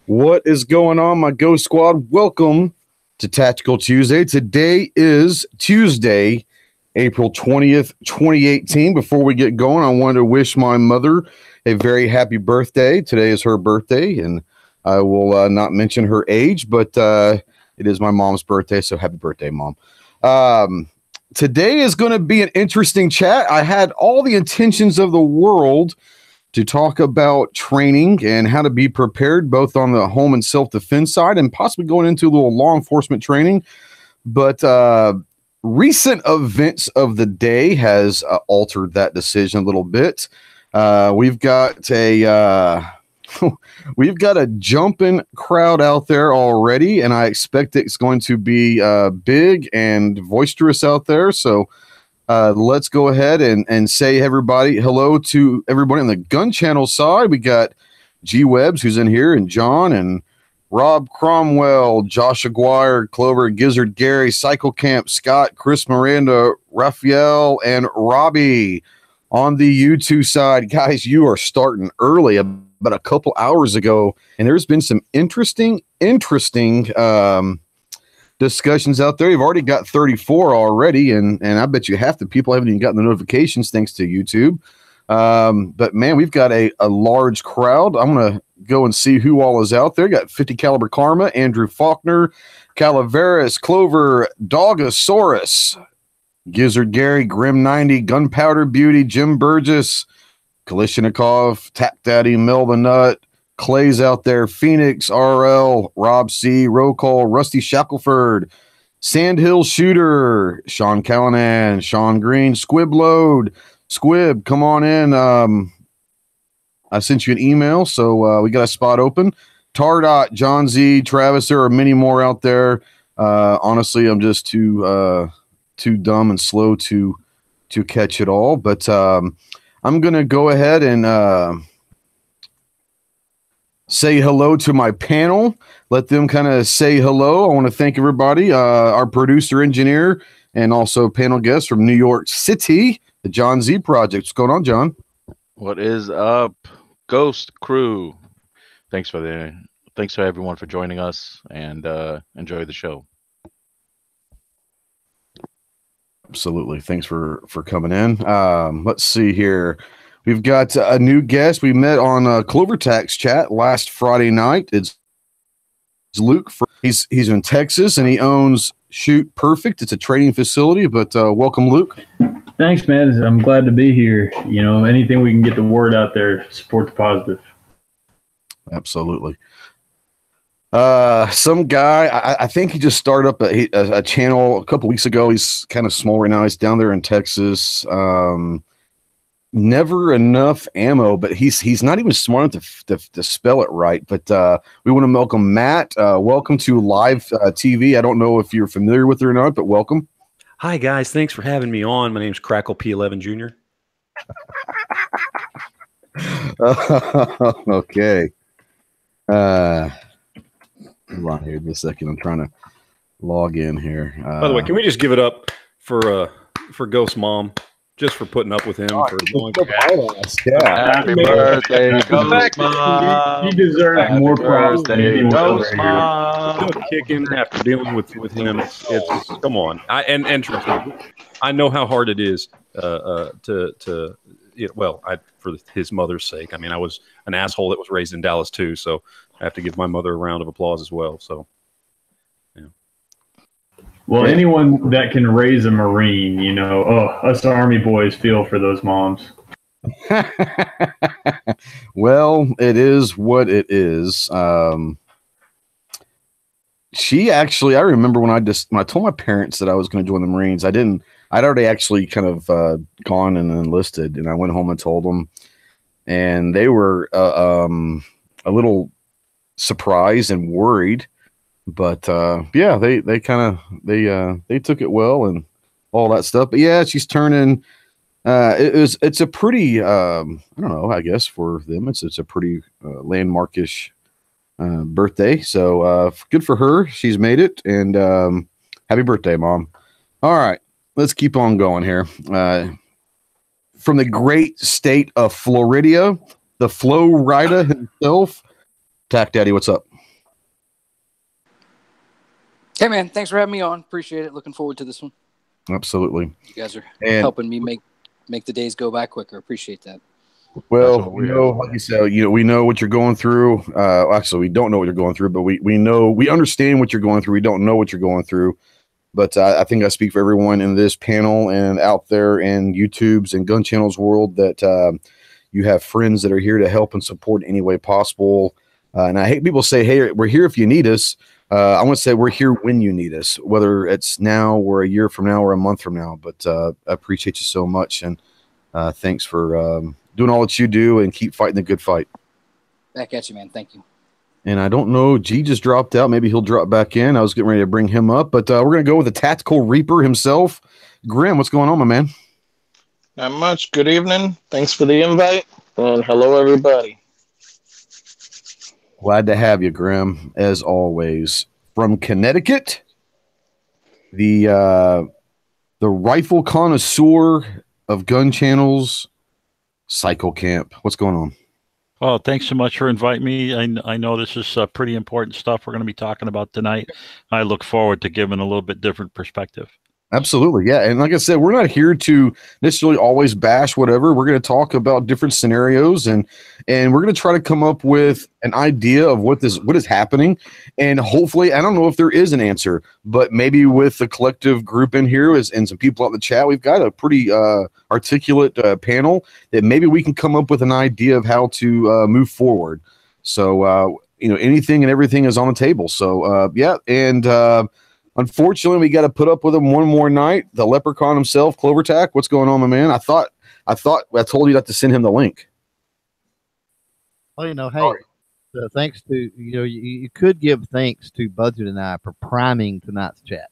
What is going on, my Ghost Squad? Welcome to Tactical Tuesday. Today is Tuesday, April 20th, 2018. Before we get going, I wanted to wish my mother a very happy birthday. Today is her birthday, and I will not mention her age, but it is my mom's birthday, so happy birthday, Mom. Today is going to be an interesting chat. I had all the intentions of the world to talk about training and how to be prepared, both on the home and self-defense side, and possibly going into a little law enforcement training. But recent events of the day has altered that decision a little bit. We've got a jumping crowd out there already, and I expect it's going to be big and boisterous out there. So let's go ahead and say hello to everybody on the Gun Channel side. We got G Webbs, who's in here, and John and Rob Cromwell, Josh Aguirre, Clover, Gizzard, Gary, Cycle Camp, Scott, Chris Miranda, Raphael, and Robbie. On the YouTube side, guys, you are starting early, about a couple hours ago, and there's been some interesting discussions out there. You've already got 34 already, and I bet you half the people haven't even gotten the notifications thanks to YouTube. But man, we've got a large crowd. I'm gonna go and see who all is out there. Got 50 caliber Karma, Andrew Faulkner, Calaveras, Clover, Dogosaurus, Gizzard Gary, Grim 90, Gunpowder Beauty, Jim Burgess, Kalishnikov, Tap Daddy, Melvin Nut, Clay's out there, Phoenix, RL, Rob C, Roll Call, Rusty Shackelford, Sandhill Shooter, Sean Callanan, Sean Green, Squib Load, Squib, come on in. I sent you an email, so we got a spot open. Tardot, John Z, Travis, there are many more out there. Honestly, I'm just too dumb and slow to catch it all, but I'm gonna go ahead and say hello to my panel. Let them kind of say hello. I want to thank everybody, our producer, engineer, and also panel guest from New York City, the John Z Project. What's going on, John? What is up, Ghost Crew? Thanks for everyone for joining us, and enjoy the show. Absolutely. Thanks for coming in. Let's see here. We've got a new guest. We met on Clover Tax chat last Friday night. It's Luke. He's in Texas, and he owns Shoot Perfect. It's a training facility, but welcome, Luke. Thanks, man. I'm glad to be here. You know, anything we can get the word out there, support the positive. Absolutely. Some guy, I think he just started up a channel a couple weeks ago. He's kind of small right now. He's down there in Texas. Never enough ammo, but he's not even smart enough to spell it right. But we want to welcome Matt. Welcome to live TV. I don't know if you're familiar with it or not, but welcome. Hi guys, thanks for having me on. My name's Crackle P11 Jr. Okay. Hold on here just a second. I'm trying to log in here. By the way, can we just give it up for Ghost Mom, just for putting up with him for going Happy birthday, Ghost Mom. He deserves more props than anyone Ghost over Mom. still kicking after dealing with him. It's come on. And trust me, I know how hard it is for his mother's sake. I mean, I was an asshole that was raised in Dallas too, so I have to give my mother a round of applause as well. So, yeah. Well, anyone that can raise a Marine, you know, us Army boys feel for those moms. Well, it is what it is. She actually, I remember when I told my parents that I was going to join the Marines, I'd already actually kind of gone and enlisted, and I went home and told them, and they were a little surprised and worried, but yeah, they took it well and all that stuff. But yeah, she's turning. It's a pretty I don't know. I guess for them, it's a pretty landmarkish birthday. So good for her. She's made it, and happy birthday, Mom. All right, let's keep on going here. From the great state of Florida, the Flow Rider himself, Tac Daddy, what's up? Hey, man, thanks for having me on. Appreciate it. Looking forward to this one. Absolutely. You guys are helping me make the days go by quicker. Appreciate that. Well, like you said, we know what you're going through. Actually, we don't know what you're going through, but we understand what you're going through. We don't know what you're going through. But I think I speak for everyone in this panel and out there in YouTube's and Gun Channels world that you have friends that are here to help and support in any way possible. And I hate people say, hey, we're here if you need us. I want to say we're here when you need us, whether it's now or a year from now or a month from now. But I appreciate you so much. And thanks for doing all that you do and keep fighting the good fight. Back at you, man. Thank you. And I don't know, G just dropped out. Maybe he'll drop back in. I was getting ready to bring him up, but we're going to go with the Tactical Reaper himself. Grim, what's going on, my man? Not much. Good evening. Thanks for the invite. And hello, everybody. Glad to have you, Grim, as always. From Connecticut, the rifle connoisseur of Gun Channels, Cycle Camp. What's going on? Oh, thanks so much for inviting me. I know this is pretty important stuff we're going to be talking about tonight. I look forward to giving a little bit different perspective. Absolutely. Yeah. And like I said, we're not here to necessarily always bash whatever. We're going to talk about different scenarios and we're going to try to come up with an idea of what is happening. And hopefully, I don't know if there is an answer, but maybe with the collective group in here and some people out in the chat, we've got a pretty articulate panel that maybe we can come up with an idea of how to move forward. So, anything and everything is on the table. So, yeah. And, unfortunately, we got to put up with him one more night. The leprechaun himself, Clovertack. What's going on, my man? I thought I told you not to send him the link. Well, hey, thanks to you could give thanks to Buzzard and I for priming tonight's chat.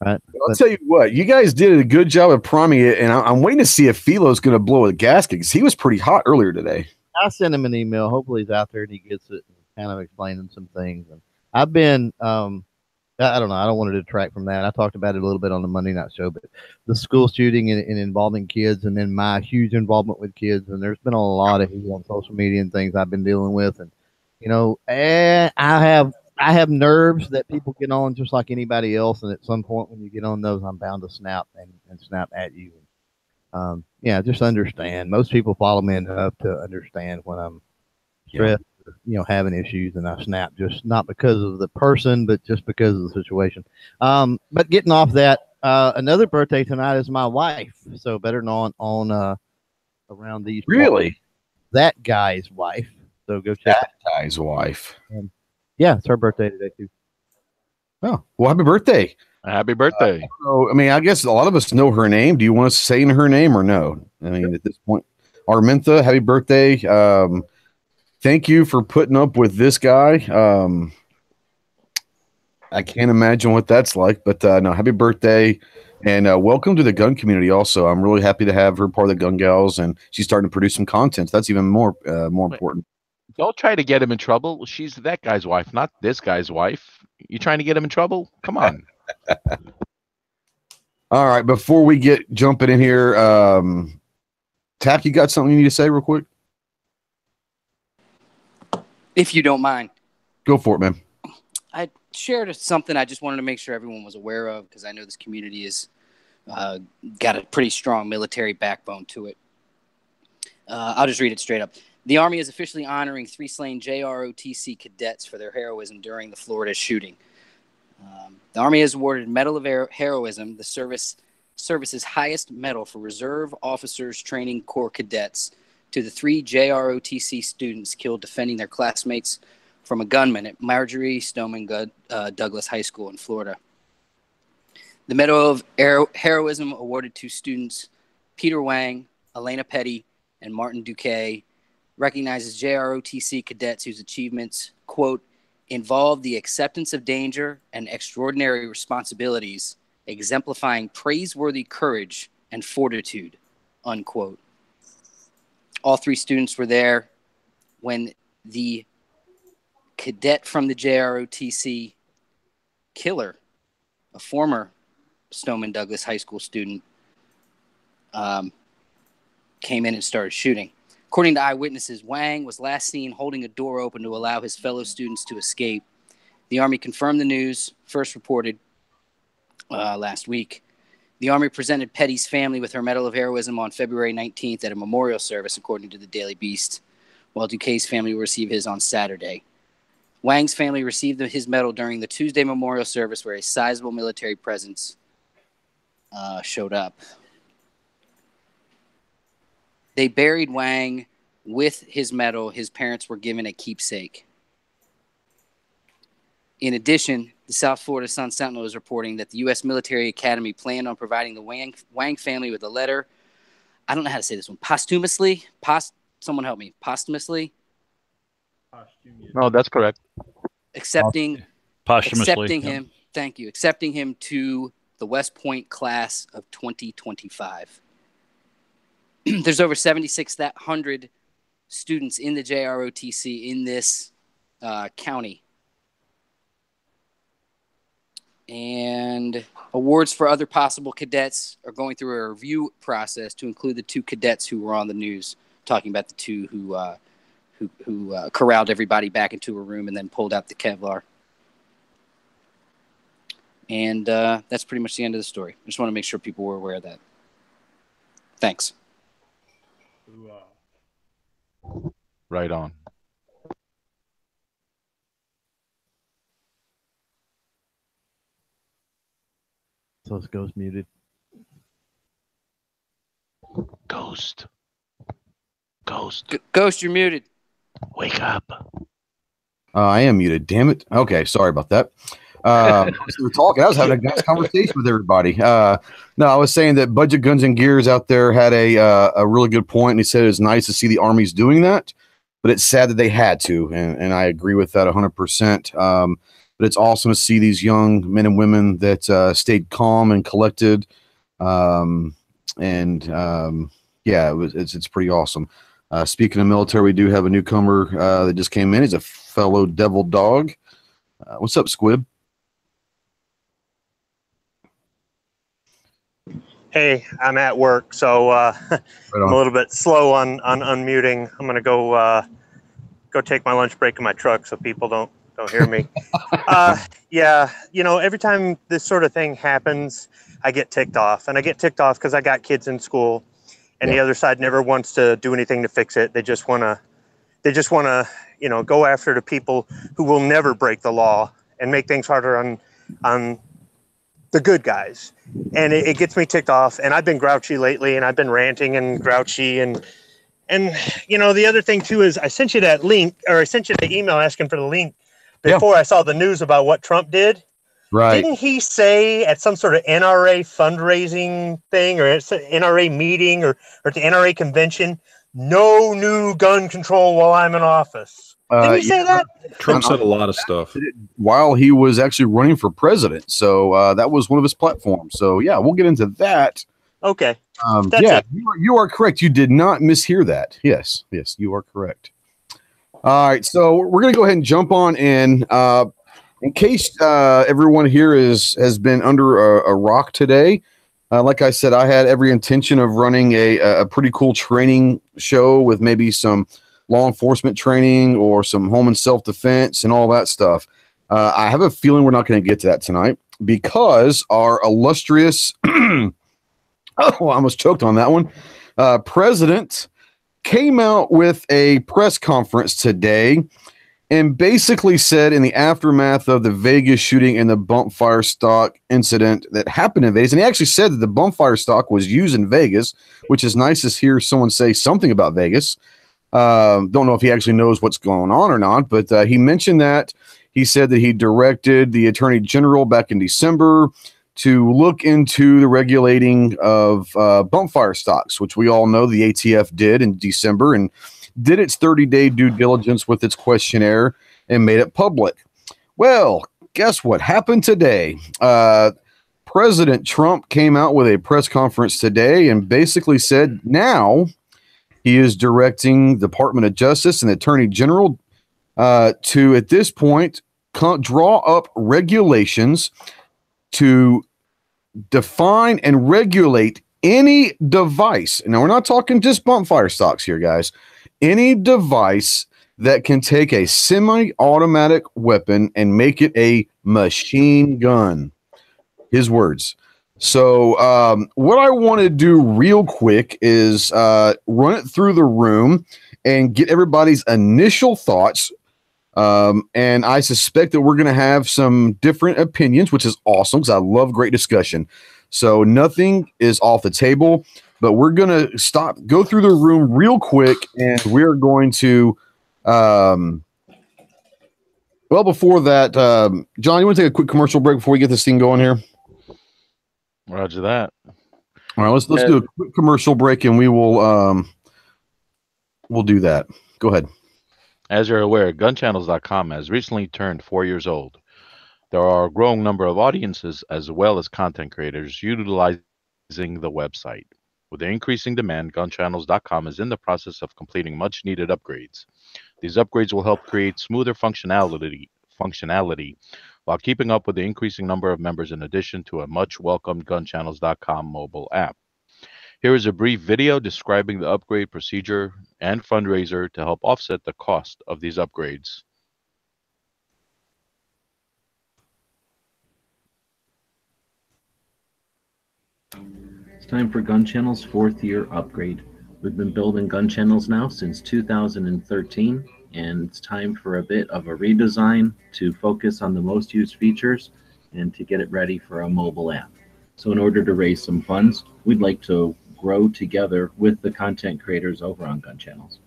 Right? I'll tell you what, you guys did a good job of priming it, and I'm waiting to see if Philo's going to blow a gasket because he was pretty hot earlier today. I sent him an email. Hopefully, he's out there and he gets it and kind of explaining some things. And I've been. I don't know. I don't want to detract from that. I talked about it a little bit on the Monday night show, but the school shooting and involving kids and then my huge involvement with kids. And there's been a lot of heat on social media and things I've been dealing with. And, I have nerves that people get on just like anybody else. And at some point when you get on those, I'm bound to snap and snap at you. Just understand. Most people follow me enough to understand when I'm stressed. Having issues and I snap, just not because of the person, but just because of the situation. But getting off that, another birthday tonight is my wife. So better known on around these. Really? That guy's wife. So go check that guy's wife. Yeah, it's her birthday today too. Oh, well, happy birthday. Happy birthday. So, I guess a lot of us know her name. Do you want to say in her name or no? At this point, Armintha, happy birthday. Thank you for putting up with this guy. I can't imagine what that's like, but no, happy birthday and welcome to the gun community. Also, I'm really happy to have her part of the Gun Gals, and she's starting to produce some content. That's even more important. Don't try to get him in trouble. She's that guy's wife, not this guy's wife. You trying to get him in trouble? Come on. All right, before we get jumping in here, Tack, you got something you need to say real quick? If you don't mind. Go for it, man. I shared something I just wanted to make sure everyone was aware of because I know this community has got a pretty strong military backbone to it. I'll just read it straight up. The Army is officially honoring 3 slain JROTC cadets for their heroism during the Florida shooting. The Army has awarded Medal of Heroism, the service's highest medal for Reserve Officers Training Corps cadets, to the 3 JROTC students killed defending their classmates from a gunman at Marjorie Stoneman Douglas High School in Florida. The Medal of Heroism awarded to students Peter Wang, Elena Petty, and Martin Duque recognizes JROTC cadets whose achievements, quote, involve the acceptance of danger and extraordinary responsibilities, exemplifying praiseworthy courage and fortitude, unquote. All 3 students were there when the cadet from the JROTC killer, a former Stoneman Douglas High School student, came in and started shooting. According to eyewitnesses, Wang was last seen holding a door open to allow his fellow students to escape. The Army confirmed the news, first reported last week. The Army presented Petty's family with her Medal of Heroism on February 19th at a memorial service, according to the Daily Beast, while Duquesne's family will receive his on Saturday. Wang's family received his medal during the Tuesday memorial service, where a sizable military presence showed up. They buried Wang with his medal. His parents were given a keepsake. In addition, the South Florida Sun-Sentinel is reporting that the U.S. Military Academy planned on providing the Wang family with a letter. I don't know how to say this one. Posthumously? Someone help me. Posthumously? No, that's correct. Accepting Posthumously. him. Thank you. Accepting him to the West Point class of 2025. There's over 7,600 students in the JROTC in this county. And awards for other possible cadets are going through a review process to include the 2 cadets who were on the news, talking about the 2 who corralled everybody back into a room and then pulled out the Kevlar. And that's pretty much the end of the story. I just want to make sure people were aware of that. Thanks. Right on. So it's Ghost muted. Ghost, Ghost, you're muted. wake up. I am muted. Damn it. Okay, sorry about that. We were talking. I was having a nice conversation with everybody. No, I was saying that Budget Guns and Gears out there had a really good point, and he said it's nice to see the Army's doing that, but it's sad that they had to, and I agree with that 100%. But it's awesome to see these young men and women that stayed calm and collected, it's pretty awesome. Speaking of military, we do have a newcomer that just came in. He's a fellow Devil Dog. What's up, Squib? Hey, I'm at work, so I'm a little bit slow on unmuting. I'm gonna go take my lunch break in my truck so people don't hear me. Yeah, every time this sort of thing happens, I get ticked off, and I get ticked off because I got kids in school, and the other side never wants to do anything to fix it. They just wanna, go after the people who will never break the law and make things harder on the good guys. And it gets me ticked off, and I've been grouchy lately, and I've been ranting and grouchy, and the other thing too is I sent you that link, or I sent you the email asking for the link before I saw the news about what Trump did. Right. Didn't he say at some sort of NRA fundraising thing, or at an NRA meeting, or at the NRA convention, no new gun control while I'm in office? Did he say that? Trump said a lot of stuff while he was actually running for president. So that was one of his platforms. So yeah, we'll get into that. Okay. Yeah, you are correct. You did not mishear that. Yes, you are correct. All right, so we're going to go ahead and jump on in. In case everyone here has been under a rock today, like I said, I had every intention of running a pretty cool training show with maybe some law enforcement training or some home and self-defense and all that stuff. I have a feeling we're not going to get to that tonight because our illustrious I almost choked on that one. President came out with a press conference today and basically said in the aftermath of the Vegas shooting and the bump fire stock incident that happened in Vegas, and he actually said that the bump fire stock was used in Vegas, which is nice to hear someone say something about Vegas. Don't know if he actually knows what's going on or not, but he mentioned that. He said that he directed the Attorney General back in December to look into the regulating of bump fire stocks, which we all know the ATF did in December and did its 30-day due diligence with its questionnaire and made it public. Well, guess what happened today? President Trump came out with a press conference today and basically said now he is directing the Department of Justice and the Attorney General to, at this point, draw up regulations to define and regulate any device. Now, we're not talking just bump fire stocks here, guys. Any device that can take a semi-automatic weapon and make it a machine gun. His words. So what I want to do real quick is run it through the room and get everybody's initial thoughts. And I suspect that we're going to have some different opinions, which is awesome because I love great discussion. So nothing is off the table, but we're going to go through the room real quick, and we're going to well, before that, John, you want to take a quick commercial break before we get this thing going here? Roger that. All right, let's do a quick commercial break, and we'll do that. Go ahead. As you're aware, GunChannels.com has recently turned 4 years old. There are a growing number of audiences as well as content creators utilizing the website. With the increasing demand, GunChannels.com is in the process of completing much-needed upgrades. These upgrades will help create smoother functionality while keeping up with the increasing number of members in addition to a much-welcomed GunChannels.com mobile app. Here is a brief video describing the upgrade procedure and fundraiser to help offset the cost of these upgrades. It's time for GunChannels' 4th year upgrade. We've been building GunChannels now since 2013, and it's time for a bit of a redesign to focus on the most used features and to get it ready for a mobile app. So in order to raise some funds, we'd like to grow together with the content creators over on GunChannels.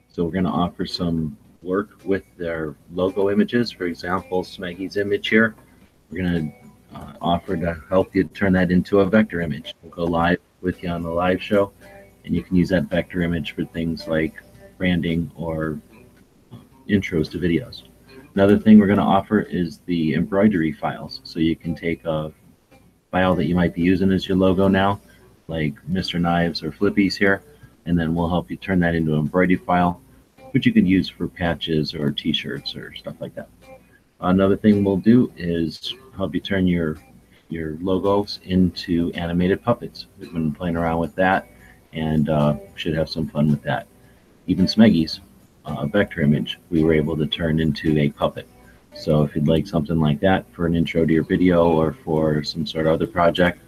So we're going to offer some work with their logo images. For example, Smeggy's image here. We're going to offer to help you turn that into a vector image. We'll go live with you on the live show, and you can use that vector image for things like branding or intros to videos. Another thing we're going to offer is the embroidery files. So you can take a file that you might be using as your logo now, like Mr. Knives or Flippies here, and then we'll help you turn that into an embroidery file, which you can use for patches or t-shirts or stuff like that. Another thing we'll do is help you turn your logos into animated puppets. We've been playing around with that, and should have some fun with that. Even Smeggy's vector image we were able to turn into a puppet. So if you'd like something like that for an intro to your video or for some sort of other project,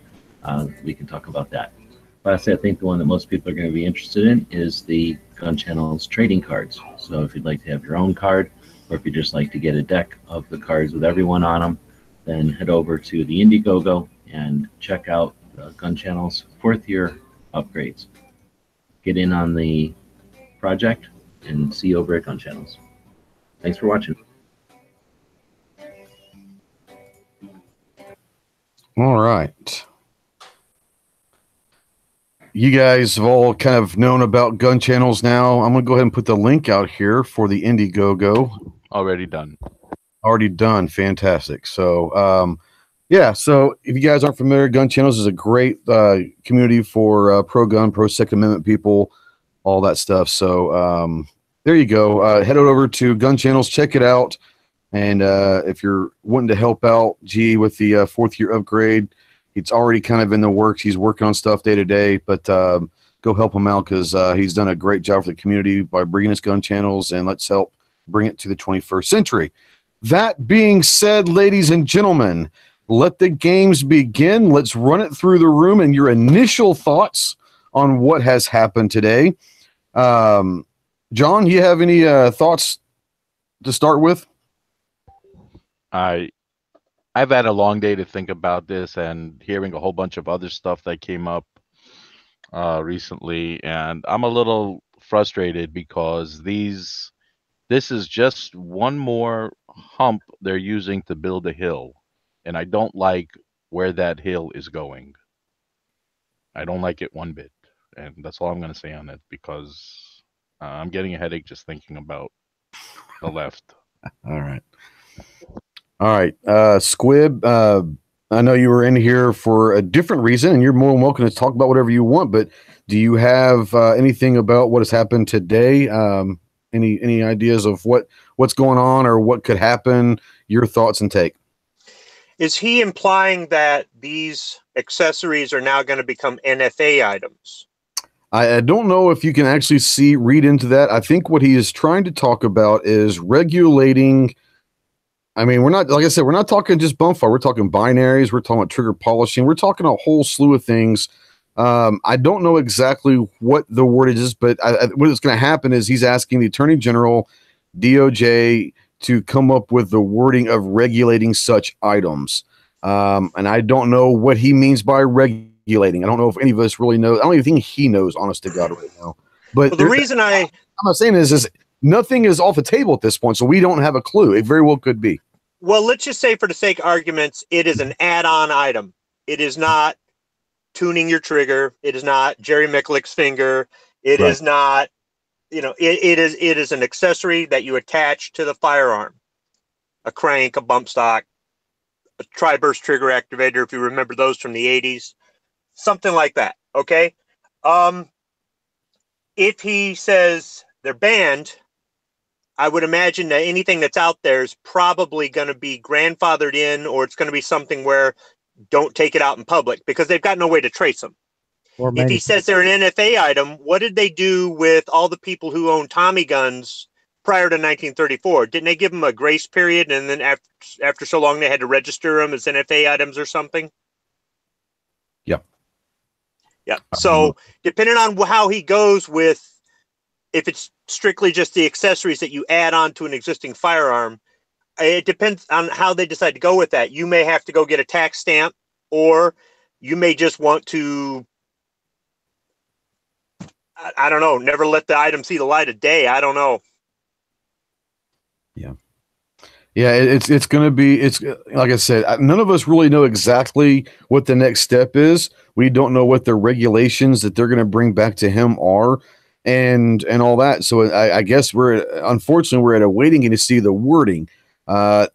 we can talk about that. Lastly, I think the one that most people are going to be interested in is the GunChannels trading cards. So if you'd like to have your own card, or if you just like to get a deck of the cards with everyone on them, then head over to the Indiegogo and check out the GunChannels 4th year upgrades. Get in on the project and see you over at GunChannels. Thanks for watching. All right. You guys have all kind of known about GunChannels now. I'm going to go ahead and put the link out here for the Indiegogo. Already done. Already done. Fantastic. So, yeah. So if you guys aren't familiar, GunChannels is a great community for pro-gun, pro-Second Amendment people, all that stuff. So there you go. Head over to GunChannels, check it out. And if you're wanting to help out G with the 4th year upgrade, it's already kind of in the works. He's working on stuff day to day, but go help him out because he's done a great job for the community by bringing us GunChannels, and let's help bring it to the 21st century. That being said, ladies and gentlemen, let the games begin. Let's run it through the room and your initial thoughts on what has happened today. John, you have any thoughts to start with? I've had a long day to think about this and hearing a whole bunch of other stuff that came up recently, and I'm a little frustrated because this is just one more hump they're using to build a hill, and I don't like where that hill is going. I don't like it one bit, and that's all I'm going to say on it because I'm getting a headache just thinking about the left. All right. All right, Squib, I know you were in here for a different reason, and you're more than welcome to talk about whatever you want, but do you have anything about what has happened today? Any ideas of what's going on or what could happen? Your thoughts and take. Is he implying that these accessories are now going to become NFA items? I don't know if you can actually read into that. I think what he is trying to talk about is regulating. I mean, we're not, like I said, we're not talking just bump fire. We're talking binaries. We're talking about trigger polishing. We're talking a whole slew of things. I don't know exactly what the wordage is, but what is going to happen is he's asking the Attorney General, DOJ, to come up with the wording of regulating such items. And I don't know what he means by regulating. I don't know if any of us really know. I don't even think he knows, honest to God, right now. But the reason I'm not saying is nothing is off the table at this point, so we don't have a clue. It very well could be. Well, let's just say, for the sake of arguments, it is an add-on item. It is not tuning your trigger. It is not Jerry Micklick's finger. It is not, it is an accessory that you attach to the firearm. A crank, a bump stock, a tri-burst trigger activator, if you remember those from the 80s. Something like that, okay? If he says they're banned, I would imagine that anything that's out there is probably going to be grandfathered in, or it's going to be something where don't take it out in public because they've got no way to trace them. If he says they're an NFA item, what did they do with all the people who owned Tommy guns prior to 1934? Didn't they give them a grace period, and then after so long they had to register them as NFA items or something? Yep. Yeah. So depending on how he goes with, if it's strictly just the accessories that you add on to an existing firearm, it depends on how they decide to go with that. You may have to go get a tax stamp, or you may just want to, I don't know, never let the item see the light of day. I don't know. Yeah. Yeah, it's going to be, it's like I said, none of us really know exactly what the next step is. We don't know what the regulations that they're going to bring back to him are and all that. So I guess unfortunately, we're at a waiting game to see the wording. What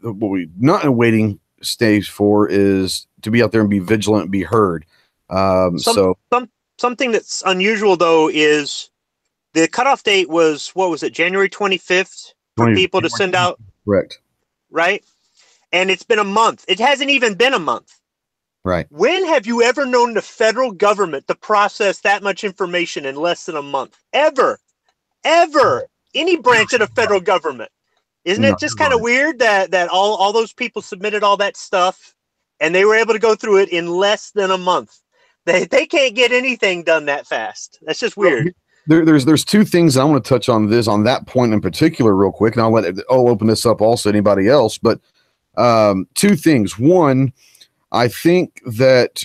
we not in a waiting stage for is to be out there and be vigilant and be heard. Something that's unusual, though, is the cutoff date was, what was it, January 25th for people to send out? Correct. Right? And it's been a month. It hasn't even been a month. Right. When have you ever known the federal government to process that much information in less than a month? Ever. Any branch of the federal government. Isn't it just kind of weird that all those people submitted all that stuff and they were able to go through it in less than a month? They can't get anything done that fast. That's just weird. There's two things I want to touch on that point in particular real quick, and I'll open this up also to anybody else. But two things. One, I think that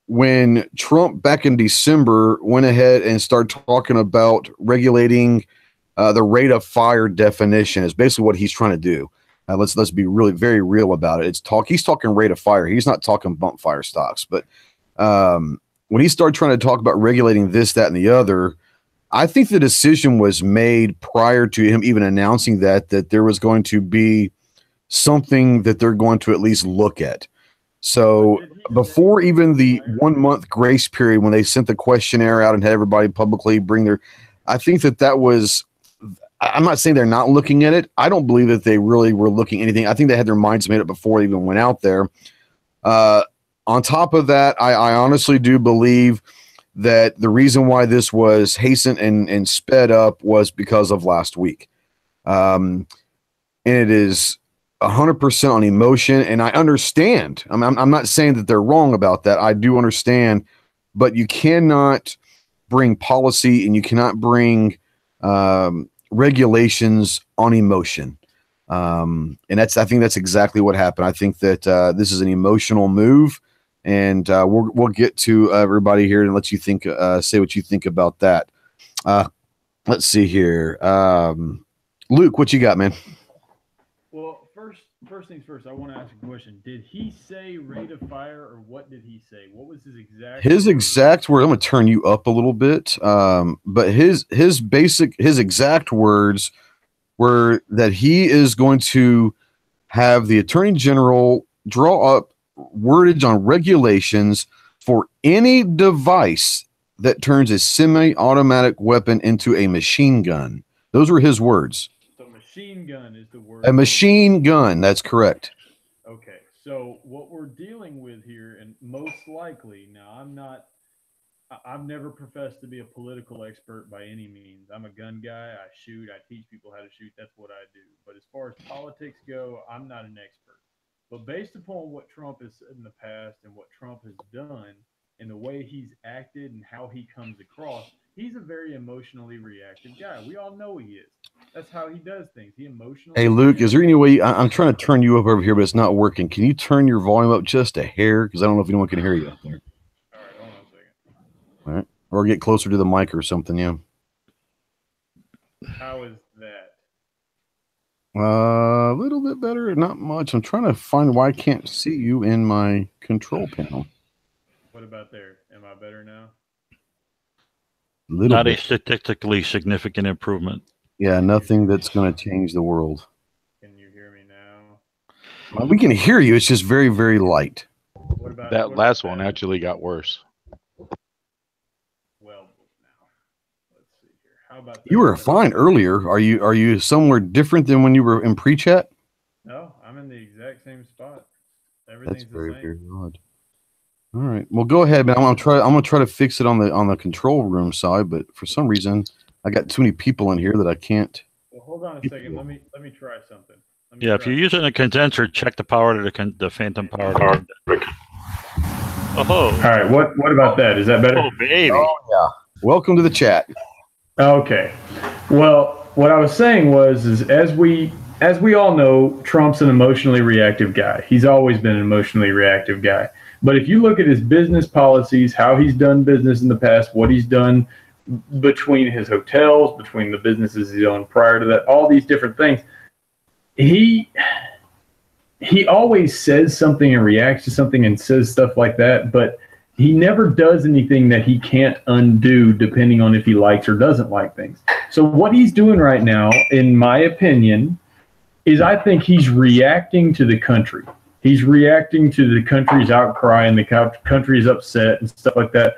when Trump back in December went ahead and started talking about regulating the rate of fire definition, is basically what he's trying to do. Let's be really very real about it. He's talking rate of fire. He's not talking bump fire stocks. But when he started trying to talk about regulating this, that, and the other, I think the decision was made prior to him even announcing that there was going to be something that they're going to at least look at. So before even the 1 month grace period, when they sent the questionnaire out and had everybody publicly bring I think that was, I'm not saying they're not looking at it. I don't believe that they really were looking at anything. I think they had their minds made up before they even went out there. On top of that, I honestly do believe that the reason why this was hastened and sped up was because of last week. And it is 100% on emotion. And I understand. I'm not saying that they're wrong about that. I do understand. But you cannot bring policy and you cannot bring regulations on emotion. And I think that's exactly what happened. I think that this is an emotional move. And we'll get to everybody here and let you think, say what you think about that. Let's see here. Luke, what you got, man? Well, first things first, I want to ask a question. Did he say rate of fire, or what did he say? What was his exact word? I'm going to turn you up a little bit. But his exact words were that he is going to have the Attorney General draw up wordage on regulations for any device that turns a semi-automatic weapon into a machine gun. Those were his words. So machine gun is the word. A machine gun, that's correct. Okay, so what we're dealing with here, and most likely, now I'm not I've never professed to be a political expert by any means. I'm a gun guy. I shoot. I teach people how to shoot. That's what I do. But as far as politics go, I'm not an expert. But based upon what Trump has said in the past and what Trump has done and the way he's acted and how he comes across, he's a very emotionally reactive guy. We all know he is. That's how he does things. He emotionally. Hey, Luke, is there any way I'm trying to turn you up over here, but it's not working? Can you turn your volume up just a hair? Because I don't know if anyone can hear you out there. All right, hold on a second. All right. Or get closer to the mic or something, yeah. How is that? A little bit better, not much. I'm trying to find why I can't see you in my control panel. What about there? Am I better now? Not a statistically significant improvement. Yeah, nothing that's going to change the world. Can you hear me now? Well, we can hear you. It's just very, very light. What about that last one actually got worse. Well, now let's see here. How about You were fine earlier. Are you somewhere different than when you were in pre-chat? No, I'm in the exact same spot. That's Everything's very, the same. very odd. All right. Well, go ahead, man. I'm gonna try to fix it on the control room side, but for some reason I got too many people in here that I can't. Well, hold on a second. Let me try something. Yeah, if you're using a condenser, check the power to the phantom power. Oh. All right. What about that? Is that better? Oh, baby. Oh, yeah. Welcome to the chat. Okay. Well, what I was saying is as we all know, Trump's an emotionally reactive guy. He's always been an emotionally reactive guy. But if you look at his business policies, how he's done business in the past, what he's done between his hotels, between the businesses he's owned prior to that, all these different things, he always says something and reacts to something and says stuff like that, but he never does anything that he can't undo depending on if he likes or doesn't like things. So what he's doing right now, in my opinion, is I think he's reacting to the country. He's reacting to the country's outcry and the country's upset and stuff like that.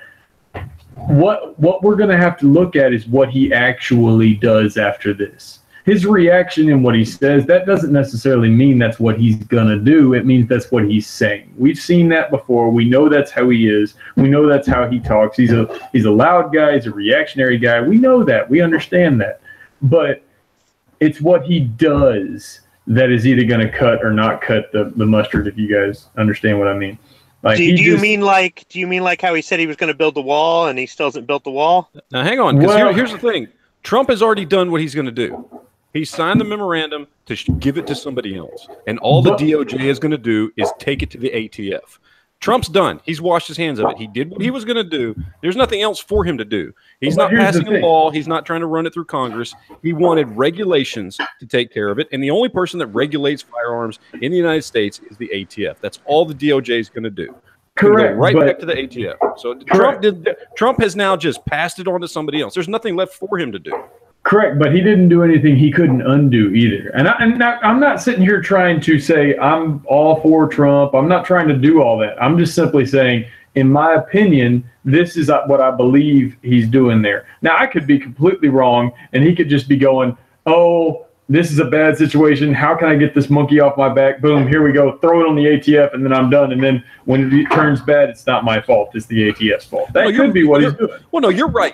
What we're going to have to look at is what he actually does after this. His reaction and what he says, that doesn't necessarily mean that's what he's going to do. It means that's what he's saying. We've seen that before. We know that's how he is. We know that's how he talks. He's a loud guy. He's a reactionary guy. We know that. We understand that. But it's what he does that is either going to cut or not cut the mustard, if you guys understand what I mean. Like, do you mean like how he said he was going to build the wall and he still hasn't built the wall? Now, hang on, because here's the thing. Trump has already done what he's going to do. He signed the memorandum to give it to somebody else. And all the DOJ is going to do is take it to the ATF. Trump's done. He's washed his hands of it. He did what he was going to do. There's nothing else for him to do. He's not passing a law. He's not trying to run it through Congress. He wanted regulations to take care of it. And the only person that regulates firearms in the United States is the ATF. That's all the DOJ is going to do. Correct. Go right back to the ATF. So Trump has now just passed it on to somebody else. There's nothing left for him to do. Correct, but he didn't do anything he couldn't undo either. And I'm not sitting here trying to say I'm all for Trump. I'm not trying to do all that. I'm just simply saying, in my opinion, this is what I believe he's doing there. Now, I could be completely wrong, and he could just be going, oh, this is a bad situation. How can I get this monkey off my back? Boom, here we go. Throw it on the ATF, and then I'm done. And then when it turns bad, it's not my fault. It's the ATF's fault. That could be what he's doing. Well, no, you're right.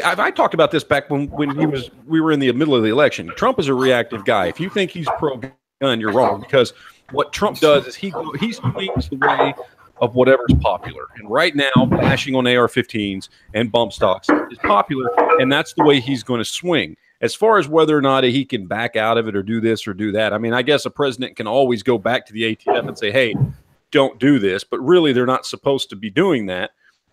I talked about this back when we were in the middle of the election. Trump is a reactive guy. If you think he's pro-gun, you're wrong, because what Trump does is he swings the way of whatever's popular. And right now, bashing on AR-15s and bump stocks is popular, and that's the way he's going to swing. As far as whether or not he can back out of it or do this or do that, I mean, I guess a president can always go back to the ATF and say, hey, don't do this. But really, they're not supposed to be doing that.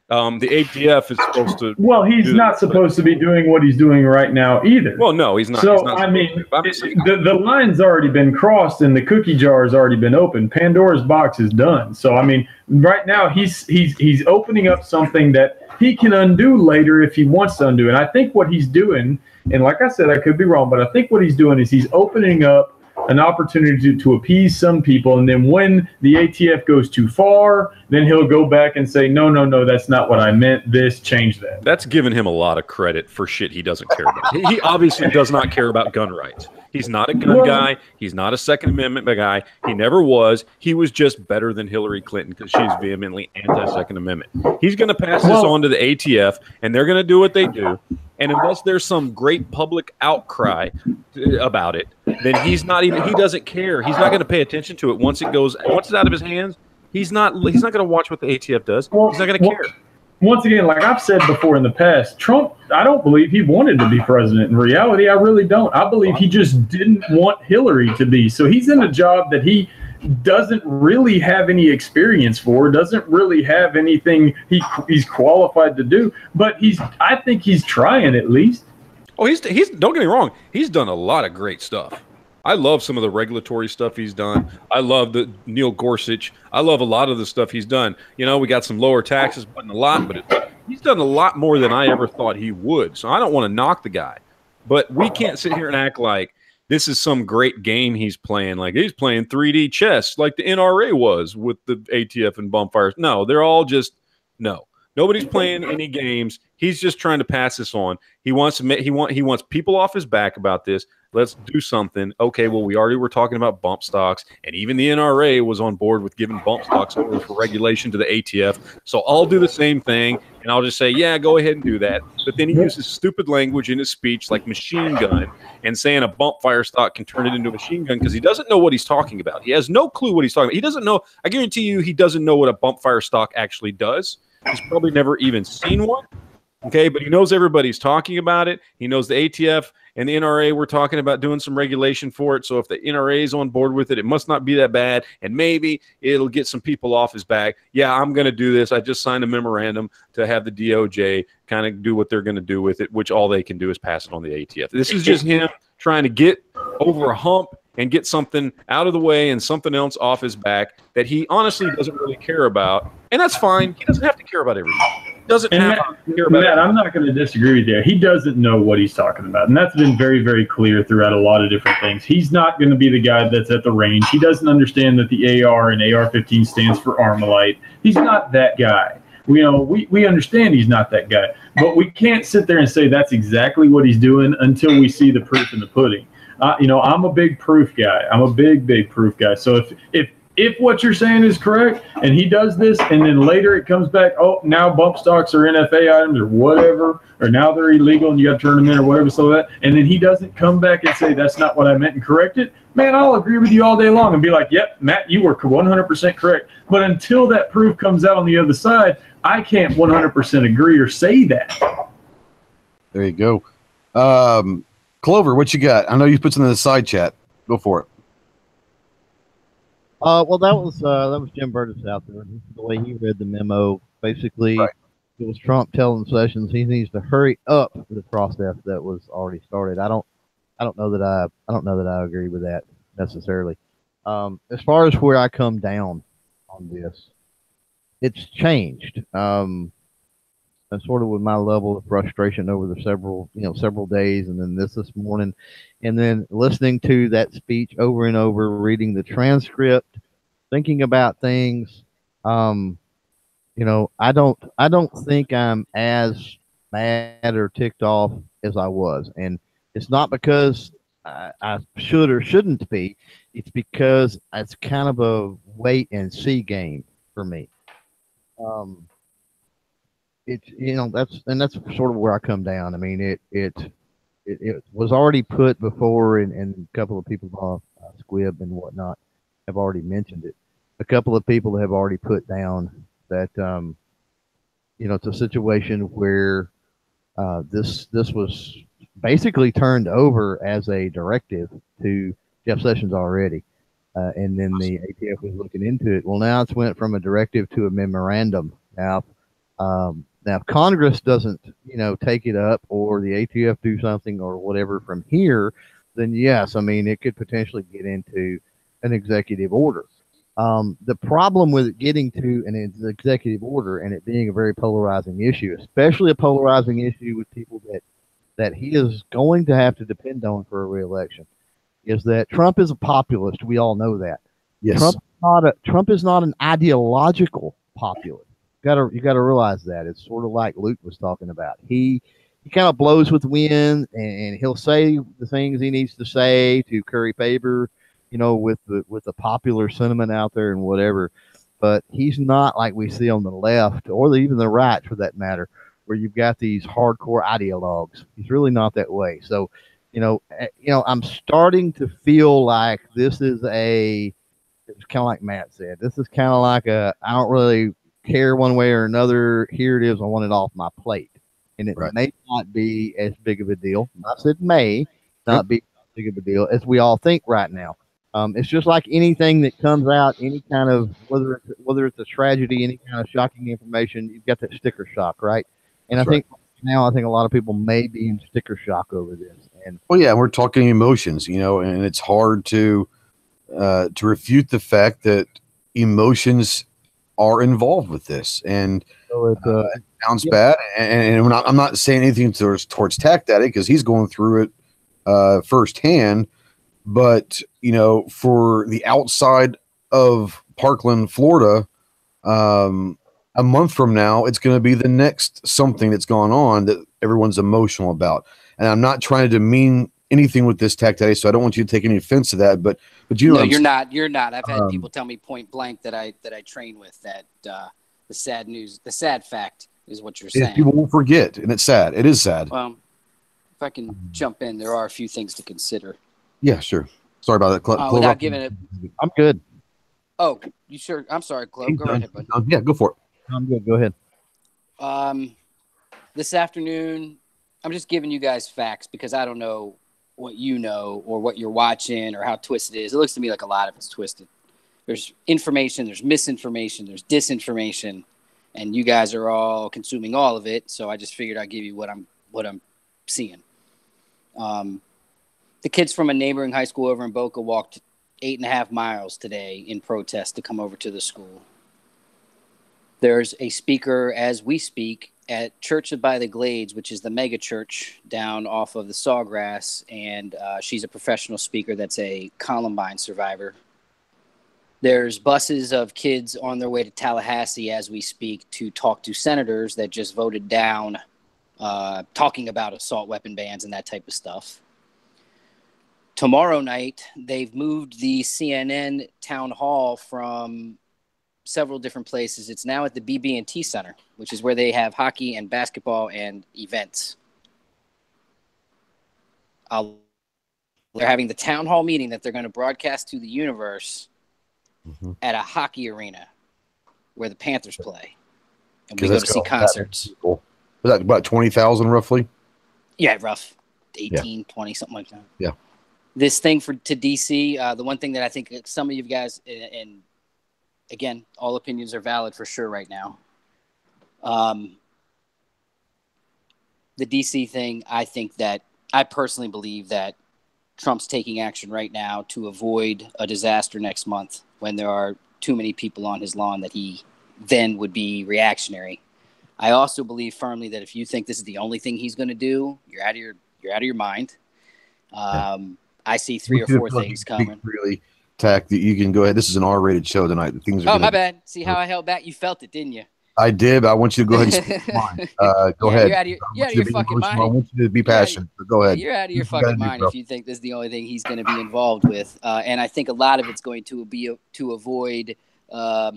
The ATF is supposed to. Well, he's not supposed to be doing what he's doing right now either. Well, no, he's not. So, he's not I mean, the line's already been crossed and the cookie jar has already been opened. Pandora's box is done. So, I mean, right now he's opening up something that he can undo later if he wants to undo. And I think what he's doing, and like I said, I could be wrong, but I think what he's doing is he's opening up an opportunity to appease some people, and then when the ATF goes too far, then he'll go back and say, no, that's not what I meant. This, change that. That's giving him a lot of credit for shit he doesn't care about. He obviously does not care about gun rights. He's not a gun guy. He's not a Second Amendment guy. He never was. He was just better than Hillary Clinton because she's vehemently anti-Second Amendment. He's going to pass this on to the ATF, and they're going to do what they do. And unless there's some great public outcry about it, then he doesn't care. He's not going to pay attention to it once it's out of his hands. He's not going to watch what the ATF does. He's not going to care. Once again, like I've said before in the past, Trump, I don't believe he wanted to be president. In reality, I really don't. I believe he just didn't want Hillary to be. So he's in a job that he doesn't really have any experience for, doesn't really have anything he's qualified to do. But I think he's trying at least. Oh, he's don't get me wrong. He's done a lot of great stuff. I love some of the regulatory stuff he's done. I love the Neil Gorsuch. I love a lot of the stuff he's done. You know, we got some lower taxes, but he's done a lot more than I ever thought he would. So I don't want to knock the guy, but we can't sit here and act like this is some great game he's playing. Like he's playing 3D chess, like the NRA was with the ATF and bump fires. No, they're all just no. Nobody's playing any games. He's just trying to pass this on. He wants people off his back about this. Let's do something. Okay, well, we already were talking about bump stocks, and even the NRA was on board with giving bump stocks over for regulation to the ATF. So I'll do the same thing, and I'll just say, yeah, go ahead and do that. But then he uses stupid language in his speech like machine gun and saying a bump fire stock can turn it into a machine gun because he doesn't know what he's talking about. He has no clue what he's talking about. He doesn't know. I guarantee you he doesn't know what a bump fire stock actually does. He's probably never even seen one. Okay, but he knows everybody's talking about it. He knows the ATF and the NRA were talking about doing some regulation for it. So if the NRA is on board with it, it must not be that bad. And maybe it'll get some people off his back. Yeah, I'm going to do this. I just signed a memorandum to have the DOJ kind of do what they're going to do with it, which all they can do is pass it on the ATF. This is just him trying to get over a hump and get something out of the way and something else off his back that he honestly doesn't really care about. And that's fine. He doesn't have to care about everything. Doesn't have to care about Matt, I'm not going to disagree with you. He doesn't know what he's talking about. And that's been very, very clear throughout a lot of different things. He's not going to be the guy that's at the range. He doesn't understand that the AR and AR-15 stands for Armalite. He's not that guy. We understand he's not that guy. But we can't sit there and say that's exactly what he's doing until we see the proof in the pudding. I'm a big proof guy. I'm a big, big proof guy. So if what you're saying is correct and he does this and then later it comes back, oh, now bump stocks are NFA items or whatever, or now they're illegal and you got to turn them in or whatever, so that, and then he doesn't come back and say that's not what I meant and correct it, man, I'll agree with you all day long and be like, yep, Matt, you were 100% correct. But until that proof comes out on the other side, I can't 100% agree or say that. There you go. Clover, what you got? I know you put something in the side chat. Go for it. Well, that was Jim Burtis out there. The way he read the memo, basically, right. It was Trump telling Sessions he needs to hurry up the process that was already started. I don't know that I agree with that necessarily. As far as where I come down on this, it's changed. And sort of with my level of frustration over the several days, and then this morning, and then listening to that speech over and over, reading the transcript, thinking about things. I don't think I'm as mad or ticked off as I was, and it's not because I should or shouldn't be. It's because it's kind of a wait and see game for me. That's sort of where I come down. I mean, it was already put before, and a couple of people off Squib and whatnot have already mentioned it. A couple of people have already put down that it's a situation where this was basically turned over as a directive to Jeff Sessions already, and then the ATF was looking into it. Well, now it's went from a directive to a memorandum. Now, if Congress doesn't, take it up, or the ATF do something or whatever from here, then yes, I mean, it could potentially get into an executive order. The problem with it getting to an executive order and it being a very polarizing issue, especially a polarizing issue with people that he is going to have to depend on for a re-election, is that Trump is a populist. We all know that. Yes. Trump is not an ideological populist. You got to realize that. It's sort of like Luke was talking about. He he kind of blows with the wind, and he'll say the things he needs to say to curry favor, with the popular sentiment out there and whatever. But he's not like we see on the left or even the right, for that matter, where you've got these hardcore ideologues. He's really not that way. So, I'm starting to feel like this is it's kind of like Matt said. This is kind of like I don't really care one way or another. Here it is. I want it off my plate. And it may not be as big of a deal. I said may not be as big of a deal as we all think right now. It's just like anything that comes out, any kind of, whether it's a tragedy, any kind of shocking information, you've got that sticker shock, right? And I think a lot of people may be in sticker shock over this. And we're talking emotions, and it's hard to refute the fact that emotions are involved with this. And it sounds bad. And I'm not saying anything towards Tack Daddy, because he's going through it firsthand. But, for the outside of Parkland, Florida, a month from now, it's going to be the next something that's gone on that everyone's emotional about. And I'm not trying to demean anything with this, Tack Daddy, so I don't want you to take any offense to that. But no, you're not. You're not. I've had people tell me point blank that I train with that the sad fact is what you're saying. People won't forget, and it's sad. It is sad. Well, if I can jump in, there are a few things to consider. Yeah, sure. Sorry about that. Without giving it. I'm good. Oh, you sure? I'm sorry, Clove. Go ahead, bud. Yeah, go for it. I'm good. Go ahead. This afternoon, I'm just giving you guys facts because I don't know what you know or what you're watching or how twisted it is. It looks to me like a lot of it's twisted. There's information, there's misinformation, there's disinformation, and you guys are all consuming all of it. So I just figured I'd give you what I'm seeing. The kids from a neighboring high school over in Boca walked 8.5 miles today in protest to come over to the school. There's a speaker as we speak at Church of by the Glades, which is the mega church down off of the Sawgrass, and she's a professional speaker that's a Columbine survivor. There's buses of kids on their way to Tallahassee as we speak to talk to senators that just voted down talking about assault weapon bans and that type of stuff. Tomorrow night, they've moved the CNN town hall from several different places. It's now at the BB&T Center, which is where they have hockey and basketball and events. They're having the town hall meeting that they're going to broadcast to the universe at a hockey arena where the Panthers play. And we go to see concerts. Was that about 20,000 roughly? Yeah, rough. 18, 20, something like that. Yeah. This thing to DC, the one thing that I think some of you guys, and again, all opinions are valid for sure right now. The DC thing, I personally believe that Trump's taking action right now to avoid a disaster next month when there are too many people on his lawn that he then would be reactionary. I also believe firmly that if you think this is the only thing he's going to do, you're out of your mind. I see 3 or 4 things coming. Really, Tack, that you can go ahead. This is an R-rated show tonight. The things are my bad. See how I held back? You felt it, didn't you? I did. But I want you to go ahead and speak mine. Go ahead. You're out of your fucking mind. I want you to be passionate. But go ahead. You're out of your fucking mind if you think this is the only thing he's going to be involved with. And I think a lot of it's going to be to avoid a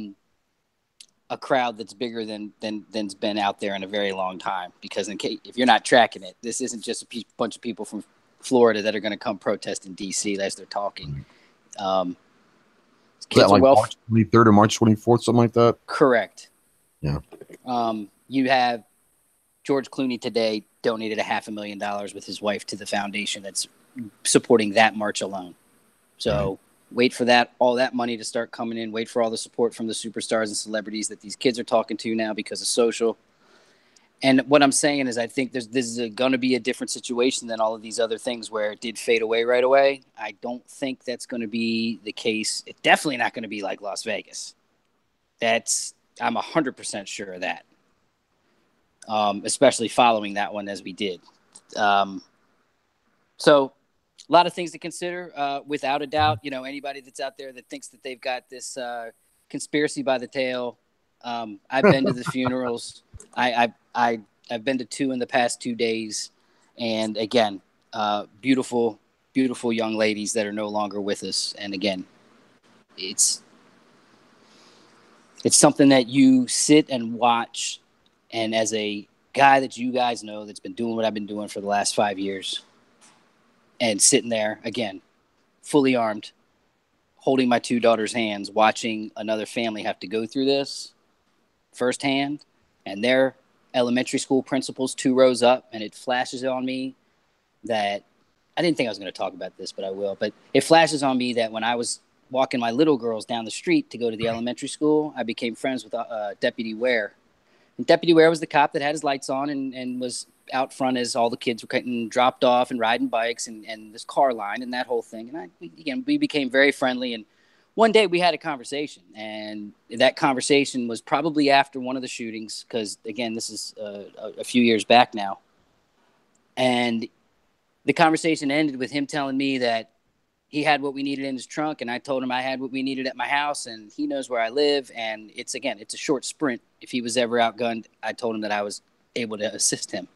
crowd that's bigger than's been out there in a very long time. Because if you're not tracking it, this isn't just a bunch of people from Florida that are going to come protest in D.C. as they're talking. Is that like March 23rd or March 24th, something like that? Correct. Yeah. You have George Clooney today donated $500,000 with his wife to the foundation that's supporting that march alone. So wait for all that money to start coming in. Wait for all the support from the superstars and celebrities that these kids are talking to now because of social. And what I'm saying is I think this is going to be a different situation than all of these other things where it did fade away right away. I don't think that's going to be the case. It's definitely not going to be like Las Vegas. I'm 100% sure of that, especially following that one as we did. So a lot of things to consider. Without a doubt, anybody that's out there that thinks that they've got this conspiracy by the tail, I've been to the funerals. I I've been to 2 in the past 2 days, and again, beautiful, beautiful young ladies that are no longer with us. And again, it's something that you sit and watch, and as a guy that you guys know that's been doing what I've been doing for the last 5 years, and sitting there again, fully armed, holding my 2 daughters' hands, watching another family have to go through this firsthand, and their elementary school principals 2 rows up, and it flashes on me that I didn't think I was going to talk about this, but I will. But it flashes on me that when I was walking my little girls down the street to go to the elementary school, I became friends with Deputy Ware. And Deputy Ware was the cop that had his lights on and was out front as all the kids were getting dropped off and riding bikes and this car line and that whole thing. And we became very friendly. And one day we had a conversation, and that conversation was probably after one of the shootings, because, again, this is a few years back now. And the conversation ended with him telling me that he had what we needed in his trunk, and I told him I had what we needed at my house, and he knows where I live. And it's a short sprint. If he was ever outgunned, I told him that I was able to assist him.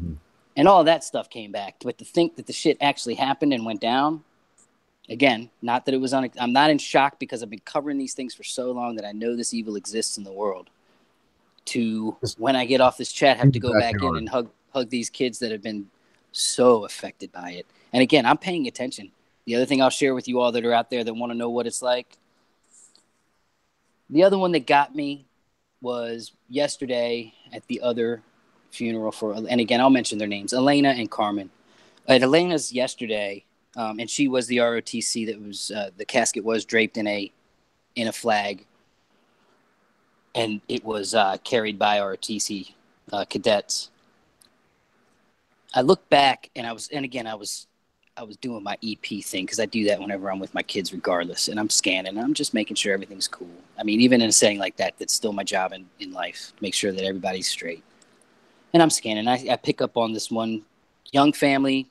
Mm-hmm. And all of that stuff came back. But to think that the shit actually happened and went down, again, not that it was I'm not in shock, because I've been covering these things for so long that I know this evil exists in the world. To, when I get off this chat, have to go back in and hug these kids that have been so affected by it. And again, I'm paying attention. The other thing I'll share with you all that are out there that want to know what it's like, the other one that got me was yesterday at the other funeral and again, I'll mention their names, Elena and Carmen. At Elena's yesterday, and she was the ROTC that was, the casket was draped in a flag, and it was carried by ROTC cadets. I look back, and I was doing my EP thing, because I do that whenever I'm with my kids regardless, and I'm scanning, and I'm just making sure everything's cool. I mean, even in a setting like that, that's still my job in life, make sure that everybody's straight. And I'm scanning. I pick up on this one young family,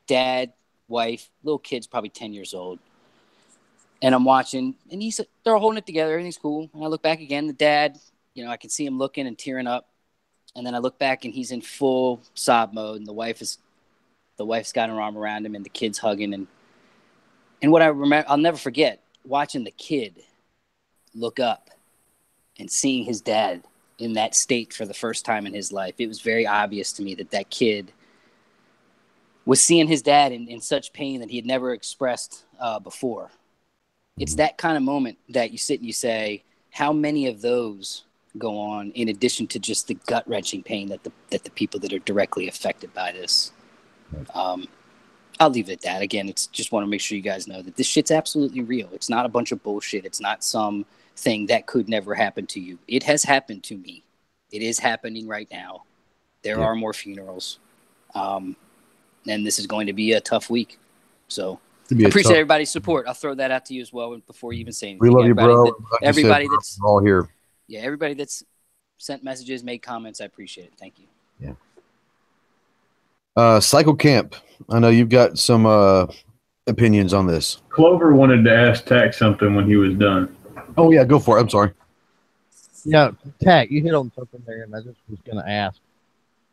dad, wife, little kids, probably 10 years old. And I'm watching, and they're holding it together, everything's cool. And I look back again, the dad, I can see him looking and tearing up. And then I look back, and he's in full sob mode, and the wife's got her arm around him, and the kid's hugging. And what I remember, I'll never forget, watching the kid look up and seeing his dad in that state for the first time in his life. It was very obvious to me that kid was seeing his dad in such pain that he had never expressed before. It's that kind of moment that you sit and you say, how many of those go on in addition to just the gut-wrenching pain that the people that are directly affected by this. I'll leave it at that. Again, it's just want to make sure you guys know that this shit's absolutely real. It's not a bunch of bullshit. It's not some thing that could never happen to you. It has happened to me. It is happening right now. There are more funerals. And this is going to be a tough week. So I appreciate everybody's support. I'll throw that out to you as well before you even say anything. We love you, bro. Everybody that's all here. Yeah, everybody that's sent messages, made comments, I appreciate it. Thank you. Yeah. Cycle Camp, I know you've got some opinions on this. Clover wanted to ask Tack something when he was done. Oh, yeah, go for it. I'm sorry. Yeah, Tack, you hit on something there, and I just was going to ask,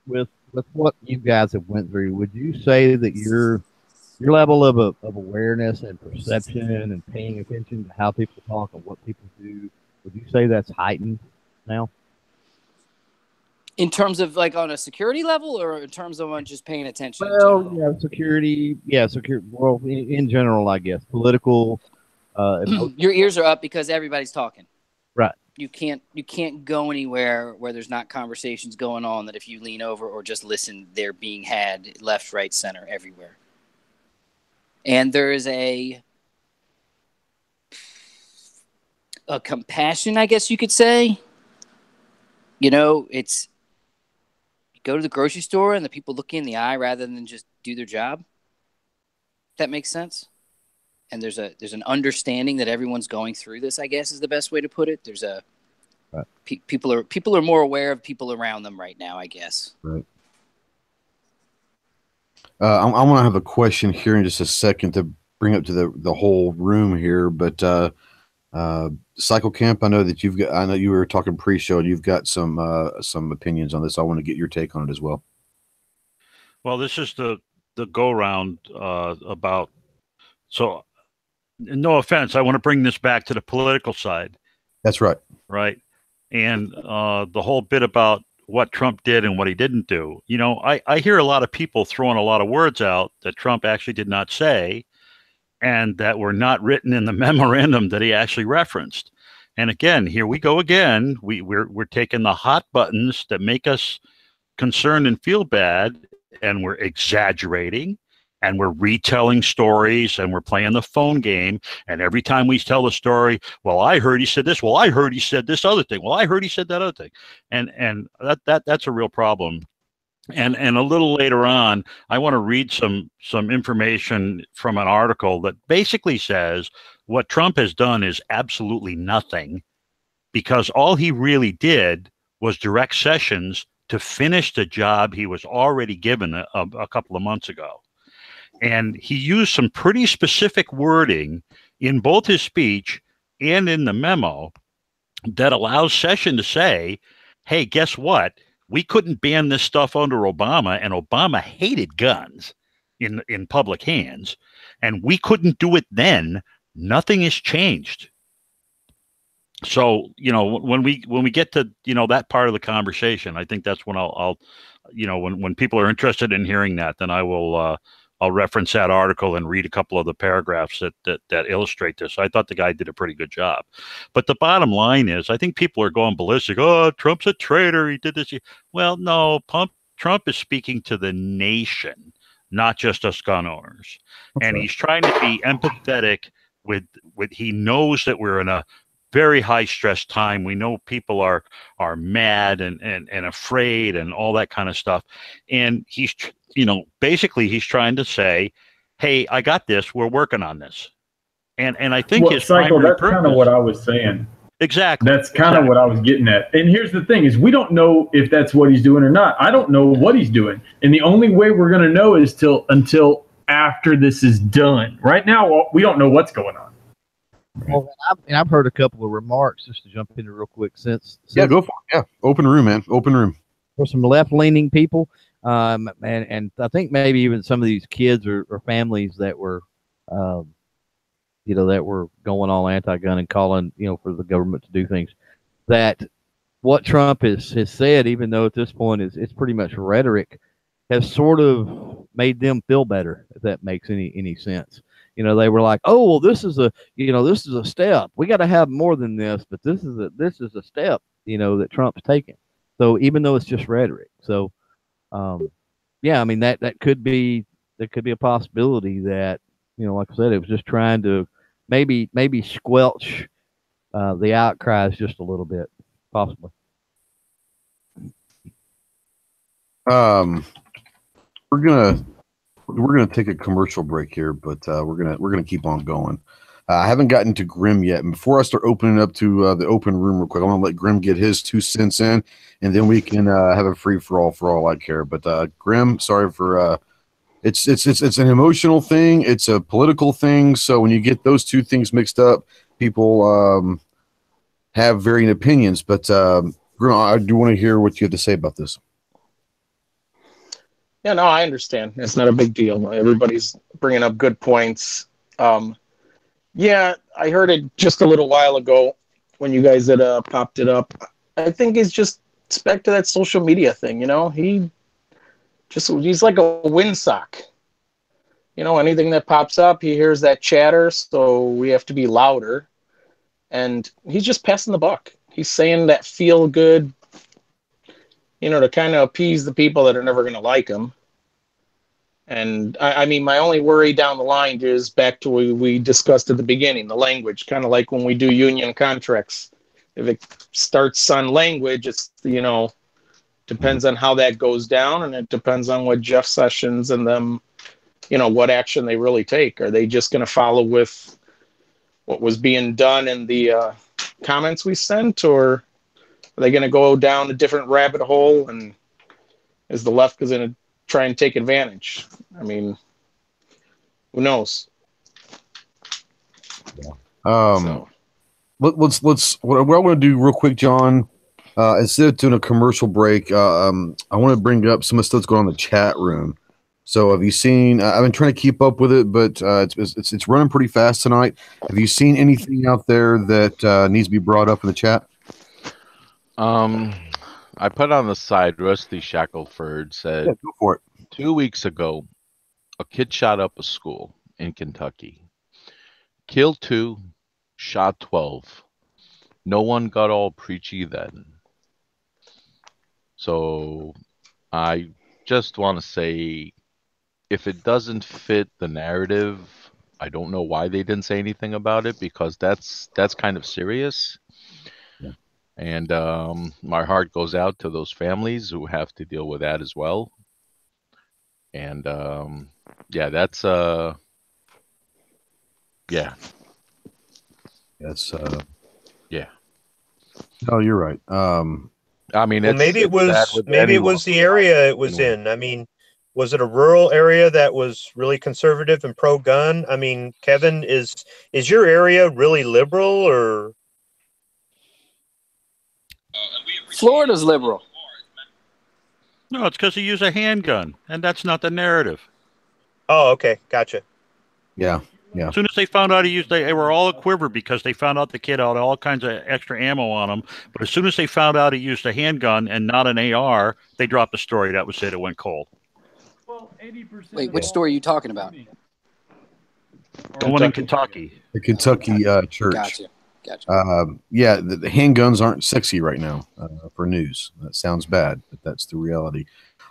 with what you guys have went through, would you say that your level of awareness and perception and paying attention to how people talk and what people do, would you say that's heightened now? In terms of like on a security level, or in terms of just paying attention? Well, yeah, security. Yeah, security. Well, in general, I guess political. Your ears are up because everybody's talking. Right. You can't go anywhere where there's not conversations going on that if you lean over or just listen, they're being had left, right, center, everywhere. And there is a compassion, I guess you could say. It's you go to the grocery store and the people look you in the eye rather than just do their job. If that makes sense. And there's an understanding that everyone's going through this, I guess is the best way to put it. There's people are more aware of people around them right now, I guess. Right. I want to have a question here in just a second to bring up to the whole room here, but Cycle Camp, I know that you've got. I know you were talking pre-show. You've got some opinions on this. I want to get your take on it as well. Well, this is the go round about. So, no offense, I want to bring this back to the political side. That's right. Right, and the whole bit about what Trump did and what he didn't do. You know, I hear a lot of people throwing a lot of words out that Trump actually did not say, and that were not written in the memorandum that he actually referenced. And again, here we go again. We're taking the hot buttons that make us concerned and feel bad, and we're exaggerating, and we're retelling stories, and we're playing the phone game. And every time we tell the story, well, I heard he said this. Well, I heard he said this other thing. Well, I heard he said that other thing. And that's a real problem. And a little later on, I want to read some information from an article that basically says what Trump has done is absolutely nothing, because all he really did was direct Sessions to finish the job he was already given a couple of months ago. And he used some pretty specific wording in both his speech and in the memo that allows Sessions to say, hey, guess what? We couldn't ban this stuff under Obama, and Obama hated guns in public hands, and we couldn't do it then. Nothing has changed. So, you know, when we get to, you know, that part of the conversation, I think that's when I'll you know, when people are interested in hearing that, then I'll reference that article and read a couple of the paragraphs that illustrate this. I thought the guy did a pretty good job. But the bottom line is, I think people are going ballistic. Oh, Trump's a traitor. He did this. Well, no, Trump is speaking to the nation, not just us gun owners. And he's trying to be empathetic with he knows that we're in a very high stress time. We know people are mad and afraid and all that kind of stuff. And he's, you know, basically he's trying to say, hey, I got this. We're working on this. And I think his Cycle, primary that's purpose, kind of what I was saying. Exactly. That's kind of what I was getting at. And here's the thing is we don't know if that's what he's doing or not. I don't know what he's doing. And the only way we're going to know is until after this is done. Right now, we don't know what's going on. Well, I've heard a couple of remarks, just to jump into real quick. Since go for it. Yeah, open room, man. Open room. For some left-leaning people, and I think maybe even some of these kids or families that were, you know, that were going all anti-gun and calling, you know, for the government to do things. That what Trump has said, even though at this point it's pretty much rhetoric, has sort of made them feel better. If that makes any sense. You know, they were like, "Oh, well, this is a step. We got to have more than this, but this is a step, you know, that Trump's taking." So even though it's just rhetoric, so yeah, I mean that could be a possibility that, you know, like I said, it was just trying to maybe squelch the outcries just a little bit, possibly. We're gonna take a commercial break here, but we're gonna keep on going. I haven't gotten to Grim yet, and before I start opening up to the open room real quick, I want to let Grim get his 2 cents in, and then we can have a free for all I care. But Grim, sorry for it's an emotional thing, it's a political thing. So when you get those two things mixed up, people have varying opinions. But Grim, I do want to hear what you have to say about this. Yeah, no, I understand. It's not a big deal. Everybody's bringing up good points. Yeah, I heard it just a little while ago when you guys had popped it up. I think it's just back to that social media thing, you know? He's like a windsock. You know, anything that pops up, he hears that chatter, so we have to be louder. And he's just passing the buck. He's saying that feel good, you know, to kind of appease the people that are never going to like him. And I mean, my only worry down the line is back to what we discussed at the beginning, the language, kind of like when we do union contracts. If it starts on language, it's, you know, depends on how that goes down, and it depends on what Jeff Sessions and them, you know, what action they really take. Are they just going to follow with what was being done in the comments we sent, or are they going to go down a different rabbit hole, and is the left going to try and take advantage? I mean, who knows? So. let's what I want to do real quick, John. Instead of doing a commercial break, I want to bring up some of the stuff that's going on in the chat room. So, have you seen? I've been trying to keep up with it, but it's running pretty fast tonight. Have you seen anything out there that needs to be brought up in the chat? I put on the side. Rusty Shackelford said, Go for it. 2 weeks ago, a kid shot up a school in Kentucky, killed 2, shot 12. No one got all preachy then. So I just want to say, if it doesn't fit the narrative, I don't know why they didn't say anything about it, because that's kind of serious. Yeah. And my heart goes out to those families who have to deal with that as well. And yeah, that's yeah. That's yeah. No, you're right. I mean, well, maybe it was the area it was in. I mean, was it a rural area that was really conservative and pro-gun? I mean, Kevin, is your area really liberal, or? Florida's liberal. No, it's because he used a handgun, and that's not the narrative. Oh, okay, gotcha. Yeah. As soon as they found out he used, they were all a quiver because they found out the kid had all kinds of extra ammo on him. But as soon as they found out he used a handgun and not an AR, they dropped the story. That was it. It went cold. Well, 80%. Wait, which story are you talking about? The one in Kentucky. The Kentucky church. Gotcha. Yeah, the handguns aren't sexy right now for news. That sounds bad, but that's the reality.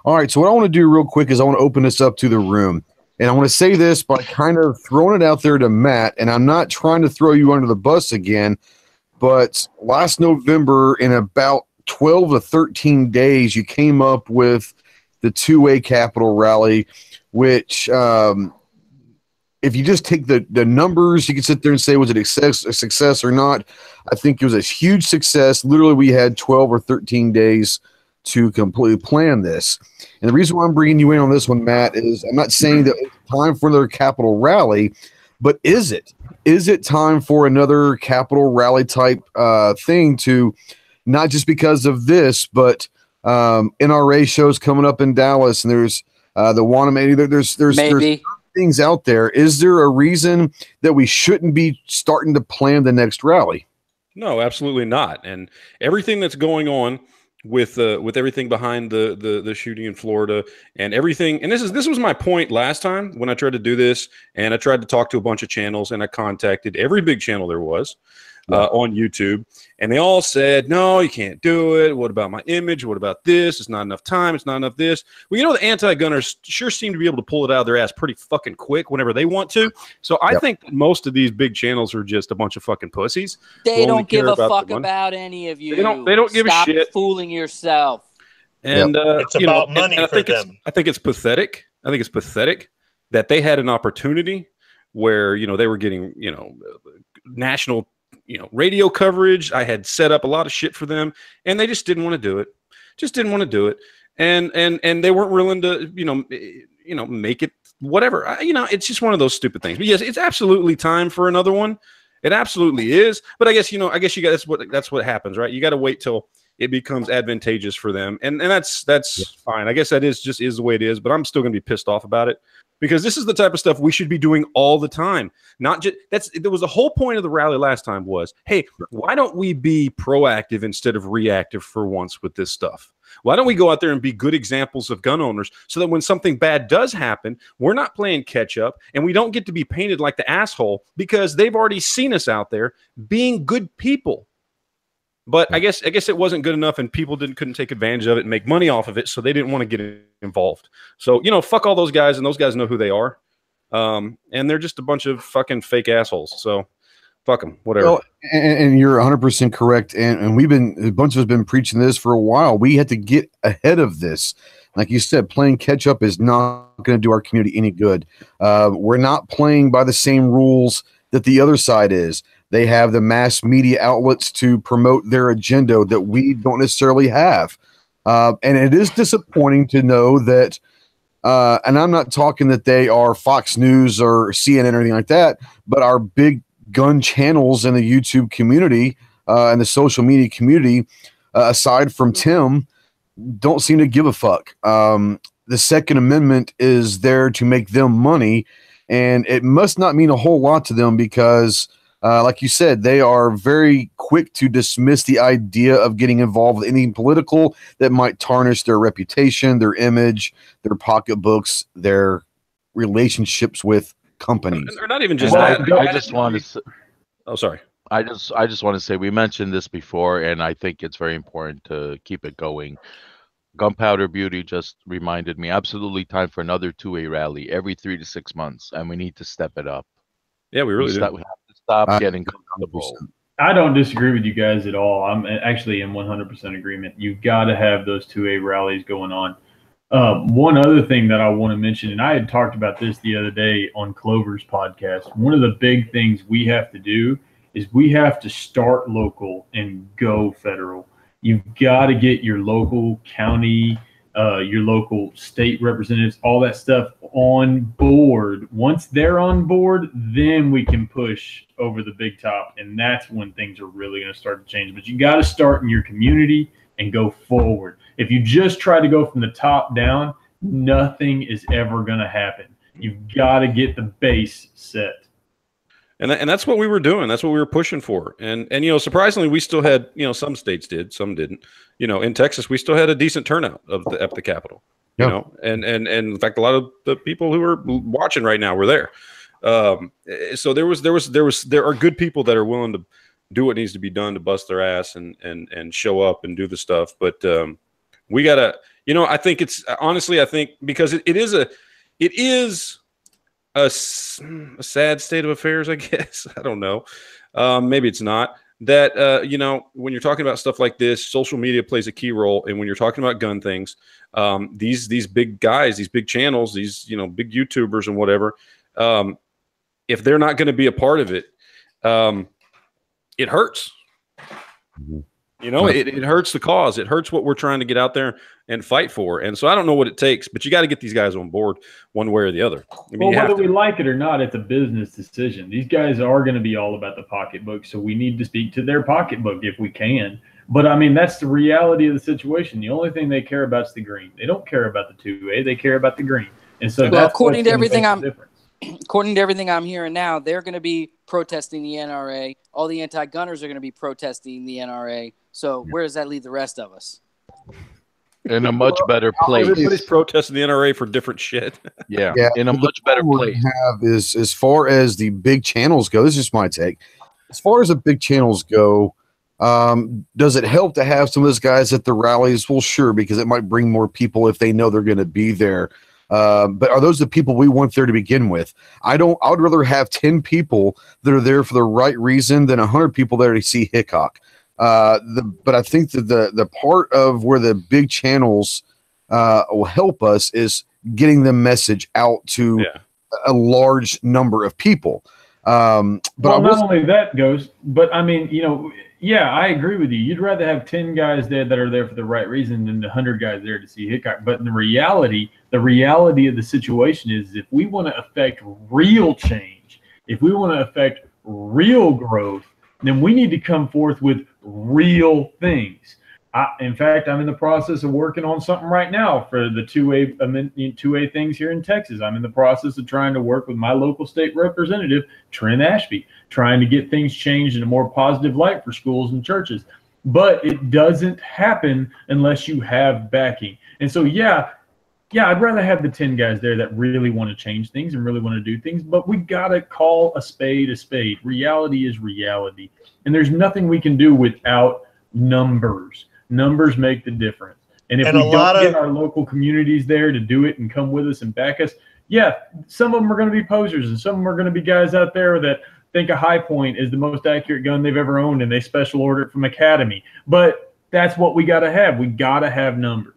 All right, so what I want to do real quick is I want to open this up to the room. And I want to say this by kind of throwing it out there to Matt, and I'm not trying to throw you under the bus again, but last November, in about 12 to 13 days, you came up with the 2A Capitol rally, which if you just take the numbers, you can sit there and say, was it a success or not? I think it was a huge success. Literally, we had 12 or 13 days to completely plan this. And the reason why I'm bringing you in on this one, Matt, is I'm not saying that it's time for another Capitol rally, but is it? Is it time for another Capitol rally type thing, to not just because of this, but NRA shows coming up in Dallas, and there's the Wanamaker, there's things out there. Is there a reason that we shouldn't be starting to plan the next rally? No, absolutely not. And everything that's going on with everything behind the shooting in Florida and everything. And this was my point last time when I tried to do this, and I tried to talk to a bunch of channels, and I contacted every big channel there was on YouTube, and they all said, no, you can't do it. What about my image? What about this? It's not enough time. It's not enough this. Well, you know, the anti-gunners sure seem to be able to pull it out of their ass pretty fucking quick whenever they want to. So I think that most of these big channels are just a bunch of fucking pussies. They don't give a fuck about any of you. They don't give a shit. Stop fooling yourself. And it's about money for them. I think it's pathetic. I think it's pathetic that they had an opportunity where, you know, they were getting, you know, national, you know, radio coverage. I had set up a lot of shit for them, and they just didn't want to do it. Just didn't want to do it. And they weren't willing to, you know, make it whatever. You know, it's just one of those stupid things. But yes, it's absolutely time for another one. It absolutely is. But I guess, you know, you got, that's what happens, right? You got to wait till it becomes advantageous for them. And that's fine. I guess that is the way it is, but I'm still going to be pissed off about it, because this is the type of stuff we should be doing all the time. Not just there was the whole point of the rally last time was, hey, why don't we be proactive instead of reactive for once with this stuff? Why don't we go out there and be good examples of gun owners, so that when something bad does happen, we're not playing catch up, and we don't get to be painted like the asshole because they've already seen us out there being good people. But I guess it wasn't good enough, and people couldn't take advantage of it and make money off of it, so they didn't want to get involved. So, you know, fuck all those guys, and those guys know who they are. And they're just a bunch of fucking fake assholes. So fuck them, whatever. Well, and you're 100% correct. And a bunch of us have been preaching this for a while. We had to get ahead of this. Like you said, playing catch up is not going to do our community any good. We're not playing by the same rules that the other side is. They have the mass media outlets to promote their agenda that we don't necessarily have. And it is disappointing to know that, and I'm not talking that they are Fox News or CNN or anything like that, but our big gun channels in the YouTube community and the social media community, aside from Tim, don't seem to give a fuck. The Second Amendment is there to make them money, and it must not mean a whole lot to them because, like you said, they are very quick to dismiss the idea of getting involved with anything political that might tarnish their reputation, their image, their pocketbooks, their relationships with companies. Or not even just And that. I just want to. Oh, sorry. I just want to say we mentioned this before, and I think it's very important to keep it going. Gunpowder Beauty just reminded me, absolutely time for another 2A rally every 3 to 6 months, and we need to step it up. Yeah, we really do. We have to stop getting comfortable. I don't disagree with you guys at all. I'm actually in 100% agreement. You've got to have those 2A rallies going on. One other thing that I want to mention, and I had talked about this the other day on Clover's podcast, one of the big things we have to do is we have to start local and go federal. You've got to get your local county, your local state representatives, all that stuff on board. Once they're on board, then we can push over the big top, and that's when things are really going to start to change. But you got to start in your community and go forward. If you just try to go from the top down, nothing is ever going to happen. You've got to get the base set. And that's what we were doing. That's what we were pushing for. And you know, surprisingly, we still had, you know, some states did, some didn't. You know, in Texas, we still had a decent turnout at the Capitol. You know, and in fact, a lot of the people who are watching right now were there. So there are good people that are willing to do what needs to be done to bust their ass and show up and do the stuff. But we gotta, you know, I think it's honestly, I think because it is a sad state of affairs, I guess. I don't know. Maybe it's not. That, you know, when you're talking about stuff like this, social media plays a key role. And when you're talking about gun things, these big guys, these big channels, these, you know, big YouTubers and whatever, if they're not going to be a part of it, it hurts. Mm-hmm. You know, it hurts the cause. It hurts what we're trying to get out there and fight for. And so I don't know what it takes, but you got to get these guys on board one way or the other. I mean, well, whether we like it or not, it's a business decision. These guys are going to be all about the pocketbook, so we need to speak to their pocketbook if we can. But, I mean, that's the reality of the situation. The only thing they care about is the green. They don't care about the 2A. They care about the green. And so that's according to everything I'm hearing now, they're going to be protesting the NRA. All the anti-gunners are going to be protesting the NRA. So where does that leave the rest of us? In a much better place. Everybody's protesting the NRA for different shit. Yeah, in a much better place. Have is as far as the big channels go. This is my take. As far as the big channels go, does it help to have some of those guys at the rallies? Well, sure, because it might bring more people if they know they're going to be there. But are those the people we want there to begin with? I would rather have 10 people that are there for the right reason than 100 people there to see Hickok. But I think that the part of where the big channels will help us is getting the message out to a large number of people. But well, not only that goes, but I mean, you know, yeah, I agree with you. You'd rather have 10 guys there that are there for the right reason than the 100 guys there to see Hickok. But in the reality of the situation is if we want to affect real change, if we want to affect real growth, then we need to come forth with real things. In fact, I'm in the process of working on something right now for the 2A things here in Texas. I'm in the process of trying to work with my local state representative, Trent Ashby, trying to get things changed in a more positive light for schools and churches. But it doesn't happen unless you have backing. And so, yeah, I'd rather have the 10 guys there that really want to change things and really want to do things, but we got to call a spade a spade. Reality is reality. And there's nothing we can do without numbers. Numbers make the difference. And if we don't get our local communities there to do it and come with us and back us, yeah, some of them are going to be posers and some of them are going to be guys out there that think a High Point is the most accurate gun they've ever owned and they special order it from Academy. But that's what we got to have. We got to have numbers.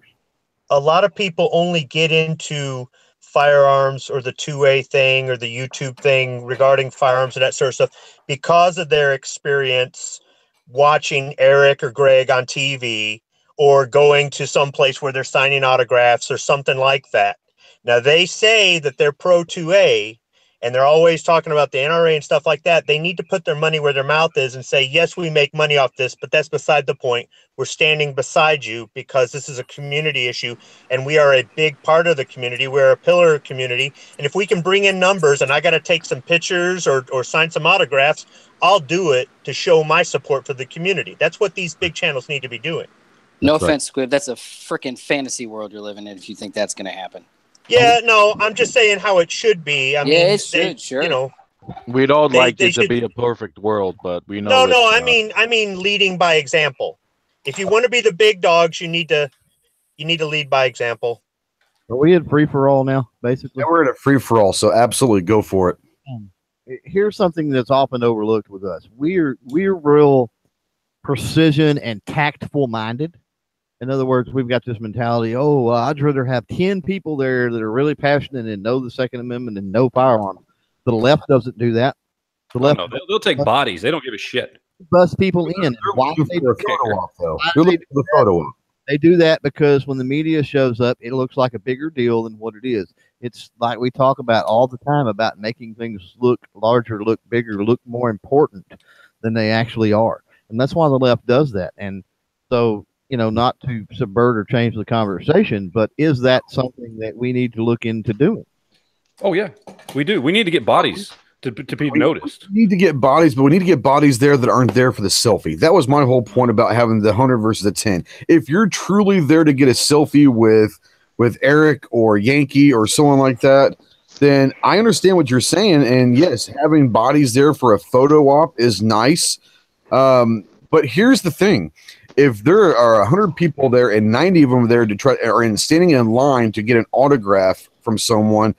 A lot of people only get into firearms or the 2A thing or the YouTube thing regarding firearms and that sort of stuff because of their experience watching Eric or Greg on TV or going to some place where they're signing autographs or something like that. Now, they say that they're pro 2A, and they're always talking about the NRA and stuff like that, they need to put their money where their mouth is and say, yes, we make money off this, but that's beside the point. We're standing beside you because this is a community issue, and we are a big part of the community. We're a pillar of community. And if we can bring in numbers and I got to take some pictures or sign some autographs, I'll do it to show my support for the community. That's what these big channels need to be doing. No offense, Squib. That's a freaking fantasy world you're living in if you think that's going to happen. Yeah, no, I'm just saying how it should be. I mean, it should, sure. You know, we'd all like it should, to be a perfect world, but we know. No. I mean, leading by example. If you want to be the big dogs, you need to lead by example. Are we at free for all now? Basically, yeah, we're at a free for all. So absolutely, go for it. Here's something that's often overlooked with us. We're real precision and tactful minded. In other words, we've got this mentality, I'd rather have 10 people there that are really passionate and know the Second Amendment and know firearms. The left doesn't do that. The left, they'll take bodies. They don't give a shit. Bust people in. Why do they do the photo op? They do that because when the media shows up, it looks like a bigger deal than what it is. It's like we talk about all the time about making things look larger, look bigger, look more important than they actually are. And that's why the left does that. And so, not to subvert or change the conversation, but is that something that we need to look into doing? Oh, yeah, we do. We need to get bodies to be noticed. We need to get bodies, but we need to get bodies there that aren't there for the selfie. That was my whole point about having the 100 versus the 10. If you're truly there to get a selfie with Eric or Yankee or someone like that, then I understand what you're saying. And yes, having bodies there for a photo op is nice. But here's the thing. If there are 100 people there and 90 of them are there to try or standing in line to get an autograph from someone,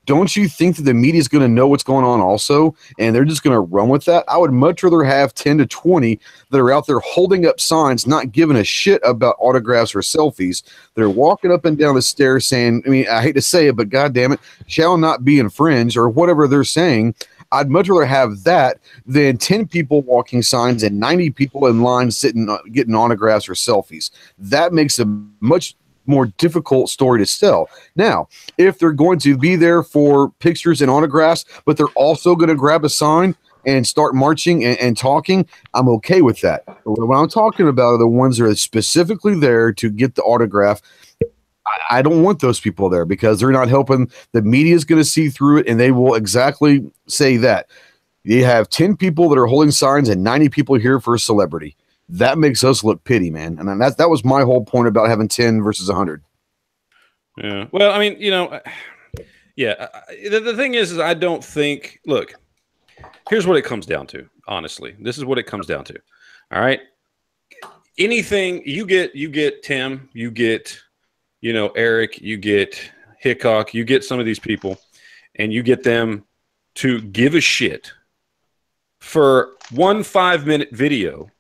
don't you think that the media is going to know what's going on also, and they're just going to run with that? I would much rather have 10 to 20 that are out there holding up signs, not giving a shit about autographs or selfies. They're walking up and down the stairs saying, I hate to say it, but God damn it, shall not be infringed, or whatever they're saying. I'd much rather have that than 10 people walking signs and 90 people in line sitting getting autographs or selfies. That makes a much more difficult story to sell. Now, if they're going to be there for pictures and autographs, but they're also going to grab a sign and start marching and talking, I'm okay with that. What I'm talking about are the ones that are specifically there to get the autograph. I don't want those people there because they're not helping. The media is going to see through it, and they will exactly say that. You have 10 people that are holding signs and 90 people here for a celebrity. That makes us look petty, man. And that was my whole point about having 10 versus 100. Yeah. Well, I mean, yeah. The thing is I don't think. Look, here's what it comes down to. Honestly, this is what it comes down to. All right. Anything you get Tim, you get. Eric, you get Hickok, you get some of these people, and you get them to give a shit for 1 5-minute video,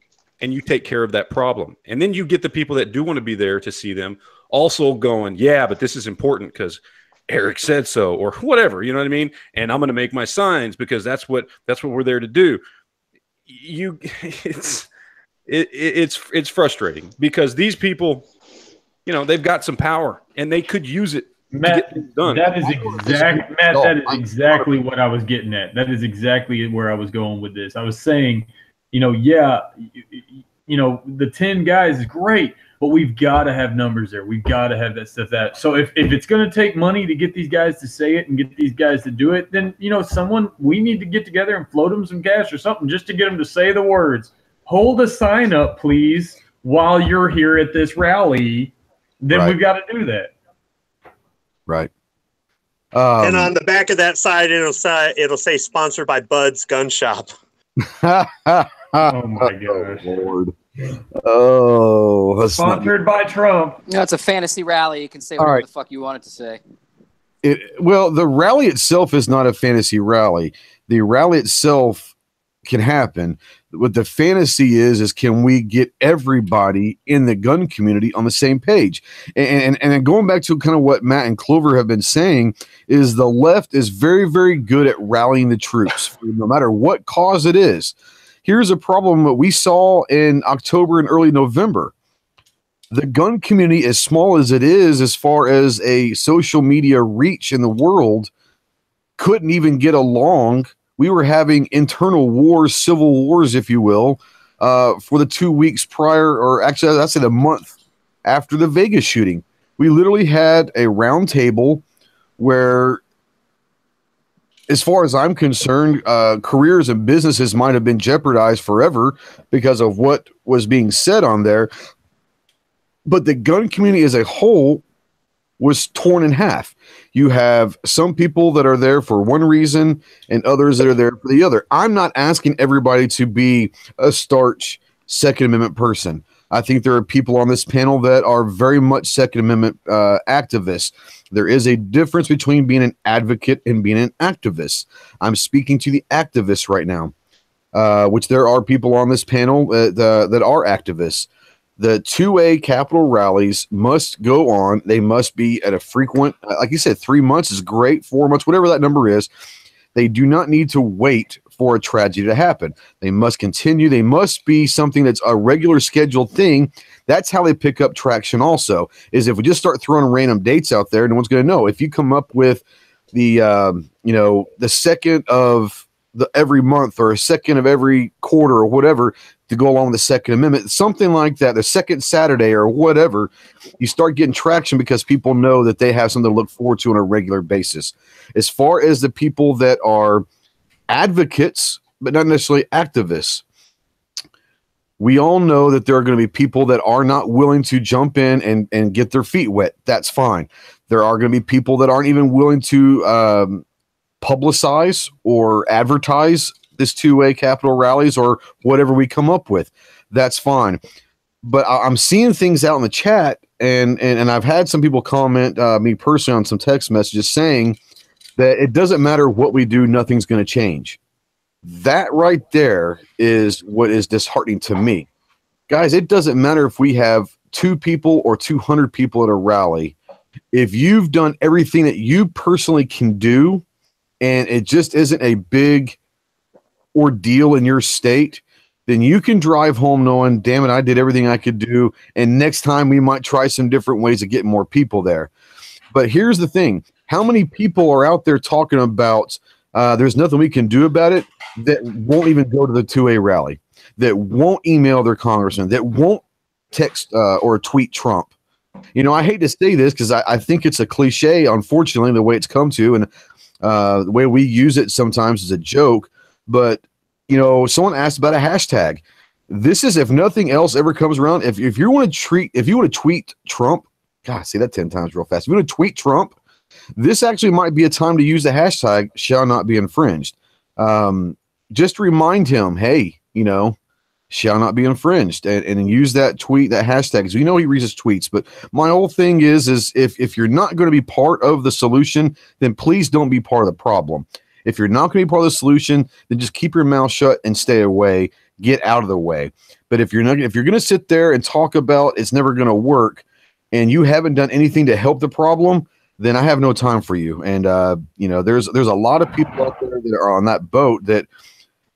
and you take care of that problem. And then you get the people that do want to be there to see them also going, yeah, but this is important because Eric said so, or whatever, you know what I mean? And I'm going to make my signs because that's what we're there to do. It's frustrating because these people, they've got some power and they could use it. Matt, that is exactly what I was getting at. That is exactly where I was going with this. I was saying, the 10 guys is great, but we've got to have numbers there. We've got to have that stuff. So if it's going to take money to get these guys to say it and get these guys to do it, then, we need to get together and float them some cash or something just to get them to say the words. Hold a sign up, please, while you're here at this rally. Then we've got to do that. Right. And on the back of that side, it'll say sponsored by Bud's Gun Shop. Oh my gosh. Lord. Oh, sponsored by Trump. It's a fantasy rally. You can say whatever the fuck you want it to say. Well, the rally itself is not a fantasy rally. The rally itself can happen. What the fantasy is can we get everybody in the gun community on the same page? And going back to kind of what Matt and Clover have been saying is the left is very, very good at rallying the troops, no matter what cause it is. Here's a problem that we saw in October and early November. The gun community, as small as it is, as far as a social media reach in the world, couldn't even get along. We were having internal wars, civil wars, if you will, for the 2 weeks prior, or actually, I said a month after the Vegas shooting. We literally had a round table where, as far as I'm concerned, careers and businesses might have been jeopardized forever because of what was being said on there. But the gun community as a whole was torn in half. You have some people that are there for one reason and others that are there for the other. I'm not asking everybody to be a starch Second Amendment person. I think there are people on this panel that are very much Second Amendment activists. There is a difference between being an advocate and being an activist. I'm speaking to the activists right now, which there are people on this panel that are activists. The 2A Capitol rallies must go on. They must be at a frequent, like you said, 3 months is great, 4 months, whatever that number is. They do not need to wait for a tragedy to happen. They must continue. They must be something that's a regular scheduled thing. That's how they pick up traction also, is if we just start throwing random dates out there, no one's going to know. If you come up with the, the second of every month or a second of every quarter or whatever, to go along with the Second Amendment, something like that, the second Saturday or whatever, you start getting traction because people know that they have something to look forward to on a regular basis. As far as the people that are advocates, but not necessarily activists, we all know that there are going to be people that are not willing to jump in and get their feet wet. That's fine. There are going to be people that aren't even willing to publicize or advertise this 2A Capitol rallies or whatever we come up with. That's fine. But I'm seeing things out in the chat, and I've had some people comment me personally on some text messages saying that it doesn't matter what we do, nothing's going to change. That right there is what is disheartening to me. Guys, it doesn't matter if we have 2 people or 200 people at a rally. If you've done everything that you personally can do, and it just isn't a big ordeal in your state, then you can drive home knowing, damn it, I did everything I could do. And next time we might try some different ways of getting more people there. But here's the thing. How many people are out there talking about there's nothing we can do about it, that won't even go to the 2A rally, that won't email their congressman, that won't text or tweet Trump? You know, I hate to say this because I think it's a cliche, unfortunately, the way it's come to, and the way we use it sometimes is a joke. But, you know, someone asked about a hashtag. This is, if nothing else ever comes around, if you want to tweet Trump, God, say that 10 times real fast. If you want to tweet Trump, this actually might be a time to use the hashtag shall not be infringed. Just remind him, hey, you know, shall not be infringed, and use that tweet, that hashtag, because we know he reads his tweets. But my whole thing is if you're not going to be part of the solution, then please don't be part of the problem. If you're not going to be part of the solution, then just keep your mouth shut and stay away. Get out of the way. But if you're going to sit there and talk about it's never going to work, and you haven't done anything to help the problem, then I have no time for you. And you know, there's a lot of people out there that are on that boat that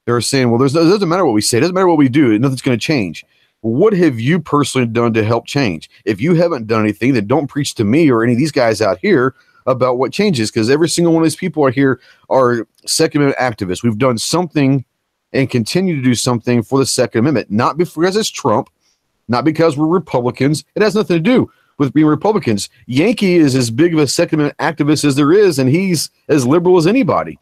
they're saying, well, it doesn't matter what we say, it doesn't matter what we do, nothing's going to change. Well, what have you personally done to help change? If you haven't done anything, then don't preach to me or any of these guys out here about what changes, because every single one of these people are here are Second Amendment activists. We've done something and continue to do something for the Second Amendment, not because it's Trump, not because we're Republicans. It has nothing to do with being Republicans. Yankee is as big of a Second Amendment activist as there is, and he's as liberal as anybody.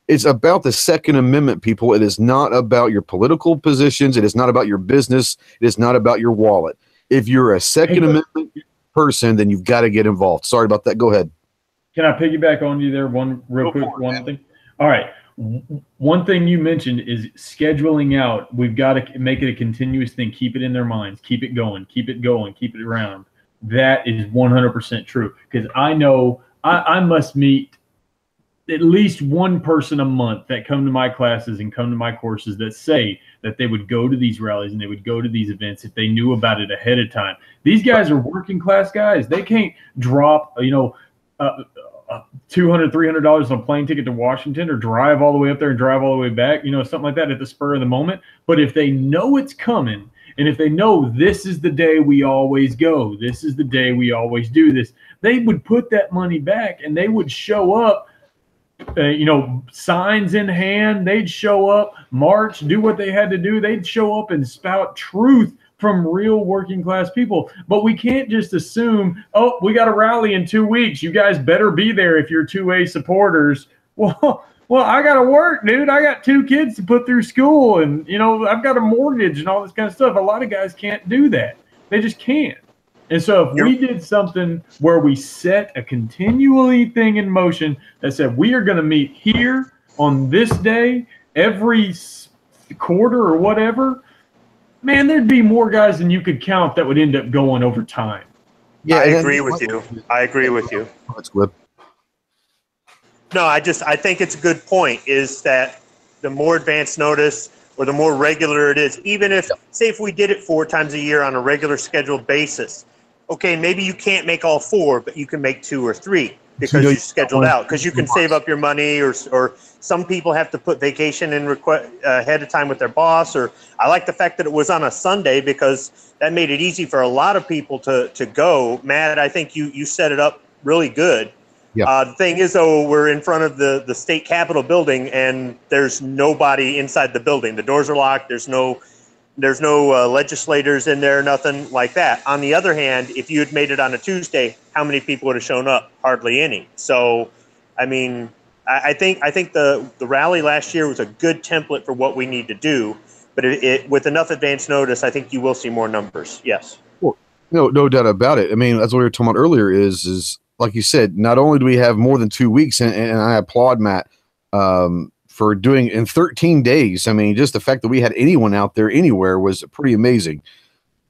It's about the Second Amendment, people. It is not about your political positions. It is not about your business. It is not about your wallet. If you're a Second Amendment person, then you've got to get involved. Sorry about that. Go ahead. Can I piggyback on you there one thing? All right. One thing you mentioned is scheduling out. We've got to make it a continuous thing. Keep it in their minds. Keep it going. Keep it going. Keep it around. That is 100% true, because I know I must meet at least one person a month that come to my classes and come to my courses that say that they would go to these rallies and they would go to these events if they knew about it ahead of time. These guys are working class guys. They can't drop, $200, $300 on a plane ticket to Washington, or drive all the way up there and drive all the way back, something like that at the spur of the moment. But if they know it's coming, and if they know this is the day we always go, this is the day we always do this, they would put that money back and they would show up signs in hand. They'd show up, march, do what they had to do. They'd show up and spout truth from real working class people. But we can't just assume, oh, we got a rally in 2 weeks. You guys better be there if you're 2A supporters. Well, I got to work, dude. I got 2 kids to put through school, and I've got a mortgage and all this kind of stuff. A lot of guys can't do that. They just can't. And so if we did something where we set a continually thing in motion that said we are going to meet here on this day every quarter or whatever, man, there'd be more guys than you could count that would end up going over time. Yeah, I agree with you. I agree with you. That's good. No, I think it's a good point, is that the more advance notice or the more regular it is, even if, say, if we did it 4 times a year on a regular scheduled basis, okay, maybe you can't make all 4, but you can make 2 or 3 because you're scheduled out, because you can save up your money, or some people have to put vacation in ahead of time with their boss. Or I like the fact that it was on a Sunday because that made it easy for a lot of people to go. Matt, I think you set it up really good. Yeah. The thing is, though, we're in front of the state capitol building, and there's nobody inside the building. The doors are locked. There's no legislators in there, nothing like that. On the other hand, if you had made it on a Tuesday, how many people would have shown up? Hardly any. So, I mean, I think the rally last year was a good template for what we need to do. But with enough advance notice, I think you will see more numbers. Yes. Well, no doubt about it. I mean, that's what we were talking about earlier. Is like you said, not only do we have more than 2 weeks, and I applaud Matt for doing in 13 days. I mean, just the fact that we had anyone out there anywhere was pretty amazing.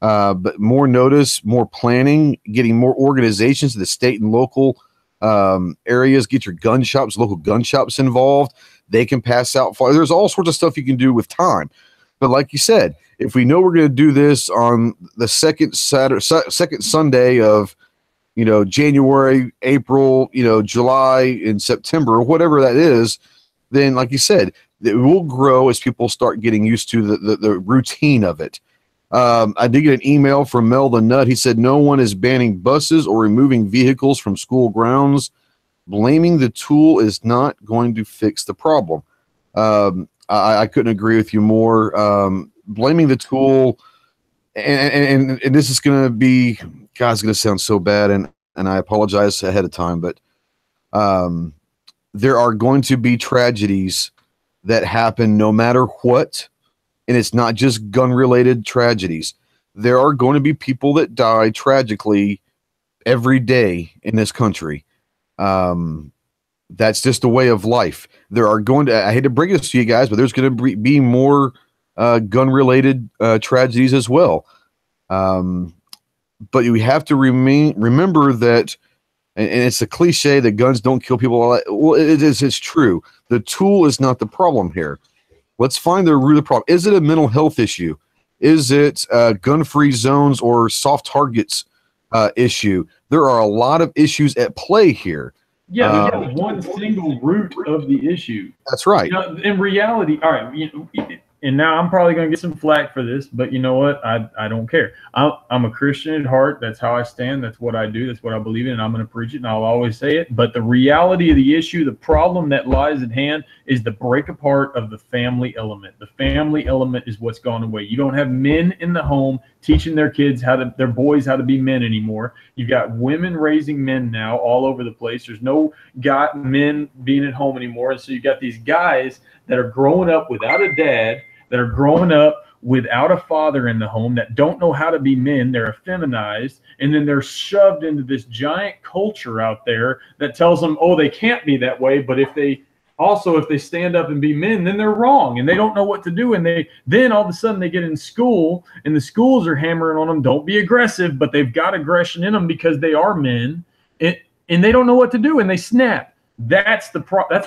But more notice, more planning, getting more organizations to the state and local areas. Get your gun shops, local gun shops involved. They can pass out flyers. There's all sorts of stuff you can do with time. But like you said, if we know we're going to do this on the second Sunday of January, April, July, and September, or whatever that is, then, like you said, it will grow as people start getting used to the routine of it. I did get an email from Mel the Nut. He said no one is banning buses or removing vehicles from school grounds. Blaming the tool is not going to fix the problem. I couldn't agree with you more. Blaming the tool, and this is going to be, God, it's going to sound so bad, and I apologize ahead of time, but there are going to be tragedies that happen no matter what, and it's not just gun-related tragedies. There are going to be people that die tragically every day in this country. That's just a way of life. There are going to, I hate to bring this to you guys, but there's going to be more gun-related tragedies as well. But we have to remember that, and it's a cliche that guns don't kill people. Well, it's true. The tool is not the problem here. Let's find the root of the problem. Is it a mental health issue? Is it gun-free zones or soft targets issue? There are a lot of issues at play here. Yeah, there's one single root of the issue. That's right. In reality, all right, and now I'm probably going to get some flack for this, but you know what? I don't care. I'm a Christian at heart. That's how I stand. That's what I do. That's what I believe in, and I'm going to preach it, and I'll always say it. But the reality of the issue, the problem that lies at hand, is the break apart of the family element. The family element is what's gone away. You don't have men in the home teaching their kids their boys how to be men anymore. You've got women raising men now all over the place. There's no men being at home anymore. And so you got these guys that are growing up without a dad, that are growing up without a father in the home, that don't know how to be men. They're effeminized, and then they're shoved into this giant culture out there that tells them, oh, they can't be that way, but if they stand up and be men, then they're wrong, and they don't know what to do. And then all of a sudden they get in school, and the schools are hammering on them, don't be aggressive, but they've got aggression in them because they are men, and they don't know what to do, and they snap. That's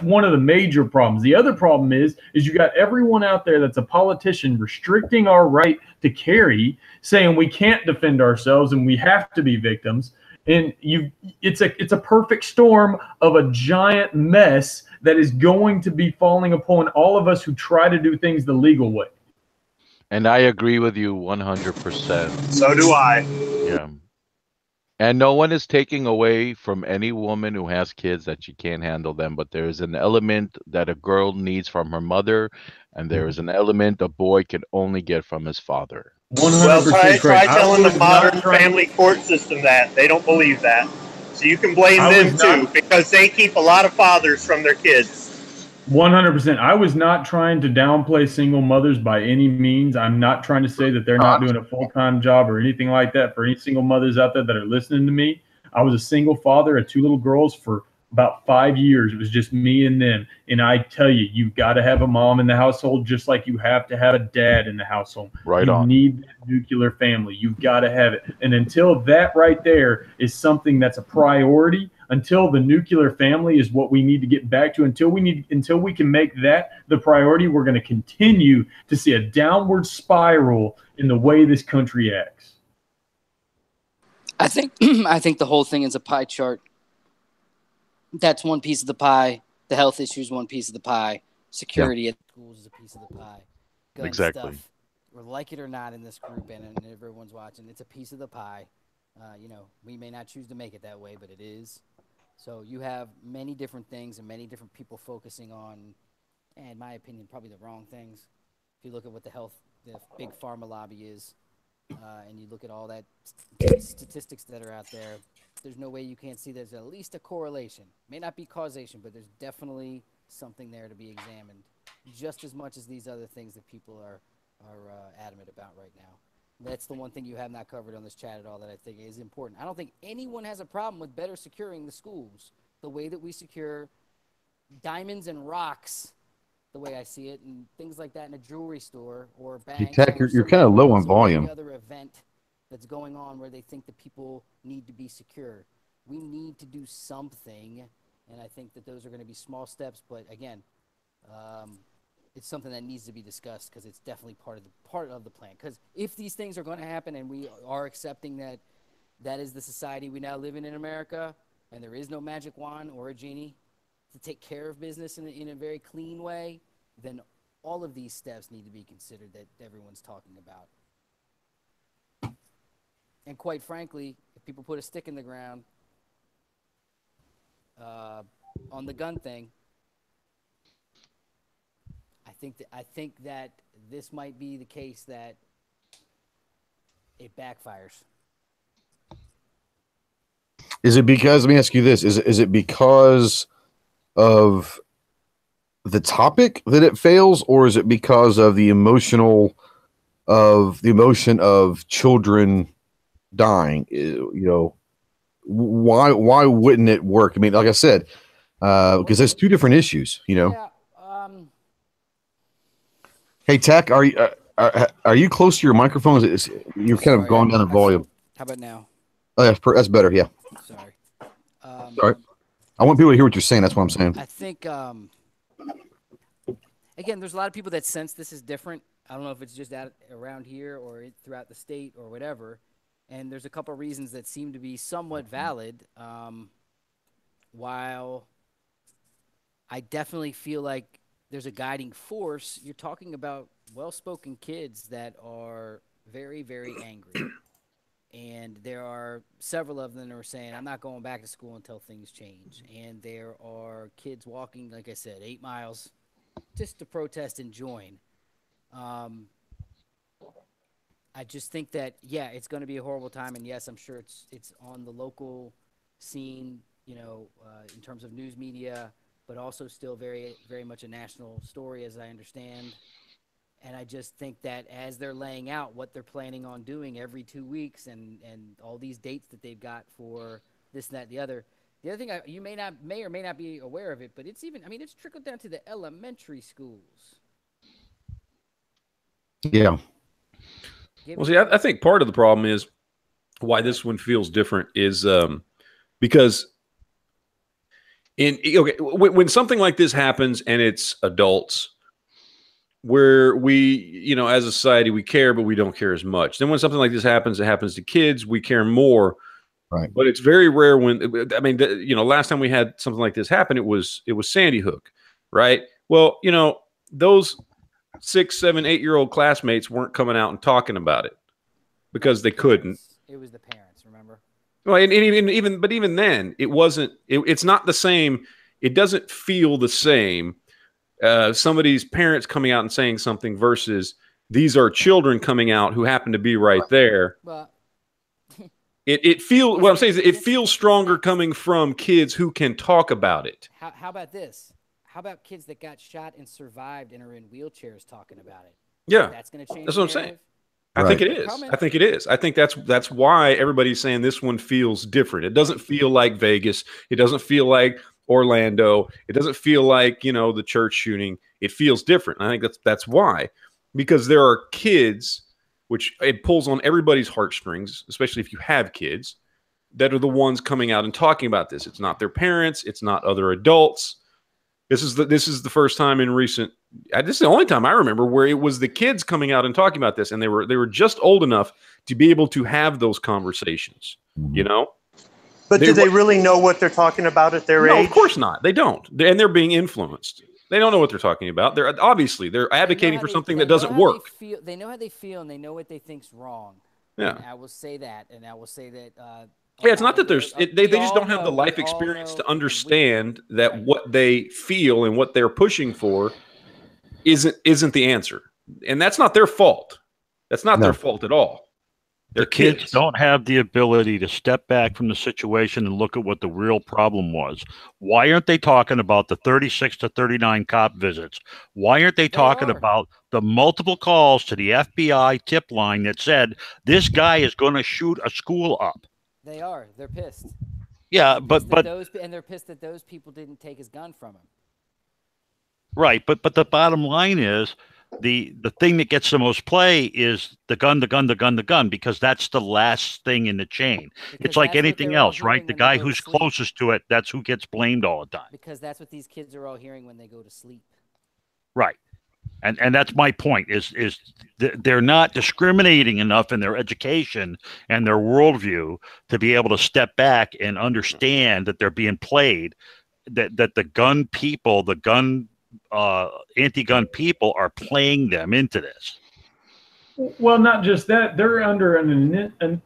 one of the major problems. The other problem is you got everyone out there that's a politician restricting our right to carry, saying we can't defend ourselves and we have to be victims. And it's a perfect storm of a giant mess that is going to be falling upon all of us who try to do things the legal way. And I agree with you 100%. So do I. Yeah. And no one is taking away from any woman who has kids that she can't handle them, but there is an element that a girl needs from her mother, and there is an element a boy can only get from his father. 100% Well, try correct. telling the was not modern family court system that. They don't believe that. So you can blame I them was too, not- because they keep a lot of fathers from their kids. 100%. I was not trying to downplay single mothers by any means. I'm not trying to say that they're not doing a full-time job or anything like that. For any single mothers out there that are listening to me, I was a single father of 2 little girls for about 5 years. It was just me and them. And I tell you, you've got to have a mom in the household just like you have to have a dad in the household. Right you on. need that nuclear family. You've got to have it. And until that right there is something that's a priority, until the nuclear family is what we need to get back to, until we can make that the priority, we're going to continue to see a downward spiral in the way this country acts. I think the whole thing is a pie chart. That's one piece of the pie. The health issue is one piece of the pie. Security at schools is a piece of the pie. Gun Exactly. stuff, or like it or not in this group, and everyone's watching, it's a piece of the pie. We may not choose to make it that way, but it is. So you have many different things and many different people focusing on, in my opinion, probably the wrong things. If you look at what the big pharma lobby is, and you look at all that statistics that are out there, there's no way you can't see there's at least a correlation. May not be causation, but there's definitely something there to be examined, just as much as these other things that people are adamant about right now. That's the one thing you have not covered on this chat at all that I think is important. I don't think anyone has a problem with better securing the schools, the way that we secure diamonds and rocks, the way I see it, and things like that in a jewelry store or banks. Tech, you're kind of low on volume. Any other event that's going on where they think that people need to be secure. We need to do something, and I think that those are going to be small steps. But again, it's something that needs to be discussed because it's definitely part of the plan. Because if these things are going to happen and we are accepting that is the society we now live in America, and there is no magic wand or a genie to take care of business in a very clean way, then all of these steps need to be considered that everyone's talking about. And quite frankly, if people put a stick in the ground on the gun thing, I think that this might be the case that it backfires. Is it because, let me ask you this, is it because of the topic that it fails, or is it because of the emotion of children dying? Why wouldn't it work? I mean, like I said, because there's 2 different issues, Yeah, Hey, Tech, are you close to your microphone? You're kind of gone down in volume. How about now? Oh, that's better. Yeah. Sorry. Sorry. I want people to hear what you're saying. That's what I'm saying. I think, again, there's a lot of people that sense this is different. I don't know if it's just around here or throughout the state or whatever. And there's a couple of reasons that seem to be somewhat valid. While I definitely feel like there's a guiding force, you're talking about well-spoken kids that are very, very angry. And there are several of them that are saying, I'm not going back to school until things change. And there are kids walking, like I said, 8 miles just to protest and join. I just think that, yeah, it's going to be a horrible time. And, yes, I'm sure it's on the local scene, in terms of news media, but also still very, very much a national story, as I understand. And I just think that as they're laying out what they're planning on doing every 2 weeks and all these dates that they've got for this, and that, the other thing you may or may not be aware of it, but it's trickled down to the elementary schools. Yeah. Well, see, I think part of the problem is why this one feels different is because when something like this happens and it's adults, where we, as a society, we care, but we don't care as much. Then when something like this happens, it happens to kids, we care more. Right. But it's very rare last time we had something like this happen, it was Sandy Hook, right? Well, those 6, 7, 8-year-old classmates weren't coming out and talking about it because they couldn't. It was the parents, remember? Well, and even then, it wasn't. It's not the same. It doesn't feel the same. Somebody's parents coming out and saying something versus these are children coming out who happen to be right there. Well, it feels. What I'm saying is, it feels stronger coming from kids who can talk about it. how about this? How about kids that got shot and survived and are in wheelchairs talking about it? Yeah, that's going to change. That's what I'm saying. Right. I think it is. I think it is. I think that's why everybody's saying this one feels different. It doesn't feel like Vegas. It doesn't feel like Orlando. It doesn't feel like, you know, the church shooting. It feels different. And I think that's why, because there are kids, which it pulls on everybody's heartstrings, especially if you have kids, that are the ones coming out and talking about this. It's not their parents. It's not other adults. This is the first time in recent. This is the only time I remember where it was the kids coming out and talking about this, and they were just old enough to be able to have those conversations. You know. But do they really know what they're talking about at their age? No, of course not. They don't, and they're being influenced. They don't know what they're talking about. They're advocating for something that doesn't work. They know how they feel, and they know what they think's wrong. Yeah, and I will say that, and I will say that. Yeah, it's not that they just don't have the life experience to understand that what they feel and what they're pushing for isn't the answer, and that's not their fault. That's not their fault at all. The kids don't have the ability to step back from the situation and look at what the real problem was. Why aren't they talking about the 36 to 39 cop visits? Why aren't they talking about the multiple calls to the FBI tip line that said this guy is going to shoot a school up? They are. They're pissed. Yeah, but and they're pissed that those people didn't take his gun from him. Right, but the bottom line is the thing that gets the most play is the gun, because that's the last thing in the chain. It's like anything else, right? The guy who's closest to it, that's who gets blamed all the time. Because that's what these kids are all hearing when they go to sleep. Right. And that's my point is they're not discriminating enough in their education and their worldview to be able to step back and understand that they're being played, that the gun people, the gun anti-gun people are playing them into this. Well, not just that, they're under an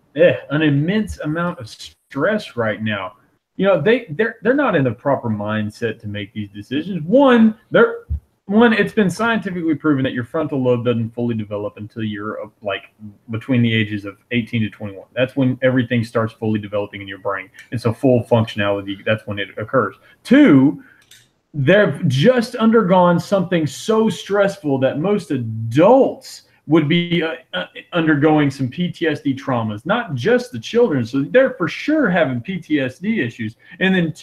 immense amount of stress right now. You know, they're not in the proper mindset to make these decisions. One, it's been scientifically proven that your frontal lobe doesn't fully develop until you're like between the ages of 18 to 21. That's when everything starts fully developing in your brain. And so full functionality, that's when it occurs. Two, they've just undergone something so stressful that most adults would be undergoing some PTSD traumas, not just the children. So they're for sure having PTSD issues. And then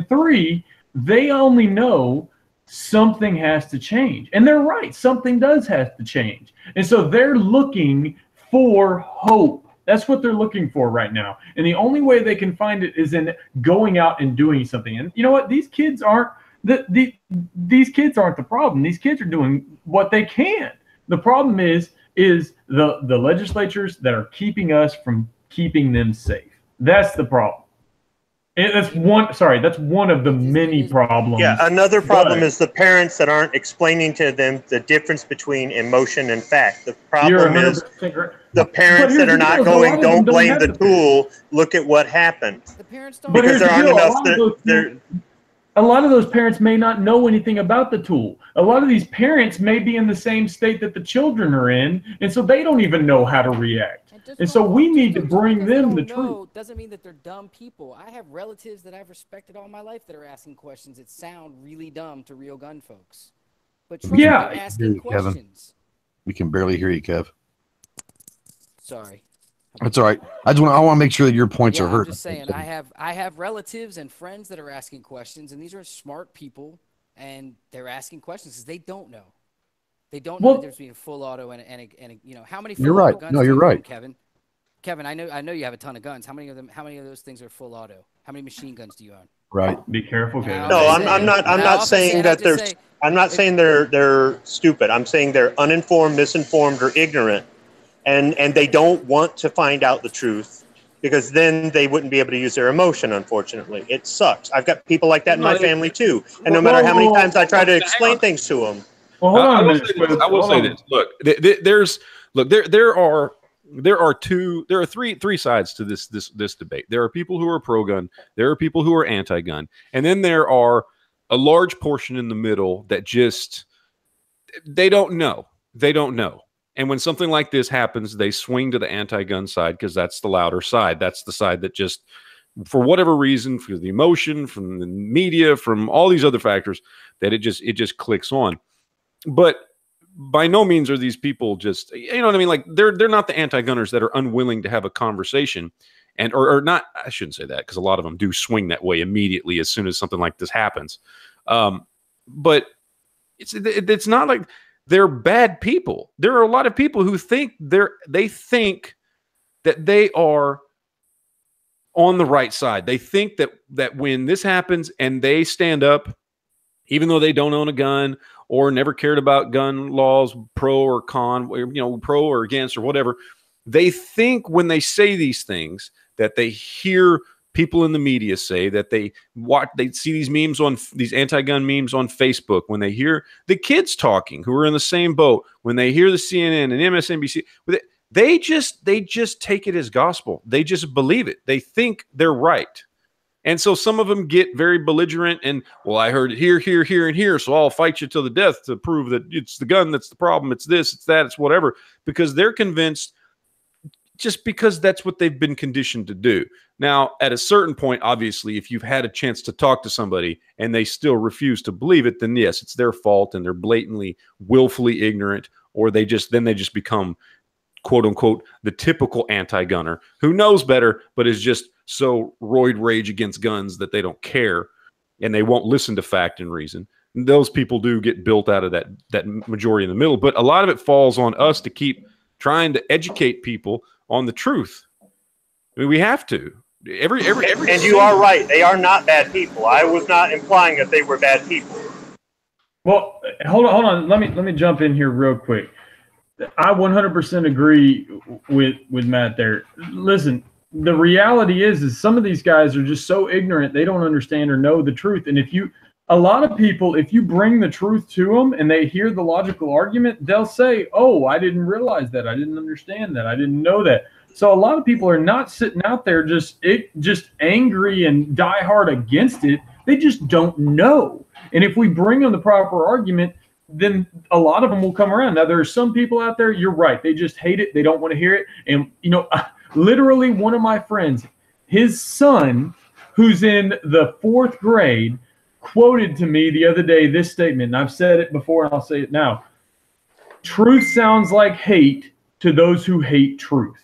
three, they only know something has to change. And they're right. Something does have to change. And so they're looking for hope. That's what they're looking for right now. And the only way they can find it is in going out and doing something. And you know what? These kids aren't these kids aren't the problem. These kids are doing what they can. The problem is the legislatures that are keeping us from keeping them safe. That's the problem. And that's one of the many problems. Yeah, another problem is the parents that aren't explaining to them the difference between emotion and fact. The problem is the parents that are not going, don't blame the tool, look at what happened. The parents don't. Because there aren't enough. A lot of those parents may not know anything about the tool. A lot of these parents may be in the same state that the children are in, and so they don't even know how to react. And so we need to bring them the truth. Doesn't mean that they're dumb people. I have relatives that I've respected all my life that are asking questions that sound really dumb to real gun folks. But they're asking questions. Kevin. We can barely hear you, Kev. Sorry. That's all right. I want to make sure that your points are heard. I'm just saying, I have relatives and friends that are asking questions, and these are smart people, and they're asking questions because they don't know. They don't know that there's being full auto and you know how many. Full auto guns you're right, Kevin. Kevin, I know you have a ton of guns. How many of those things are full auto? How many machine guns do you own? Right. Be careful, Kevin. No, I'm not saying that I'm not saying they're stupid. I'm saying they're uninformed, misinformed, or ignorant. And they don't want to find out the truth because then they wouldn't be able to use their emotion, unfortunately. It sucks. I've got people like that in my family, too. And no matter how many times I try to explain things to them. Well, hold on a minute. I will say this. Look, there are there are three sides to this debate. There are people who are pro-gun, there are people who are anti-gun, and then there are a large portion in the middle that just they don't know. They don't know. And when something like this happens, they swing to the anti-gun side because that's the louder side. That's the side that just, for whatever reason, for the emotion, from the media, from all these other factors, that it just clicks on. But by no means are these people just, you know what I mean? Like they're not the anti-gunners that are unwilling to have a conversation, and or not. I shouldn't say that, because a lot of them do swing that way immediately as soon as something like this happens. But it's not like they're bad people. There are a lot of people who think they think that they are on the right side. They think that when this happens and they stand up, even though they don't own a gun or never cared about gun laws, pro or con, pro or against or whatever, they think when they say these things that they hear people in the media say, that they see these memes these anti-gun memes on Facebook, when they hear the kids talking who are in the same boat, when they hear the CNN and MSNBC, they just take it as gospel. They just believe it. They think they're right. And so some of them get very belligerent and, well, I heard it here, here, here, and here, so I'll fight you to the death to prove that it's the gun that's the problem. It's this, it's that, it's whatever, because they're convinced, just because that's what they've been conditioned to do. Now, at a certain point, obviously, if you've had a chance to talk to somebody and they still refuse to believe it, then yes, it's their fault and they're blatantly, willfully ignorant, or they just become, quote unquote, the typical anti-gunner who knows better, but is just so roid rage against guns that they don't care and they won't listen to fact and reason. And those people do get built out of that majority in the middle. But a lot of it falls on us to keep trying to educate people on the truth. I mean, we have to. Every and you are right. They are not bad people. I was not implying that they were bad people. Well, hold on. Let me jump in here real quick. I 100% agree with Matt there. Listen, the reality is some of these guys are just so ignorant, they don't understand or know the truth. And a lot of people, if you bring the truth to them and they hear the logical argument, they'll say, oh, I didn't realize that. I didn't understand that. I didn't know that. So a lot of people are not sitting out there just angry and die hard against it. They just don't know. And if we bring them the proper argument, then a lot of them will come around. Now, there are some people out there, you're right, they just hate it. They don't want to hear it. And, literally one of my friends, his son, who's in the 4th grade, quoted to me the other day this statement, and I've said it before and I'll say it now. Truth sounds like hate to those who hate truth.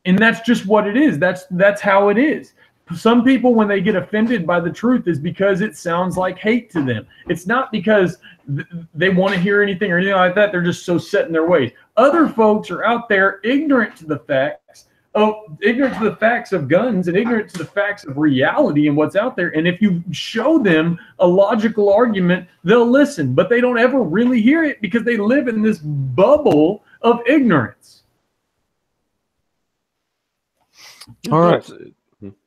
And that's just what it is. That's how it is. Some people, when they get offended by the truth, is because it sounds like hate to them. It's not because they want to hear anything or anything like that. They're just so set in their ways. Other folks are out there ignorant to the facts of guns and ignorant to the facts of reality and what's out there. And if you show them a logical argument, they'll listen, but they don't ever really hear it because they live in this bubble of ignorance. All right.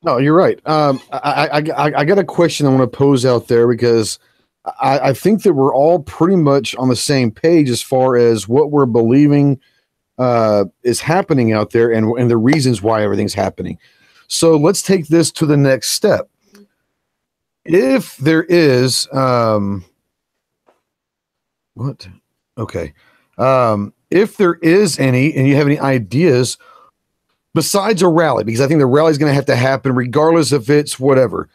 No, you're right. I got a question I want to pose out there, because I think that we're all pretty much on the same page as far as what we're believing is happening out there and the reasons why everything's happening. So let's take this to the next step. If there is if there is any, and you have any ideas besides a rally, because I think the rally is going to happen regardless if it's whatever.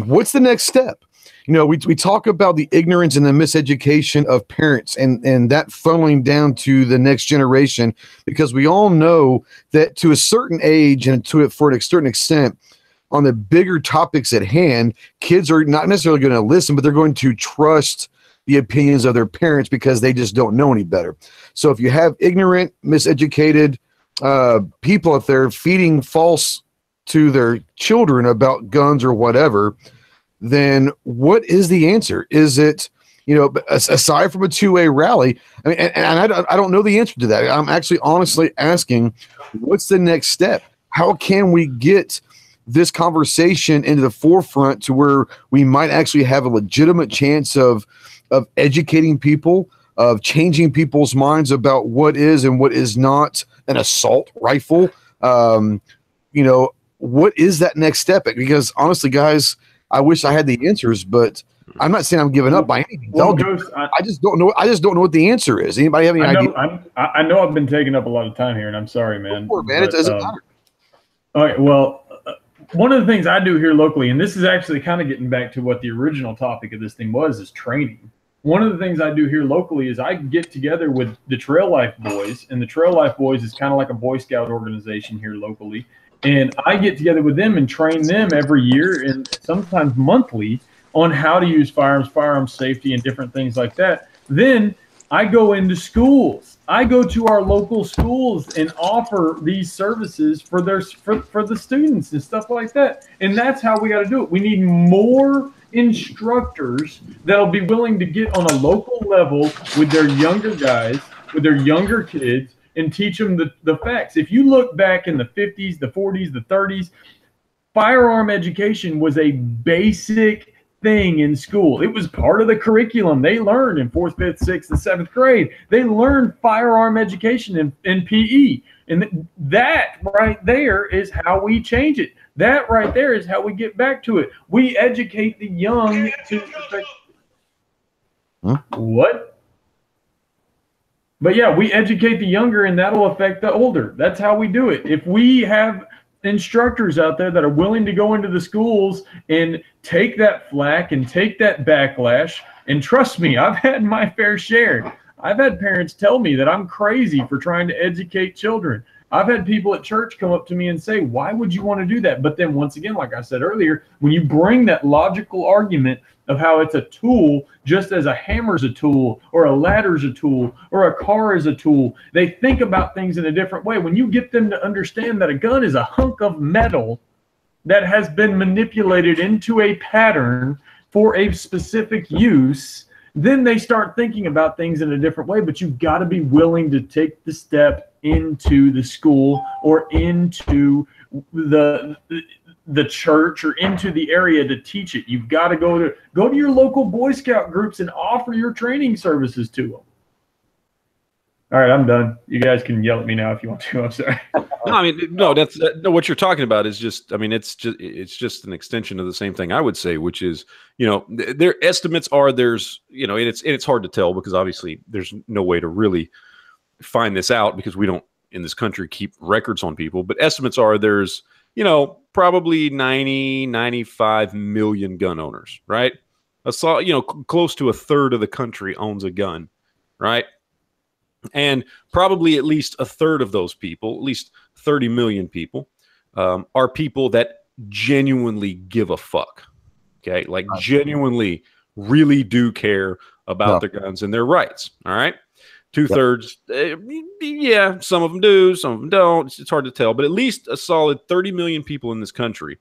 What's the next step? We talk about the ignorance and the miseducation of parents and that funneling down to the next generation, because we all know that to a certain age and for a certain extent, on the bigger topics at hand, kids are not necessarily going to listen, but they're going to trust the opinions of their parents because they just don't know any better. So if you have ignorant, miseducated people out there feeding false to their children about guns or whatever, then what is the answer? Is it, aside from a two-way rally? I mean, and I don't know the answer to that. I'm actually honestly asking, what's the next step? How can we get this conversation into the forefront to where we might actually have a legitimate chance of educating people, of changing people's minds about what is and what is not an assault rifle. You know, what is that next step? Because honestly, guys, I wish I had the answers, but I'm not saying I'm giving up by any means. Well, Ghost, I just don't know. I just don't know what the answer is. Anybody have any idea? I know I've been taking up a lot of time here, and I'm sorry, man. Man, it doesn't matter. All right. Well, one of the things I do here locally, and this is actually kind of getting back to what the original topic of this thing was, is training. One of the things I do here locally is I get together with the Trail Life Boys, and the Trail Life Boys is kind of like a Boy Scout organization here locally. And I get together with them and train them every year and sometimes monthly on how to use firearms safety, and different things like that. Then I go into schools. I go to our local schools and offer these services for the students and stuff like that. And that's how we got to do it. We need more instructors that'll be willing to get on a local level with their younger guys, with their younger kids, and teach them the facts. If you look back in the 50s, the 40s, the 30s, firearm education was a basic thing in school. It was part of the curriculum. They learned in 4th, 5th, 6th, and 7th grade. They learned firearm education in PE. And that right there is how we change it. That right there is how we get back to it. We educate the young to what? But yeah, we educate the younger, and that'll affect the older. That's how we do it. If we have instructors out there that are willing to go into the schools and take that flack and take that backlash, and trust me, I've had my fair share. I've had parents tell me that I'm crazy for trying to educate children. I've had people at church come up to me and say, why would you want to do that? But then once again, like I said earlier, when you bring that logical argument of how it's a tool, just as a hammer's a tool, or a ladder's a tool, or a car is a tool, they think about things in a different way. When you get them to understand that a gun is a hunk of metal that has been manipulated into a pattern for a specific use, then they start thinking about things in a different way. But you've got to be willing to take the step into the school or into the church or into the area to teach it. You've got to go to your local Boy Scout groups and offer your training services to them. All right, I'm done. You guys can yell at me now if you want to. I'm sorry. No, I mean, no. That's no. What you're talking about is just. I mean, it's just an extension of the same thing I would say, which is, you know, their estimates are there's, you know, and it's hard to tell because obviously there's no way to really find this out because we don't in this country keep records on people. But estimates are there's, you know, probably 95 million gun owners, right? You know, close to a third of the country owns a gun, right? And probably at least a third of those people, at least 30 million people, are people that genuinely give a fuck. Okay. Like genuinely really do care about their guns and their rights. All right. 2/3. Yeah. Some of them do, some of them don't. It's hard to tell, but at least a solid 30 million people in this country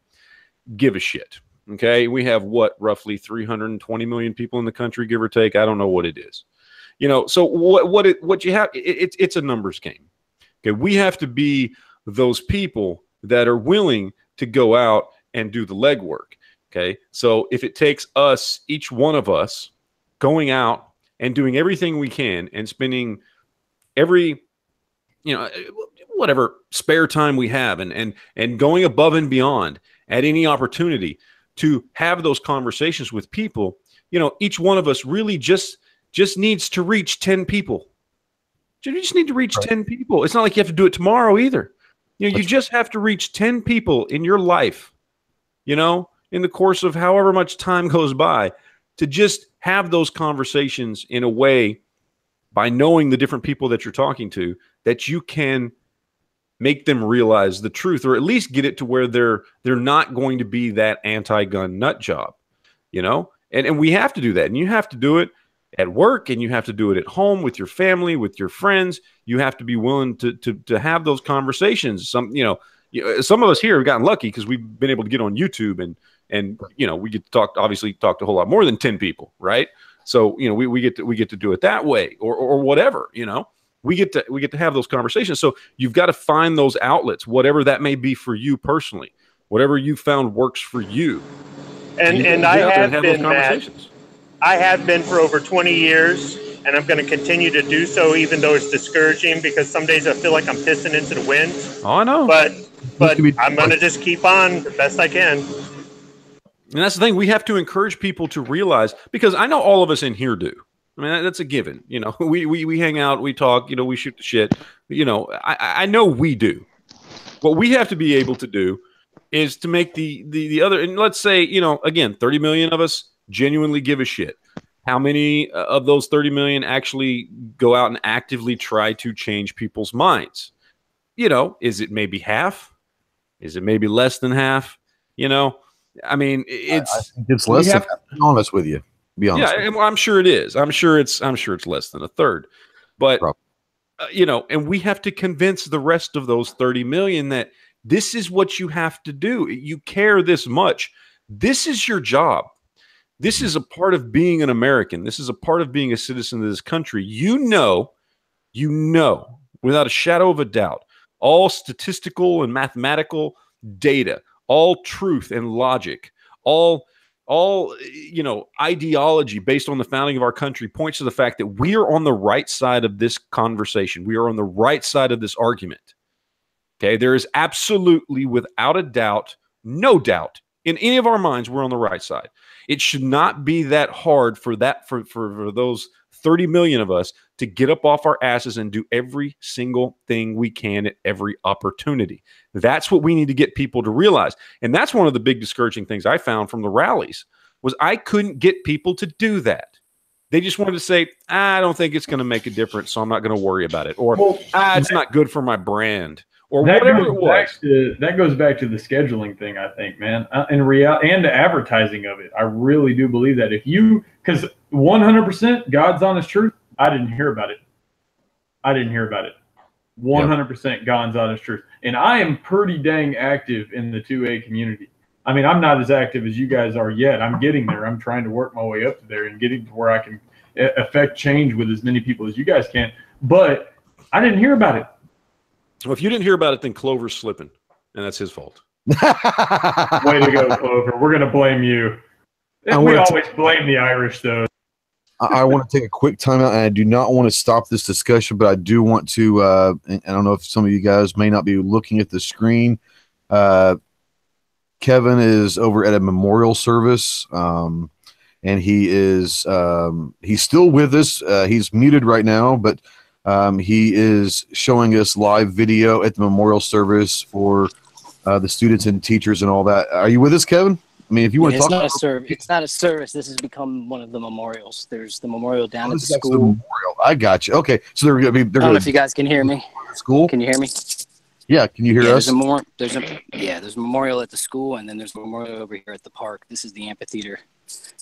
give a shit. Okay. We have roughly 320 million people in the country, give or take. I don't know what it is. You know, so what you have, it's a numbers game. Okay, we have to be those people that are willing to go out and do the legwork. Okay, so if it takes us, each one of us, going out and doing everything we can and spending every, you know, whatever spare time we have and going above and beyond at any opportunity to have those conversations with people, you know, each one of us really just needs to reach 10 people. You just need to reach 10 people. It's not like you have to do it tomorrow either. You know, you just have to reach 10 people in your life, you know, in the course of however much time goes by, to just have those conversations in a way, by knowing the different people that you're talking to, that you can make them realize the truth, or at least get it to where they're not going to be that anti-gun nut job, you know? And we have to do that. And you have to do it at work, and you have to do it at home with your family, with your friends. You have to be willing to have those conversations. Some of us here have gotten lucky because we've been able to get on YouTube and you know, we get to talk to a whole lot more than 10 people, right? So, you know, we get to do it that way, or whatever, you know. We get to have those conversations. So you've got to find those outlets, whatever that may be for you personally, whatever you found works for you. And I have been, Matt, I have been for over 20 years, and and I'm going to continue to do so, even though it's discouraging, because some days I feel like I'm pissing into the wind. Oh, I know. But I'm going to just keep on the best I can. And that's the thing. We have to encourage people to realize, because I know all of us in here do. I mean, that's a given. You know, we hang out, we talk, you know, we shoot the shit. You know, I know we do. What we have to be able to do is to make the other, and let's say, you know, again, 30 million of us genuinely give a shit. How many of those 30 million actually go out and actively try to change people's minds? You know, is it maybe half? Is it maybe less than half? You know, I mean, I think it's less than half, to be honest with you. Be honest. Yeah, I'm sure it is. I'm sure it's less than a third. But you know, and we have to convince the rest of those 30 million that this is what you have to do. You care this much. This is your job. This is a part of being an American. This is a part of being a citizen of this country. You know, without a shadow of a doubt, all statistical and mathematical data, all truth and logic, all you know, ideology based on the founding of our country points to the fact that we are on the right side of this conversation. We are on the right side of this argument. Okay, there is absolutely, without a doubt, no doubt in any of our minds, we're on the right side. It should not be that hard for those 30 million of us to get up off our asses and do every single thing we can at every opportunity. That's what we need to get people to realize. And that's one of the big discouraging things I found from the rallies was I couldn't get people to do that. They just wanted to say, I don't think it's going to make a difference, so I'm not going to worry about it. Or, it's not good for my brand. Or whatever it was. That goes back to the scheduling thing, I think, man. In reality, and the advertising of it. I really do believe that. Because 100% God's honest truth, I didn't hear about it. 100% God's honest truth. And I am pretty dang active in the 2A community. I mean, I'm not as active as you guys are yet. I'm getting there. I'm trying to work my way up to there and getting to where I can affect change with as many people as you guys can. But I didn't hear about it. Well, if you didn't hear about it, then Clover's slipping, and that's his fault. Way to go, Clover. We're going to blame you. We always blame the Irish, though. I want to take a quick time out, and I do not want to stop this discussion, but I do want to, and I don't know if some of you guys may not be looking at the screen. Kevin is over at a memorial service, and he is he's still with us. He's muted right now, but he is showing us live video at the memorial service for the students and teachers and all that. Are you with us, Kevin? I mean, if you want to talk about it's not a service. This has become one of the memorials. There's the memorial down at the school. school. Memorial. I got you. Okay, so they're going to be. I don't know if you guys can hear me. School? Can you hear me? Yeah, can you hear us? There's a memorial at the school, and then there's a memorial over here at the park. This is the amphitheater.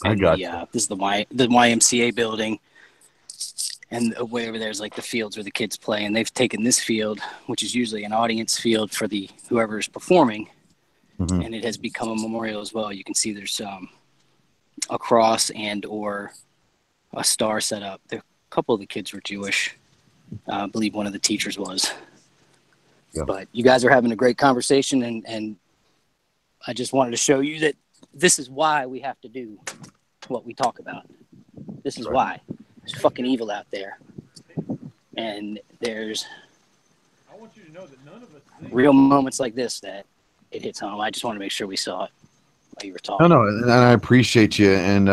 I got you. This is the YMCA building. And way over there is like the fields where the kids play. And they've taken this field, which is usually an audience field for whoever is performing. Mm-hmm. And it has become a memorial as well. You can see there's a cross and or a star set up. A couple of the kids were Jewish. I believe one of the teachers was. Yeah. But you guys are having a great conversation. And I just wanted to show you that this is why we have to do what we talk about. This is why. There's fucking evil out there. And there's real moments like this that it hits home. I just want to make sure we saw it while you were talking. No, and I appreciate you. And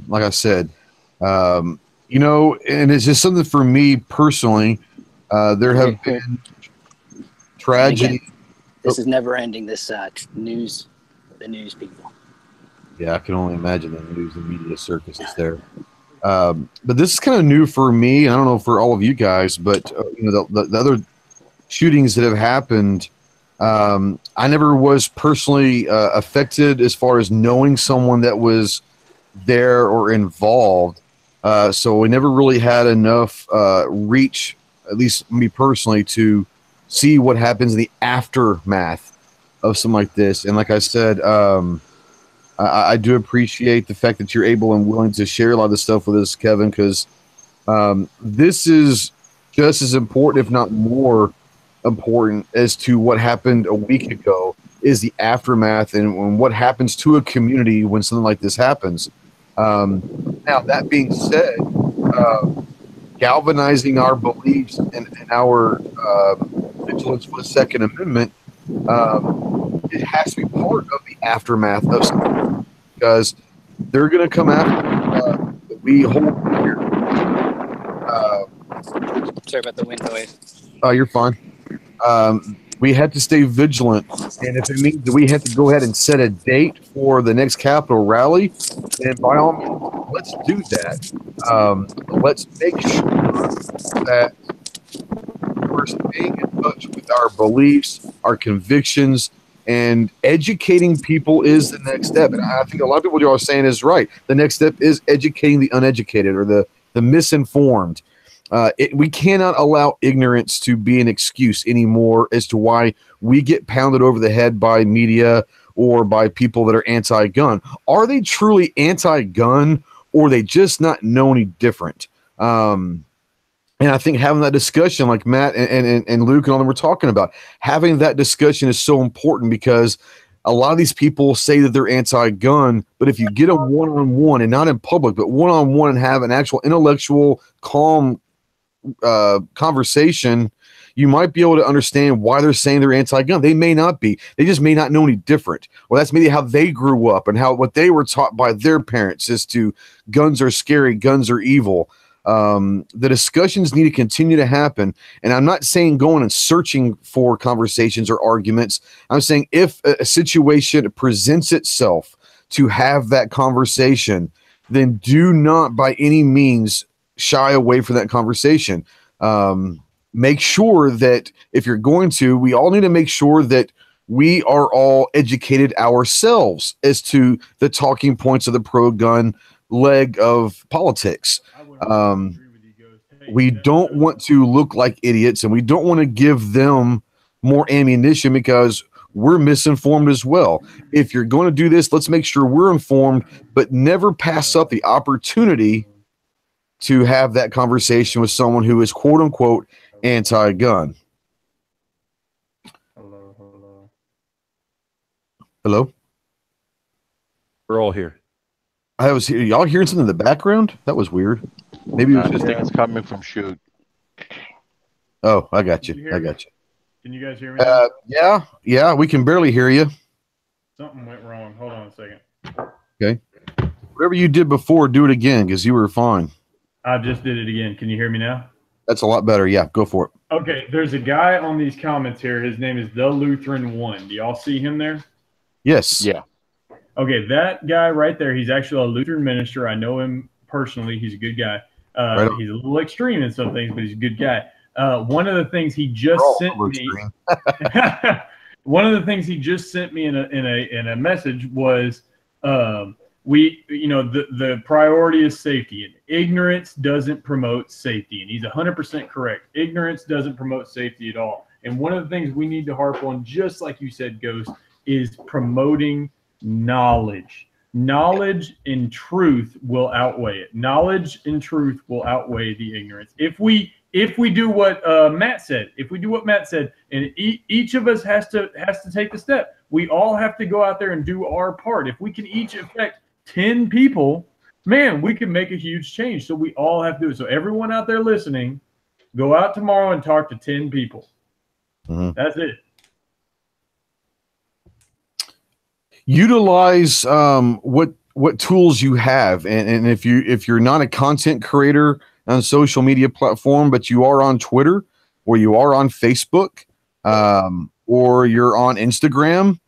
like I said, you know, and it's just something for me personally. There have been tragedy. Again, this is never ending, this news, the news people. Yeah, I can only imagine the news and media circus is there. But this is kind of new for me. I don't know for all of you guys, but you know, the other shootings that have happened, I never was personally affected as far as knowing someone that was there or involved. So we never really had enough reach, at least me personally, to see what happens in the aftermath of something like this. And like I said, I do appreciate the fact that you're able and willing to share a lot of this stuff with us, Kevin, because this is just as important, if not more important, as to what happened a week ago, is the aftermath and what happens to a community when something like this happens. Now, that being said, galvanizing our beliefs and our vigilance for the Second Amendment, it has to be part of the aftermath of something, because they're going to come after that we hold here. Sorry about the wind noise. Oh, you're fine. We have to stay vigilant, and if it means that we have to go ahead and set a date for the next Capitol rally, then by all means, let's do that. Let's make sure that we're staying in touch with our beliefs, our convictions, and educating people is the next step. And I think a lot of people are saying is right. The next step is educating the uneducated or the misinformed. We cannot allow ignorance to be an excuse anymore as to why we get pounded over the head by media or by people that are anti-gun. Are they truly anti-gun, or they just not know any different? And I think having that discussion, like Matt and Luke and all them were talking about, having that discussion is so important, because a lot of these people say that they're anti-gun, but if you get a one-on-one, and not in public, but one-on-one, and have an actual intellectual, calm conversation, you might be able to understand why they're saying they're anti-gun. They may not be. They just may not know any different. Well, that's maybe how they grew up and what they were taught by their parents as to guns are scary, guns are evil. The discussions need to continue to happen. And I'm not saying going and searching for conversations or arguments. I'm saying if a situation presents itself to have that conversation, then do not by any means shy away from that conversation. Make sure that if you're going to, we all need to make sure that we are all educated ourselves as to the talking points of the pro-gun leg of politics. We don't want to look like idiots, and we don't want to give them more ammunition, because we're misinformed as well. If you're going to do this, let's make sure we're informed, but never pass up the opportunity to have that conversation with someone who is quote unquote anti-gun. Hello? We're all here. I was here. Y'all hearing something in the background? That was weird. Maybe it was I just think it's coming from Shoot. Oh, I got you. I got you. Can you guys hear me? Yeah, we can barely hear you. Something went wrong. Hold on a second. Okay. Whatever you did before, do it again, because you were fine. I just did it again. Can you hear me now? That's a lot better. Yeah, go for it. Okay, there's a guy on these comments here. His name is The Lutheran One. Do y'all see him there? Yes. Yeah. Okay, that guy right there, he's actually a Lutheran minister. I know him personally. He's a good guy. Right. He's a little extreme in some things, but he's a good guy. One of the things he just sent me one of the things he just sent me in a message was the priority is safety, and ignorance doesn't promote safety. And he's 100% correct. Ignorance doesn't promote safety at all. And one of the things we need to harp on, just like you said, Ghost, is promoting knowledge. Knowledge and truth will outweigh it. Knowledge and truth will outweigh the ignorance. If we do what Matt said, and each of us has to take the step. We all have to go out there and do our part. If we can each affect 10 people, man, we can make a huge change. So we all have to do it. So everyone out there listening, go out tomorrow and talk to 10 people. Mm-hmm. That's it. Utilize what tools you have, and if you're not a content creator on a social media platform, but you are on Twitter, or you are on Facebook, or you're on Instagram,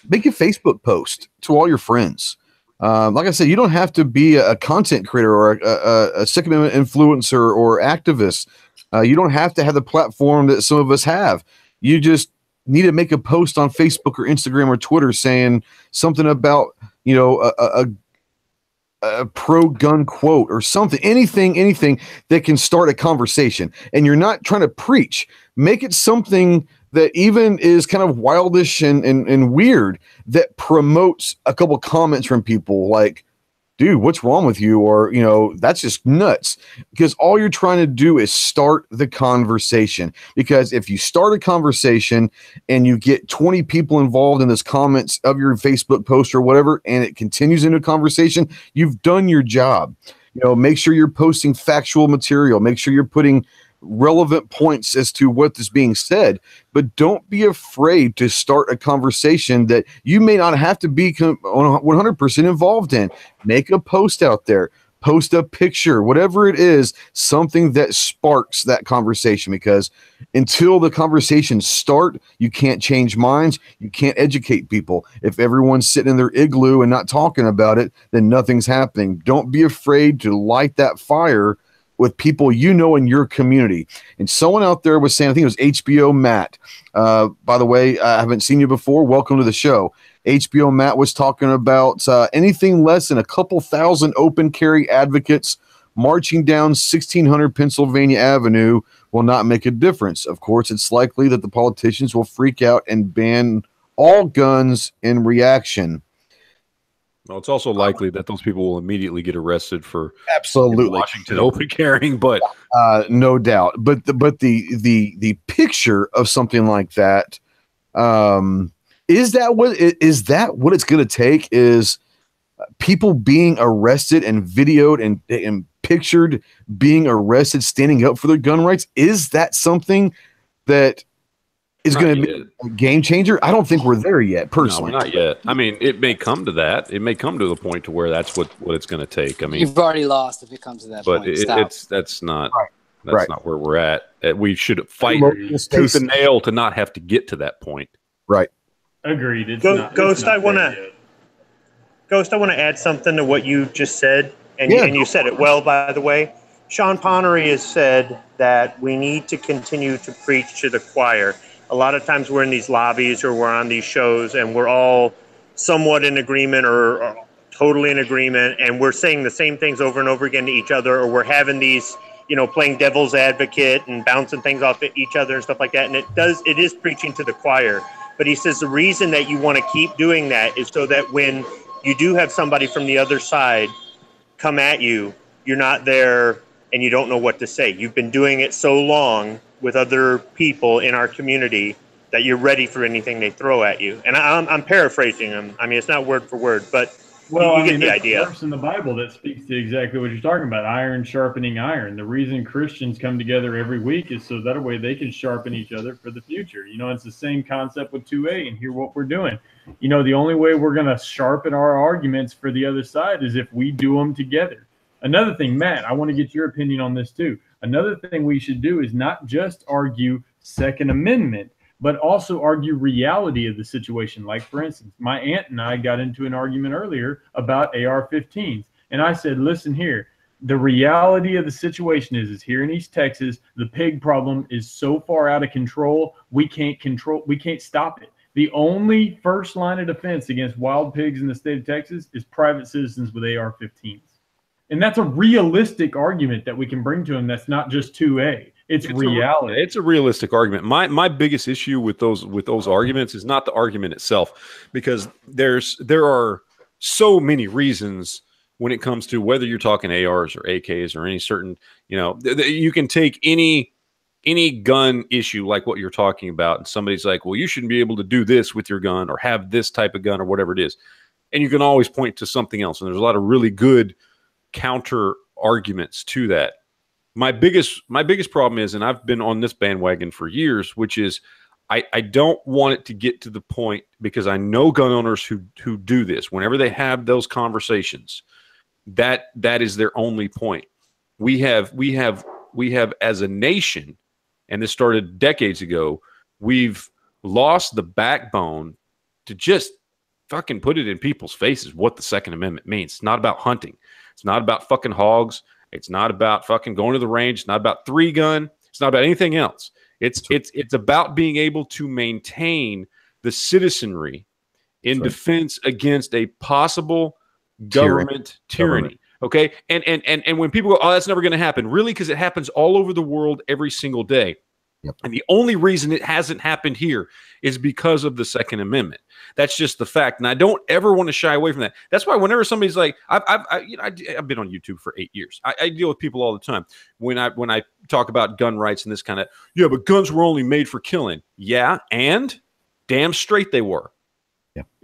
make a Facebook post to all your friends. Like I said, you don't have to be a content creator or a Second Amendment influencer or activist. You don't have to have the platform that some of us have. You just need to make a post on Facebook or Instagram or Twitter saying something about, a pro-gun quote or something, anything that can start a conversation. And you're not trying to preach. Make it something that even is kind of wildish and weird, that promotes a couple comments from people like, dude, what's wrong with you? Or, that's just nuts. Because all you're trying to do is start the conversation. Because if you start a conversation and you get 20 people involved in this comments of your Facebook post or whatever, and it continues into a conversation, you've done your job. You know, make sure you're posting factual material. Make sure you're putting relevant points as to what is being said, but don't be afraid to start a conversation that you may not have to be 100% involved in. Make a post out there, post a picture, whatever it is, something that sparks that conversation, because until the conversations start, you can't change minds. You can't educate people. If everyone's sitting in their igloo and not talking about it, then nothing's happening. Don't be afraid to light that fire with people you know in your community. And someone out there was saying, I think it was HBO Matt. By the way, I haven't seen you before. Welcome to the show. HBO Matt was talking about anything less than a couple thousand open carry advocates marching down 1600 Pennsylvania Avenue will not make a difference. Of course, it's likely that the politicians will freak out and ban all guns in reaction. Well, it's also likely that those people will immediately get arrested for absolutely Washington open carrying, but no doubt. But the picture of something like that, is that what it's going to take? Is people being arrested and videoed and pictured being arrested, standing up for their gun rights? Is that something that is going to be a game changer? I don't think we're there yet, personally. No, not yet. I mean, it may come to that. It may come to the point to where that's what it's going to take. I mean, you've already lost if it comes to that point. That's not right. not where we're at. We should fight tooth and nail to not have to get to that point. Right. Agreed. Ghost, I want to add something to what you just said, and you said it well, by the way. Sean Connery has said that we need to continue to preach to the choir. A lot of times we're in these lobbies or we're on these shows and we're all somewhat in agreement or totally in agreement, and we're saying the same things over and over again to each other, or we're having these, playing devil's advocate and bouncing things off at each other and stuff like that. And it is preaching to the choir. But he says the reason that you want to keep doing that is so that when you do have somebody from the other side come at you, you're not there and you don't know what to say. You've been doing it so long with other people in our community that you're ready for anything they throw at you. And I'm paraphrasing him. I mean, it's not word for word, but you get the idea. There's a verse in the Bible that speaks to exactly what you're talking about, iron sharpening iron. The reason Christians come together every week is so that way they can sharpen each other for the future. It's the same concept with 2A, and hear what we're doing. The only way we're going to sharpen our arguments for the other side is if we do them together. Another thing, Matt, I want to get your opinion on this too. Another thing we should do is not just argue Second Amendment, but also argue reality of the situation. Like, for instance, my aunt and I got into an argument earlier about AR-15s. And I said, listen here, the reality of the situation is here in East Texas, the pig problem is so far out of control, we can't stop it. The only first line of defense against wild pigs in the state of Texas is private citizens with AR-15s. And that's a realistic argument that we can bring to them. That's not just 2A. It's reality. It's a realistic argument. My biggest issue with those arguments is not the argument itself, because there are so many reasons when it comes to whether you're talking ARs or AKs or any certain, you can take any gun issue like what you're talking about, and somebody's like, well, you shouldn't be able to do this with your gun or have this type of gun or whatever it is. And you can always point to something else. And there's a lot of really good counter arguments to that. My biggest problem is, and I've been on this bandwagon for years, which is I don't want it to get to the point, because I know gun owners who do this. Whenever they have those conversations, that is their only point. We have as a nation, and this started decades ago, we've lost the backbone to just fucking put it in people's faces what the Second Amendment means. It's not about hunting. It's not about fucking hogs. It's not about fucking going to the range. It's not about 3-gun. It's not about anything else. It's about being able to maintain the citizenry in defense against a possible government tyranny. Okay. And when people go, oh, that's never going to happen. Really? Because it happens all over the world every single day. Yep. And the only reason it hasn't happened here is because of the Second Amendment. That's just the fact. And I don't ever want to shy away from that. That's why whenever somebody's like, I've been on YouTube for 8 years. I deal with people all the time. When I talk about gun rights and this kind of, but guns were only made for killing. Yeah. And damn straight they were.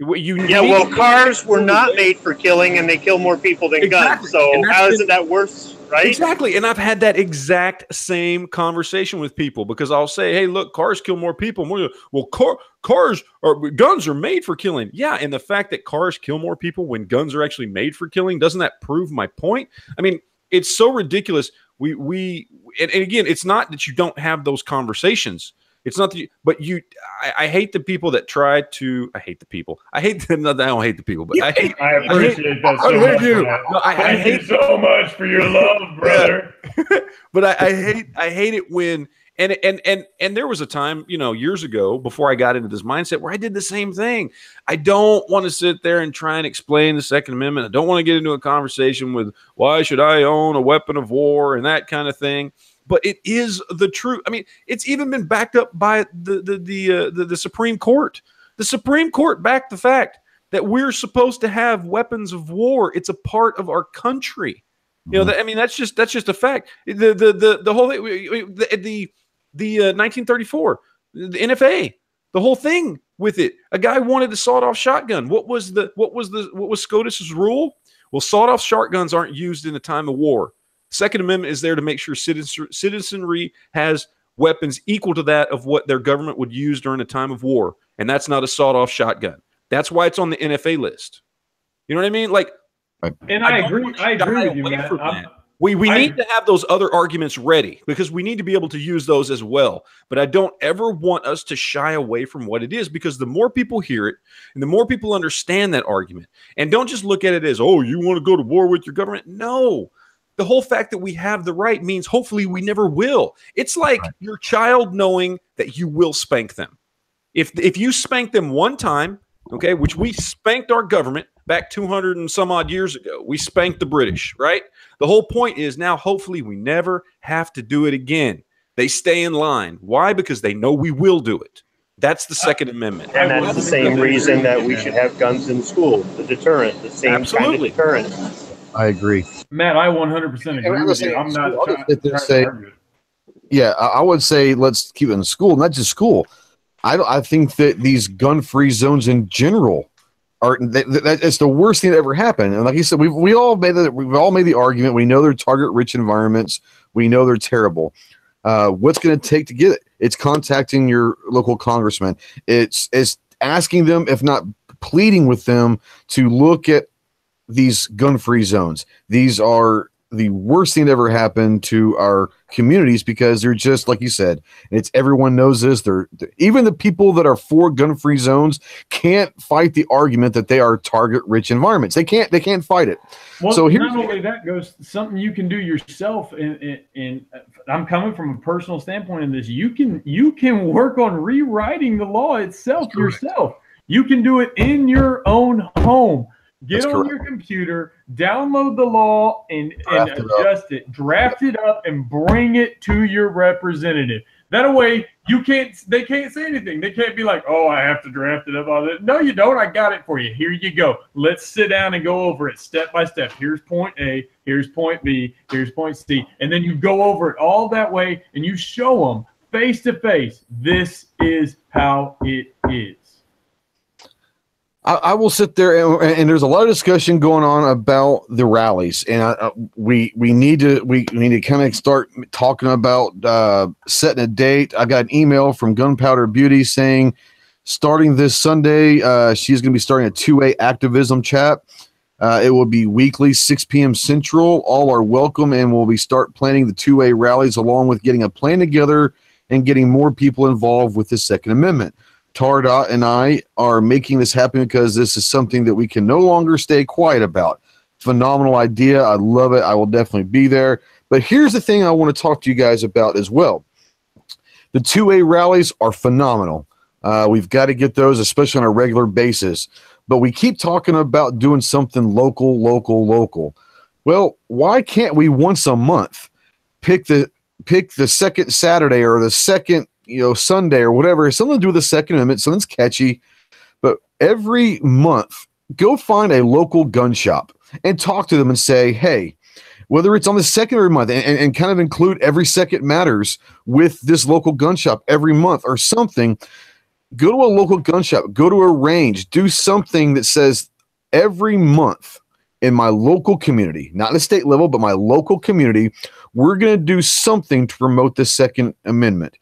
Well, cars were not made for killing, and they kill more people than guns. So how isn't that worse, right? Exactly. And I've had that exact same conversation with people because I'll say, hey, look, cars kill more people. Well, guns are made for killing. Yeah, and the fact that cars kill more people when guns are actually made for killing, doesn't that prove my point? I mean, it's so ridiculous. And again, it's not that you don't have those conversations. It's not that I hate the people that try to. I hate the people. I hate them. I don't hate the people, but I appreciate that so much. You. No, I hate you so much for your love, brother. But I hate it when and there was a time, years ago before I got into this mindset where I did the same thing. I don't want to sit there and try and explain the Second Amendment. I don't want to get into a conversation with why should I own a weapon of war and that kind of thing. But it is the truth. I mean, it's even been backed up by the Supreme Court. The Supreme Court backed the fact that we're supposed to have weapons of war. It's a part of our country. That's just a fact. The whole the 1934, the NFA, the whole thing with it. A guy wanted a sawed-off shotgun. What was SCOTUS's rule? Well, sawed-off shotguns aren't used in a time of war. Second Amendment is there to make sure citizenry has weapons equal to that of what their government would use during a time of war. And that's not a sawed-off shotgun. That's why it's on the NFA list. You know what I mean? And I agree with you, man. We need to have those other arguments ready because we need to be able to use those as well. But I don't ever want us to shy away from what it is, because the more people hear it and the more people understand that argument, and don't just look at it as, oh, you want to go to war with your government? No. The whole fact that we have the right means hopefully we never will. It's like your child knowing that you will spank them. If you spank them one time, okay, which we spanked our government back 200 and some odd years ago. We spanked the British, right? The whole point is now hopefully we never have to do it again. They stay in line. Why? Because they know we will do it. That's the Second Amendment. And that's the same reason that we should have guns in school, the deterrent, the same kind of deterrent. I agree. Matt, I 100% agree with you. I'm not trying to argue. Yeah, I would say let's keep it in school, not just school. I think that these gun-free zones in general it's the worst thing that ever happened. And like you said, we've all made the argument. We know they're target-rich environments. We know they're terrible. What's going to take to get it? It's contacting your local congressman. It's asking them, if not pleading with them, to look at these gun-free zones. These are the worst thing that ever happened to our communities because they're just, like you said, everyone knows this. They're even the people that are for gun-free zones can't fight the argument that they are target-rich environments. They can't fight it. Well, so not only that goes something you can do yourself. And I'm coming from a personal standpoint in this. You can work on rewriting the law itself yourself. You can do it in your own home. Get on your computer, download the law, and adjust it. Draft it up and bring it to your representative. That way, they can't say anything. They can't be like, oh, I have to draft it up. No, you don't. I got it for you. Here you go. Let's sit down and go over it step by step. Here's point A. Here's point B. Here's point C. And then you go over it all that way, and you show them face to face, this is how it is. I will sit there and there's a lot of discussion going on about the rallies, and we need to kind of start talking about setting a date. I got an email from Gunpowder Beauty saying starting this Sunday, she's going to be starting a 2A activism chat. It will be weekly, 6 p.m. Central. All are welcome, and we'll start planning the 2A rallies along with getting a plan together and getting more people involved with the Second Amendment. Tardot and I are making this happen because this is something that we can no longer stay quiet about. Phenomenal idea. I love it. I will definitely be there. But here's the thing I want to talk to you guys about as well. The 2A rallies are phenomenal. We've got to get those, especially on a regular basis. But we keep talking about doing something local. Well, why can't we once a month pick the second Saturday or the second Sunday or whatever, something to do with the Second Amendment, something's catchy, but every month, go find a local gun shop and talk to them and say, hey, whether it's on the second every month and kind of include every second matters with this local gun shop every month or something, go to a local gun shop, go to a range, do something that says every month in my local community, not in the state level, but my local community, we're going to do something to promote the Second Amendment.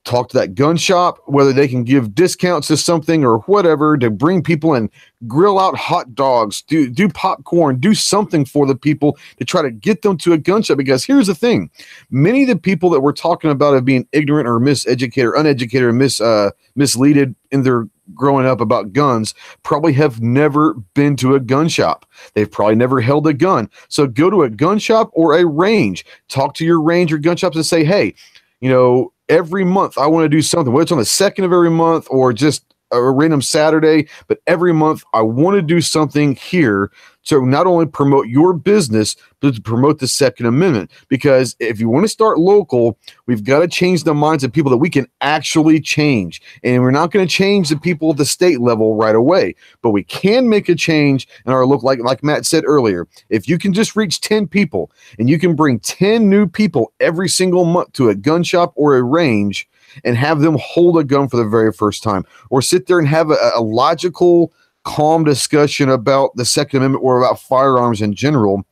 Talk to that gun shop, whether they can give discounts to something or whatever to bring people in, grill out hot dogs, do popcorn, do something for the people to try to get them to a gun shop. Because here's the thing, many of the people that we're talking about of being ignorant or miseducated or uneducated or misleaded in their growing up about guns probably have never been to a gun shop. They've probably never held a gun. So go to a gun shop or a range, talk to your range or gun shops and say, hey, every month I want to do something, whether it's on the 2nd of every month or just a random Saturday, but every month I want to do something here to not only promote your business, but to promote the Second Amendment. Because if you want to start local, we've got to change the minds of people that we can actually change. And we're not going to change the people at the state level right away, but we can make a change in our local, like Matt said earlier. If you can just reach 10 people and you can bring 10 new people every single month to a gun shop or a range and have them hold a gun for the very first time, or sit there and have a logical, calm discussion about the Second Amendment or about firearms in general,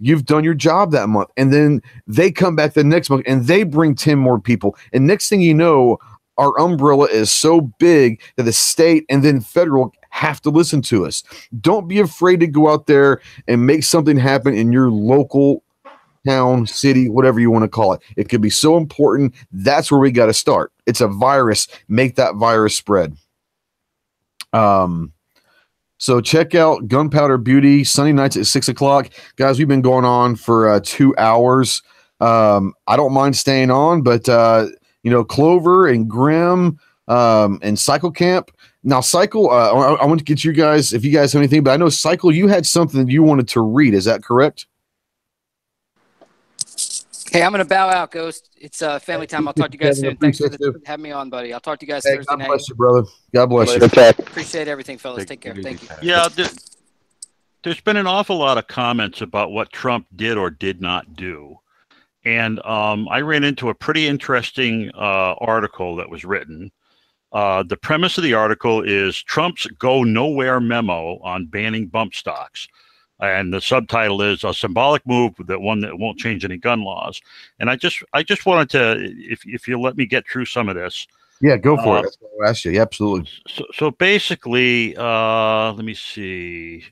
you've done your job that month. And then they come back the next month and they bring 10 more people. And next thing you know, our umbrella is so big that the state and then federal have to listen to us. Don't be afraid to go out there and make something happen in your local town, city, whatever you want to call it. It could be so important. That's where we got to start. It's a virus. Make that virus spread. So check out Gunpowder Beauty Sunday nights at 6:00. Guys, we've been going on for 2 hours. I don't mind staying on, but Clover and Grim and Cycle Camp. Now, Cycle, I want to get you guys, if you guys have anything, but I know Cycle, you had something that you wanted to read. Is that correct? Hey, I'm going to bow out, Ghost. It's family time. I'll talk to you guys soon. Thanks for having me on, buddy. I'll talk to you guys Thursday night. God bless you, brother. God bless you. Appreciate everything, fellas. Take care. Thank you. Yeah, there's been an awful lot of comments about what Trump did or did not do. And I ran into a pretty interesting article that was written. The premise of the article is Trump's go nowhere memo on banning bump stocks. And the subtitle is a symbolic move that won't change any gun laws. And I just wanted to, if you let me get through some of this. Yeah, go for it. That's what I'll ask you. Yeah, absolutely. So basically, let me see.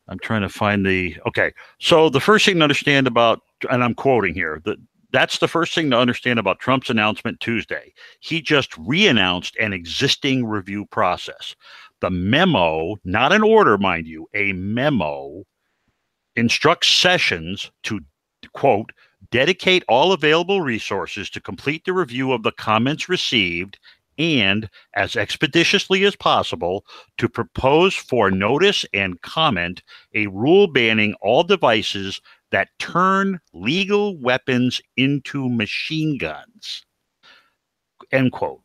I'm trying to find okay. So the first thing to understand about, and I'm quoting here, that's the first thing to understand about Trump's announcement Tuesday. He just re-announced an existing review process. The memo, not an order, mind you, a memo, instructs Sessions to, quote, dedicate all available resources to complete the review of the comments received and, as expeditiously as possible, to propose for notice and comment a rule banning all devices that turn legal weapons into machine guns, end quote.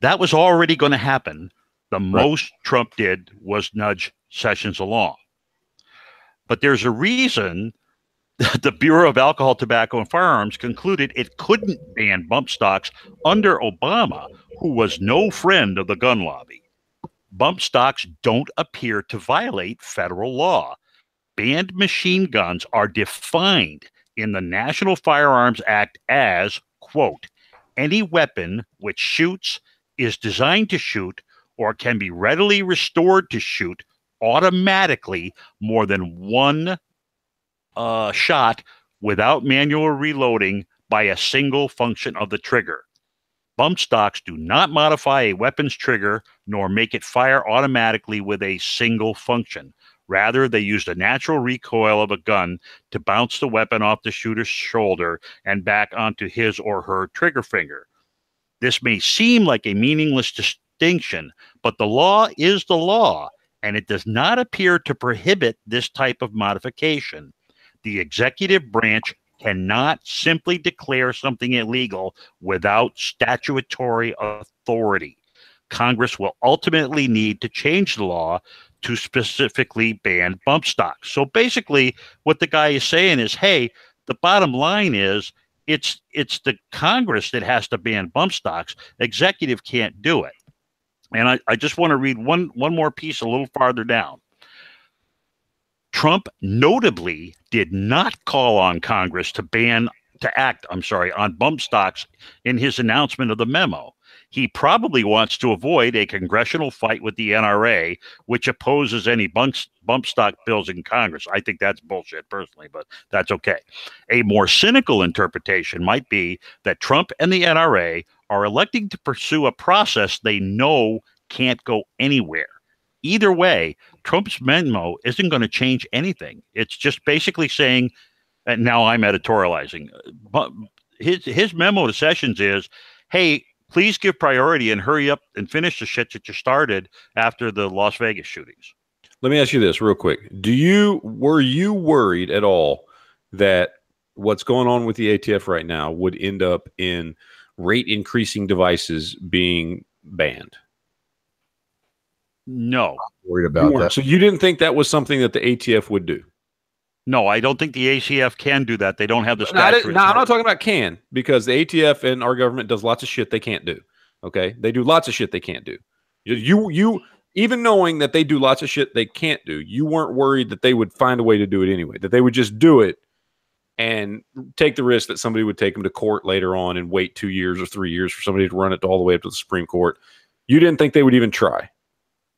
That was already going to happen. The most Trump did was nudge Sessions along. But there's a reason that the Bureau of Alcohol, Tobacco, and Firearms concluded it couldn't ban bump stocks under Obama, who was no friend of the gun lobby. Bump stocks don't appear to violate federal law. Banned machine guns are defined in the National Firearms Act as, quote, any weapon which shoots, is designed to shoot, or can be readily restored to shoot automatically more than one shot without manual reloading by a single function of the trigger. Bump stocks do not modify a weapon's trigger nor make it fire automatically with a single function. Rather, they use the natural recoil of a gun to bounce the weapon off the shooter's shoulder and back onto his or her trigger finger. This may seem like a meaningless distinction, but the law is the law, and it does not appear to prohibit this type of modification. The executive branch cannot simply declare something illegal without statutory authority. Congress will ultimately need to change the law to specifically ban bump stocks. So basically, what the guy is saying is, hey, the bottom line is it's the Congress that has to ban bump stocks. Executive can't do it. And I just want to read one more piece a little farther down. Trump notably did not call on Congress to act on bump stocks in his announcement of the memo. He probably wants to avoid a congressional fight with the NRA, which opposes any bump stock bills in Congress. I think that's bullshit personally, but that's okay. A more cynical interpretation might be that Trump and the NRA are electing to pursue a process they know can't go anywhere. Either way, Trump's memo isn't going to change anything. It's just basically saying, and now I'm editorializing, but his memo to Sessions is, hey, please give priority and hurry up and finish the shit that you started after the Las Vegas shootings. Let me ask you this real quick. Were you worried at all that what's going on with the ATF right now would end up in rate increasing devices being banned? No. Worried about that. So you didn't think that was something that the ATF would do? No, I don't think the ATF can do that. They don't have the No, I'm not talking about can, because the ATF and our government does lots of shit they can't do. Okay? They do lots of shit they can't do. You even knowing that they do lots of shit they can't do, you weren't worried that they would find a way to do it anyway, that they would just do it and take the risk that somebody would take them to court later on and wait 2 years or 3 years for somebody to run it all the way up to the Supreme Court. You didn't think they would even try.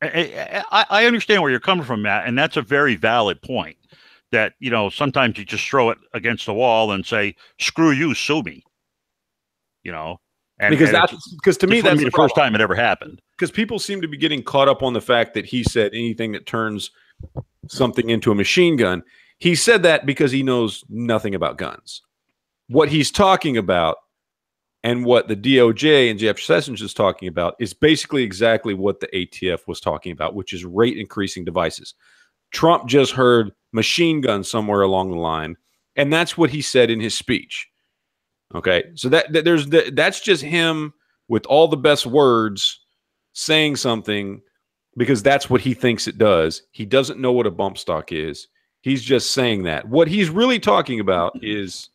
I understand where you're coming from, Matt, and that's a very valid point. That, sometimes you just throw it against the wall and say, "Screw you, sue me." And because to me that's the first time it ever happened. Because people seem to be getting caught up on the fact that he said anything that turns something into a machine gun. He said that because he knows nothing about guns. What he's talking about and what the DOJ and Jeff Sessions is talking about is basically exactly what the ATF was talking about, which is rate increasing devices. Trump just heard machine gun somewhere along the line, and that's what he said in his speech. Okay, so that's just him with all the best words saying something because that's what he thinks it does. He doesn't know what a bump stock is. He's just saying that. What he's really talking about is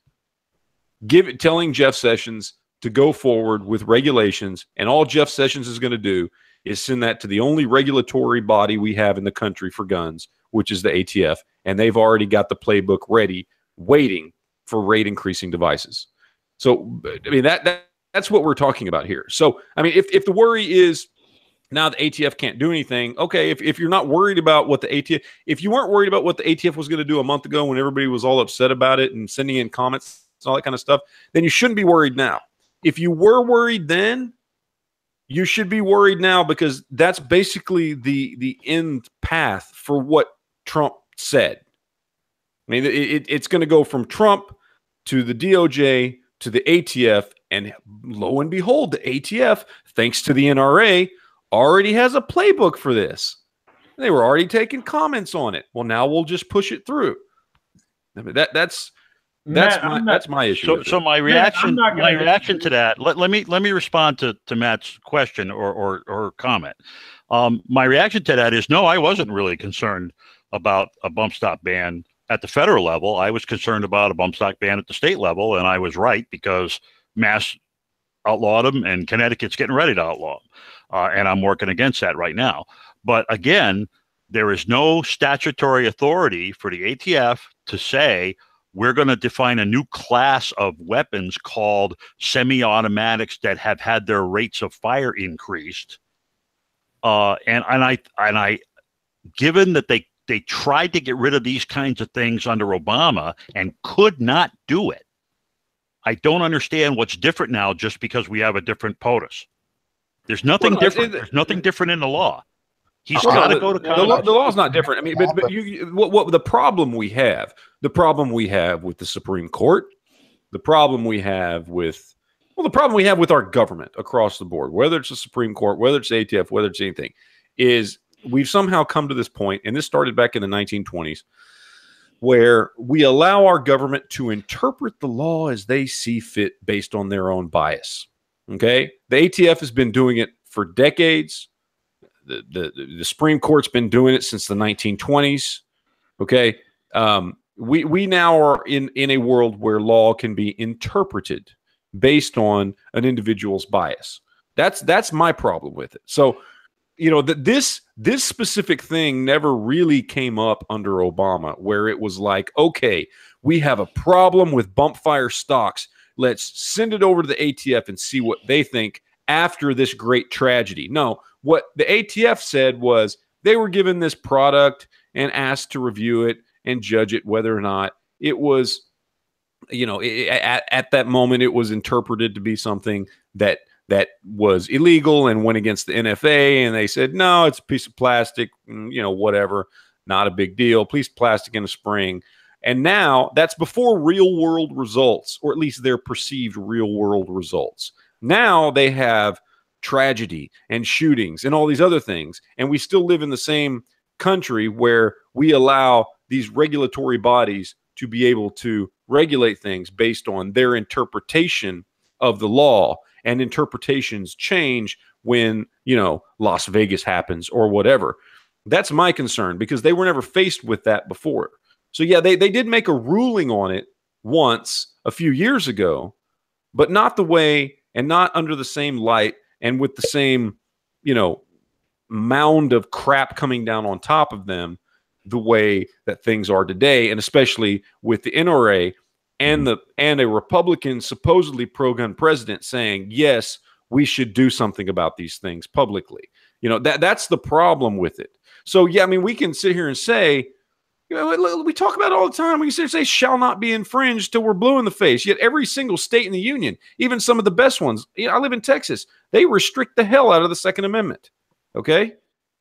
telling Jeff Sessions to go forward with regulations, and all Jeff Sessions is going to do is send that to the only regulatory body we have in the country for guns, which is the ATF, and they've already got the playbook ready, waiting for rate increasing devices. So, I mean, that's what we're talking about here. So, I mean, if the worry is now the ATF can't do anything, okay, if you're not worried about what the ATF, if you weren't worried about what the ATF was going to do a month ago when everybody was all upset about it and sending in comments and all that kind of stuff, then you shouldn't be worried now. If you were worried then, you should be worried now, because that's basically the end path for what Trump said. I mean, it's going to go from Trump to the DOJ to the ATF, and lo and behold, the ATF, thanks to the NRA, already has a playbook for this. They were already taking comments on it. Well, now we'll just push it through. I mean, that's my issue. So my reaction, to that. Let me respond to Matt's question or comment. My reaction to that is no, I wasn't really concerned about a bump stock ban at the federal level. I was concerned about a bump stock ban at the state level, and I was right, because Mass outlawed them and Connecticut's getting ready to outlaw them, and I'm working against that right now. But again, there is no statutory authority for the ATF to say we're going to define a new class of weapons called semi-automatics that have had their rates of fire increased. And I, given that they tried to get rid of these kinds of things under Obama and could not do it, I don't understand what's different now just because we have a different POTUS. There's nothing different. There's nothing different in the law. He's got to go to Congress. The law's not different. I mean, but what the problem we have with the Supreme Court, the problem we have with our government across the board, whether it's the Supreme Court, whether it's ATF, whether it's anything, is we've somehow come to this point, and this started back in the 1920s, where we allow our government to interpret the law as they see fit based on their own bias. Okay? The ATF has been doing it for decades. The Supreme Court's been doing it since the 1920s. Okay? We now are in a world where law can be interpreted based on an individual's bias. That's my problem with it. So you know, that this specific thing never really came up under Obama, where it was like, okay, we have a problem with bump fire stocks. Let's send it over to the ATF and see what they think after this great tragedy. No, what the ATF said was they were given this product and asked to review it and judge it whether or not it was, you know, at that moment it was interpreted to be something that was illegal and went against the NFA, and they said, no, it's a piece of plastic, you know, whatever, not a big deal, piece of plastic in a spring. And now that's before real world results, or at least their perceived real world results. Now they have tragedy and shootings and all these other things, and we still live in the same country where we allow these regulatory bodies to be able to regulate things based on their interpretation of the law. And interpretations change when, you know, Las Vegas happens or whatever. That's my concern, because they were never faced with that before. So yeah, they did make a ruling on it once a few years ago, but not the way and not under the same light and with the same, you know, mound of crap coming down on top of them the way that things are today, and especially with the NRA and a Republican supposedly pro-gun president saying, yes, we should do something about these things publicly. You know, that's the problem with it. So yeah, I mean, we can sit here and say, you know, we talk about it all the time. We can sit here and say shall not be infringed till we're blue in the face. Yet every single state in the union, even some of the best ones, you know, I live in Texas, they restrict the hell out of the Second Amendment. Okay,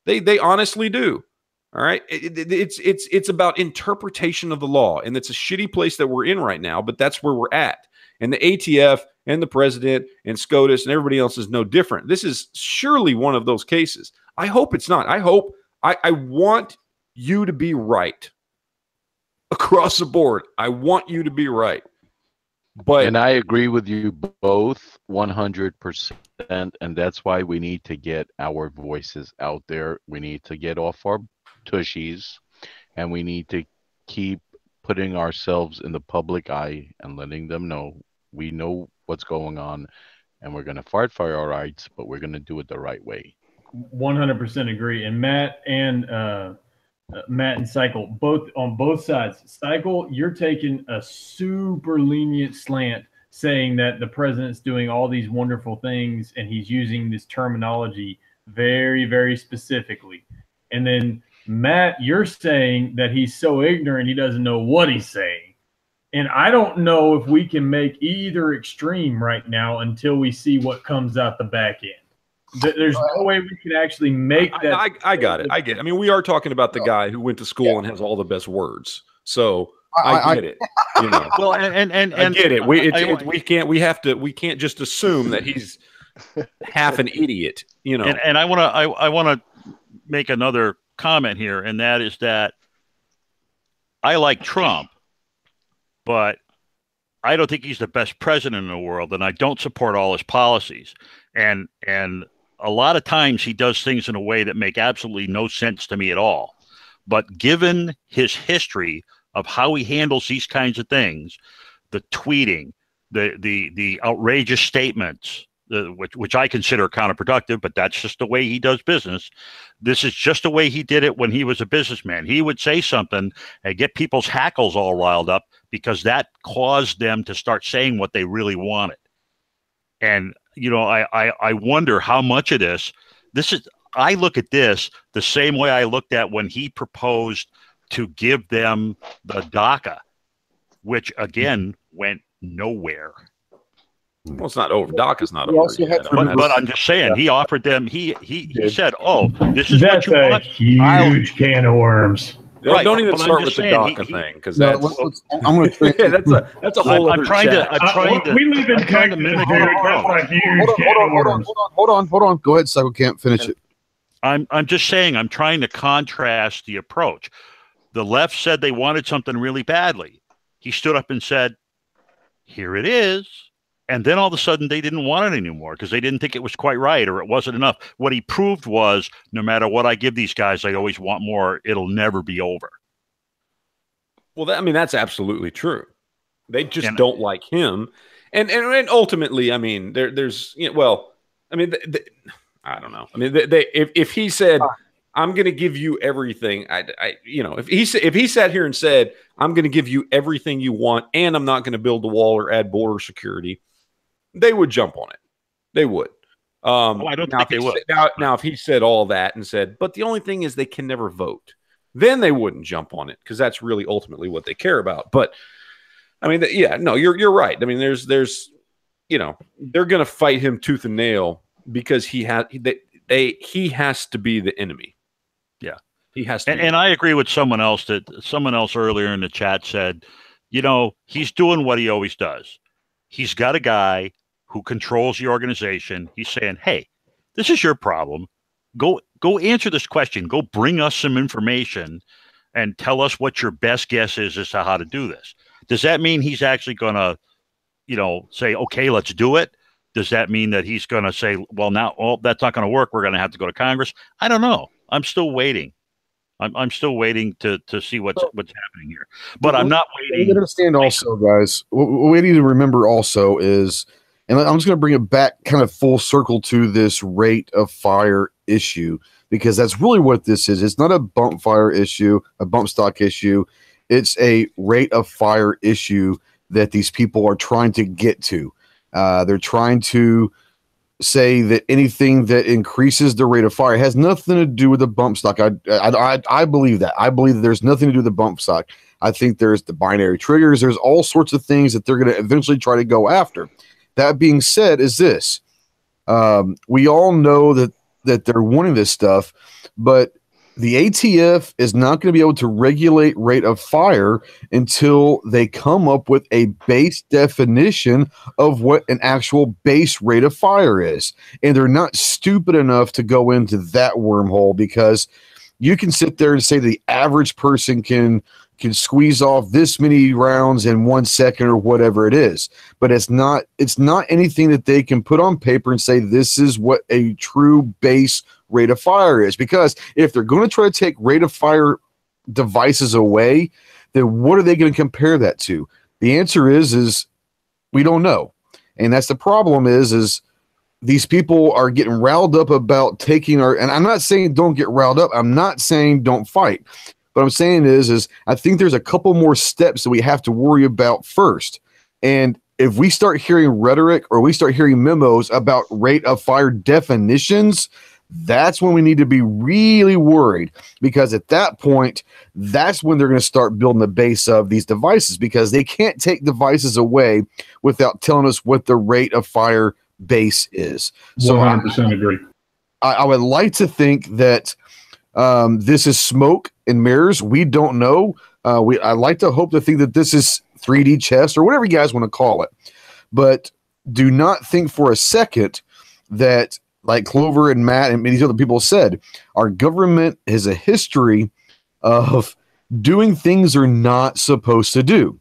they honestly do. All right, it's about interpretation of the law, and it's a shitty place that we're in right now, but that's where we're at. And the ATF and the president and SCOTUS and everybody else is no different. This is surely one of those cases. I hope it's not. I want you to be right across the board. I want you to be right. And I agree with you both 100%. And that's why we need to get our voices out there. We need to get off our tushies, and we need to keep putting ourselves in the public eye and letting them know we know what's going on, and we're going to fight for our rights, but we're going to do it the right way. 100% agree. And Matt and Cycle, both on both sides. Cycle, you're taking a super lenient slant, saying that the president's doing all these wonderful things and he's using this terminology very, very specifically. And then Matt, you're saying that he's so ignorant he doesn't know what he's saying. And I don't know if we can make either extreme right now until we see what comes out the back end. There's no way we can actually make that. I got it. I get it. I mean, we are talking about the guy who went to school and has all the best words. So I get it. You know. Well, and I get it. We can't just assume that he's half an idiot. You know. And I want to make another comment here, and that is that I like Trump, but I don't think he's the best president in the world, and I don't support all his policies. And a lot of times he does things in a way that make absolutely no sense to me at all. But given his history of how he handles these kinds of things, the tweeting, the outrageous statements, which I consider counterproductive, but that's just the way he does business. This is just the way he did it when he was a businessman. He would say something and get people's hackles all riled up because that caused them to start saying what they really wanted. And, you know, I wonder how much of this is, I look at this the same way I looked at when he proposed to give them the DACA, which again went nowhere. Well, it's not over. DACA's not over. But I'm just saying, he offered them. He said, "Oh, this is what you want." That's a huge can of worms. Right. Don't even start with the DACA thing, because that's I'm going to. That's a whole other. I'm trying to. We live in Texas, dude. That's a huge can of worms. Hold on. Go ahead, Cycle. Can't finish it. I'm just saying. I'm trying to contrast the approach. The left said they wanted something really badly. He stood up and said, "Here it is." And then all of a sudden they didn't want it anymore because they didn't think it was quite right or it wasn't enough. What he proved was no matter what I give these guys, I always want more. It'll never be over. Well, that's absolutely true. They just don't like him. And ultimately, I mean, there's, you know, well, I mean, I don't know. I mean, if he said, I'm going to give you everything, if he sat here and said, I'm going to give you everything you want, and I'm not going to build a wall or add border security, they would jump on it. They would. I don't think they would. Now, if he said all that and said, but the only thing is they can never vote, then they wouldn't jump on it because that's really ultimately what they care about. But I mean, you're right. I mean, there's they're going to fight him tooth and nail because he has to be the enemy. Yeah, he has to. And I agree with someone else earlier in the chat said, he's doing what he always does. He's got a guy who controls the organization. He's saying, hey, this is your problem. Go answer this question. Go bring us some information and tell us what your best guess is as to how to do this. Does that mean he's actually going to, say, okay, let's do it? Does that mean that he's going to say, well, now, that's not going to work. We're going to have to go to Congress. I don't know. I'm still waiting. I'm still waiting to see what's happening here. But I'm not waiting. You understand also, guys, what we need to remember also is, and I'm just going to bring it back kind of full circle to this rate of fire issue, because that's really what this is. It's not a bump fire issue, a bump stock issue. It's a rate of fire issue that these people are trying to get to. They're trying to say that anything that increases the rate of fire has nothing to do with the bump stock. I believe that. I believe that there's nothing to do with the bump stock. I think there's the binary triggers. There's all sorts of things that they're going to eventually try to go after. That being said, is this. We all know that they're wanting this stuff, but the ATF is not going to be able to regulate rate of fire until they come up with a base definition of what an actual base rate of fire is. And they're not stupid enough to go into that wormhole, because you can sit there and say the average person can squeeze off this many rounds in 1 second or whatever it is. But it's not anything that they can put on paper and say this is what a true base rate of fire is. Because if they're going to try to take rate of fire devices away, then what are they going to compare that to? The answer is we don't know. And that's the problem is these people are getting riled up about taking and I'm not saying don't get riled up. I'm not saying don't fight. What I'm saying is I think there's a couple more steps that we have to worry about first. And if we start hearing rhetoric or we start hearing memos about rate of fire definitions, that's when we need to be really worried, because at that point, that's when they're going to start building the base of these devices, because they can't take devices away without telling us what the rate of fire base is. So 100% agree. I would like to think that this is smoke and mirrors. We don't know. I like to hope to think that this is 3D chess or whatever you guys want to call it. But do not think for a second that, like Clover and Matt and these other people said, our government has a history of doing things they're not supposed to do.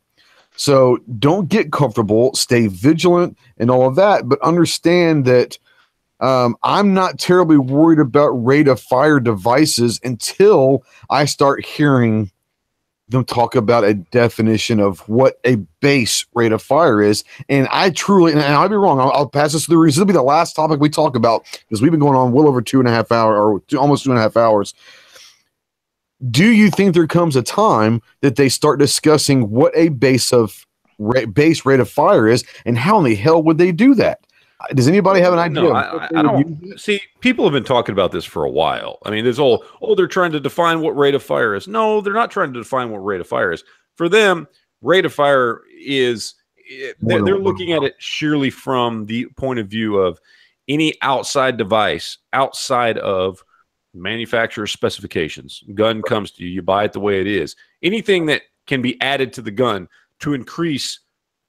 So don't get comfortable, stay vigilant and all of that, but understand that I'm not terribly worried about rate of fire devices until I start hearing them talk about a definition of what a base rate of fire is. And I truly, and I'll be wrong, I'll pass this through. This will be the last topic we talk about, because we've been going on well over 2.5 hours, or almost 2.5 hours. Do you think there comes a time that they start discussing what a base rate of fire is, and how in the hell would they do that? Does anybody have an idea? No, I don't. See, people have been talking about this for a while. I mean, there's they're trying to define what rate of fire is. No, they're not trying to define what rate of fire is. For them, rate of fire is, they're looking at it sheerly from the point of view of any outside device, outside of manufacturer specifications. Gun comes to you, you buy it the way it is. Anything that can be added to the gun to increase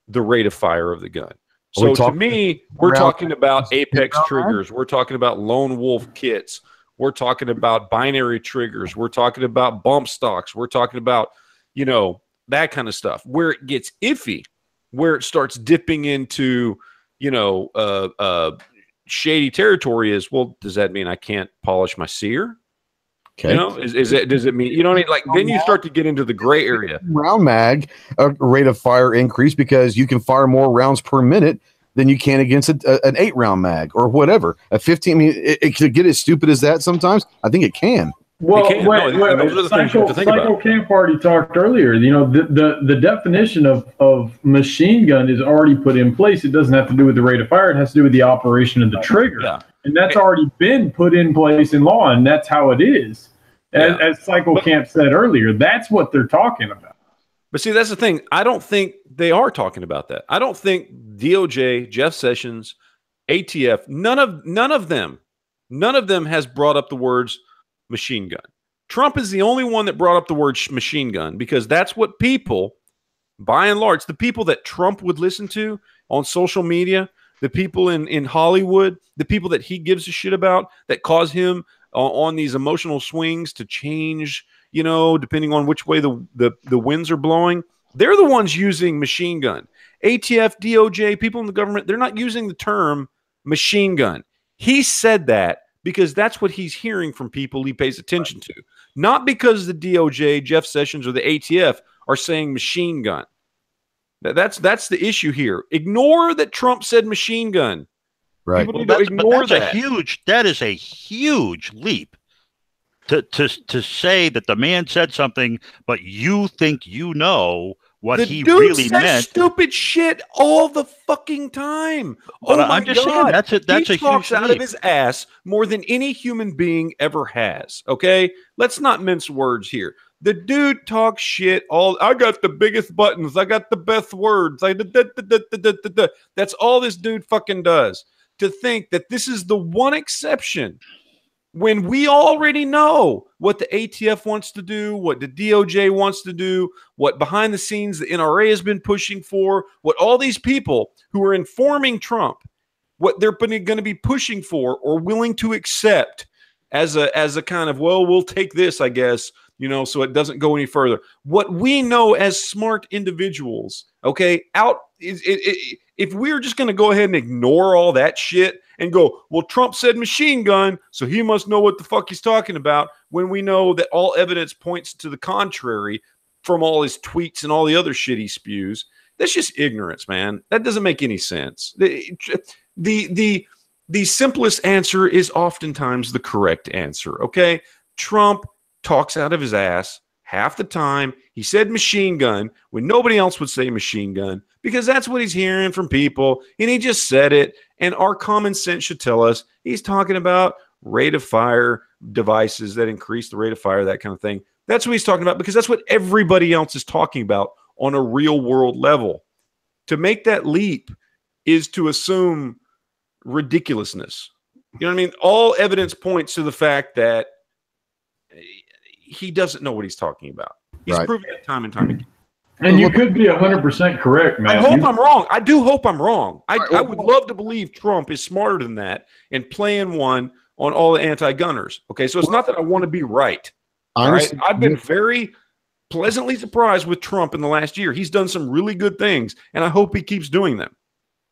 the rate of fire of the gun. So to me, we're talking about Apex triggers. We're talking about lone wolf kits. We're talking about binary triggers. We're talking about bump stocks. We're talking about, that kind of stuff. Where it gets iffy, where it starts dipping into, shady territory is, well, does that mean I can't polish my sear? Okay. Does it mean, what I mean? Like, then you start to get into the gray area. Round mag, a rate of fire increase because you can fire more rounds per minute. than you can against an 8-round mag or whatever. A 15. I mean, it could get as stupid as that sometimes. I think it can. Well, those are the things you have to think about. Psycho Camp already talked earlier. You know, the definition of machine gun is already put in place. It doesn't have to do with the rate of fire. It has to do with the operation of the trigger. Yeah. And that's already been put in place in law, and that's how it is. As Psycho Camp said earlier, that's what they're talking about. But see, that's the thing. I don't think they are talking about that. I don't think DOJ, Jeff Sessions, ATF, none of them has brought up the words machine gun. Trump is the only one that brought up the word machine gun because that's what people, by and large, the people that Trump would listen to on social media, the people in Hollywood, the people that he gives a shit about that cause him on these emotional swings to change, you know, depending on which way the winds are blowing, they're the ones using machine gun. ATF, DOJ, people in the government, they're not using the term machine gun. He said that because that's what he's hearing from people he pays attention to. Not because the DOJ, Jeff Sessions, or the ATF are saying machine gun. That's the issue here. Ignore that Trump said machine gun. Right. People need to ignore that. That is a huge leap to say that the man said something, but you think you know what he really meant. Stupid shit all the fucking time. But I'm just saying that's a huge talks out of his ass more than any human being ever has. Okay, let's not mince words here. The dude talks shit all. I got the biggest buttons. I got the best words. That's all this dude fucking does. To think that this is the one exception when we already know what the ATF wants to do, what the DOJ wants to do, what behind the scenes the NRA has been pushing for, what all these people who are informing Trump, what they're going to be pushing for or willing to accept as a kind of, well, we'll take this, I guess, you know, so it doesn't go any further. What we know as smart individuals, okay, if we're just going to go ahead and ignore all that shit and go, well, Trump said machine gun, so he must know what the fuck he's talking about, when we know that all evidence points to the contrary from all his tweets and all the other shit he spews. That's just ignorance, man. That doesn't make any sense. The simplest answer is oftentimes the correct answer, okay? Trump talks out of his ass half the time. He said machine gun when nobody else would say machine gun because that's what he's hearing from people, and he just said it, and our common sense should tell us he's talking about rate of fire devices that increase the rate of fire, that kind of thing. That's what he's talking about because that's what everybody else is talking about on a real world level. To make that leap is to assume ridiculousness. You know what I mean? All evidence points to the fact that he doesn't know what he's talking about. He's proven it time and time again. And you could be 100% correct, man. I hope I'm wrong. I do hope I'm wrong. I would love to believe Trump is smarter than that and playing one on all the anti-gunners. Okay, so it's not that I want to be right. All right? I've been very pleasantly surprised with Trump in the last year. He's done some really good things, and I hope he keeps doing them.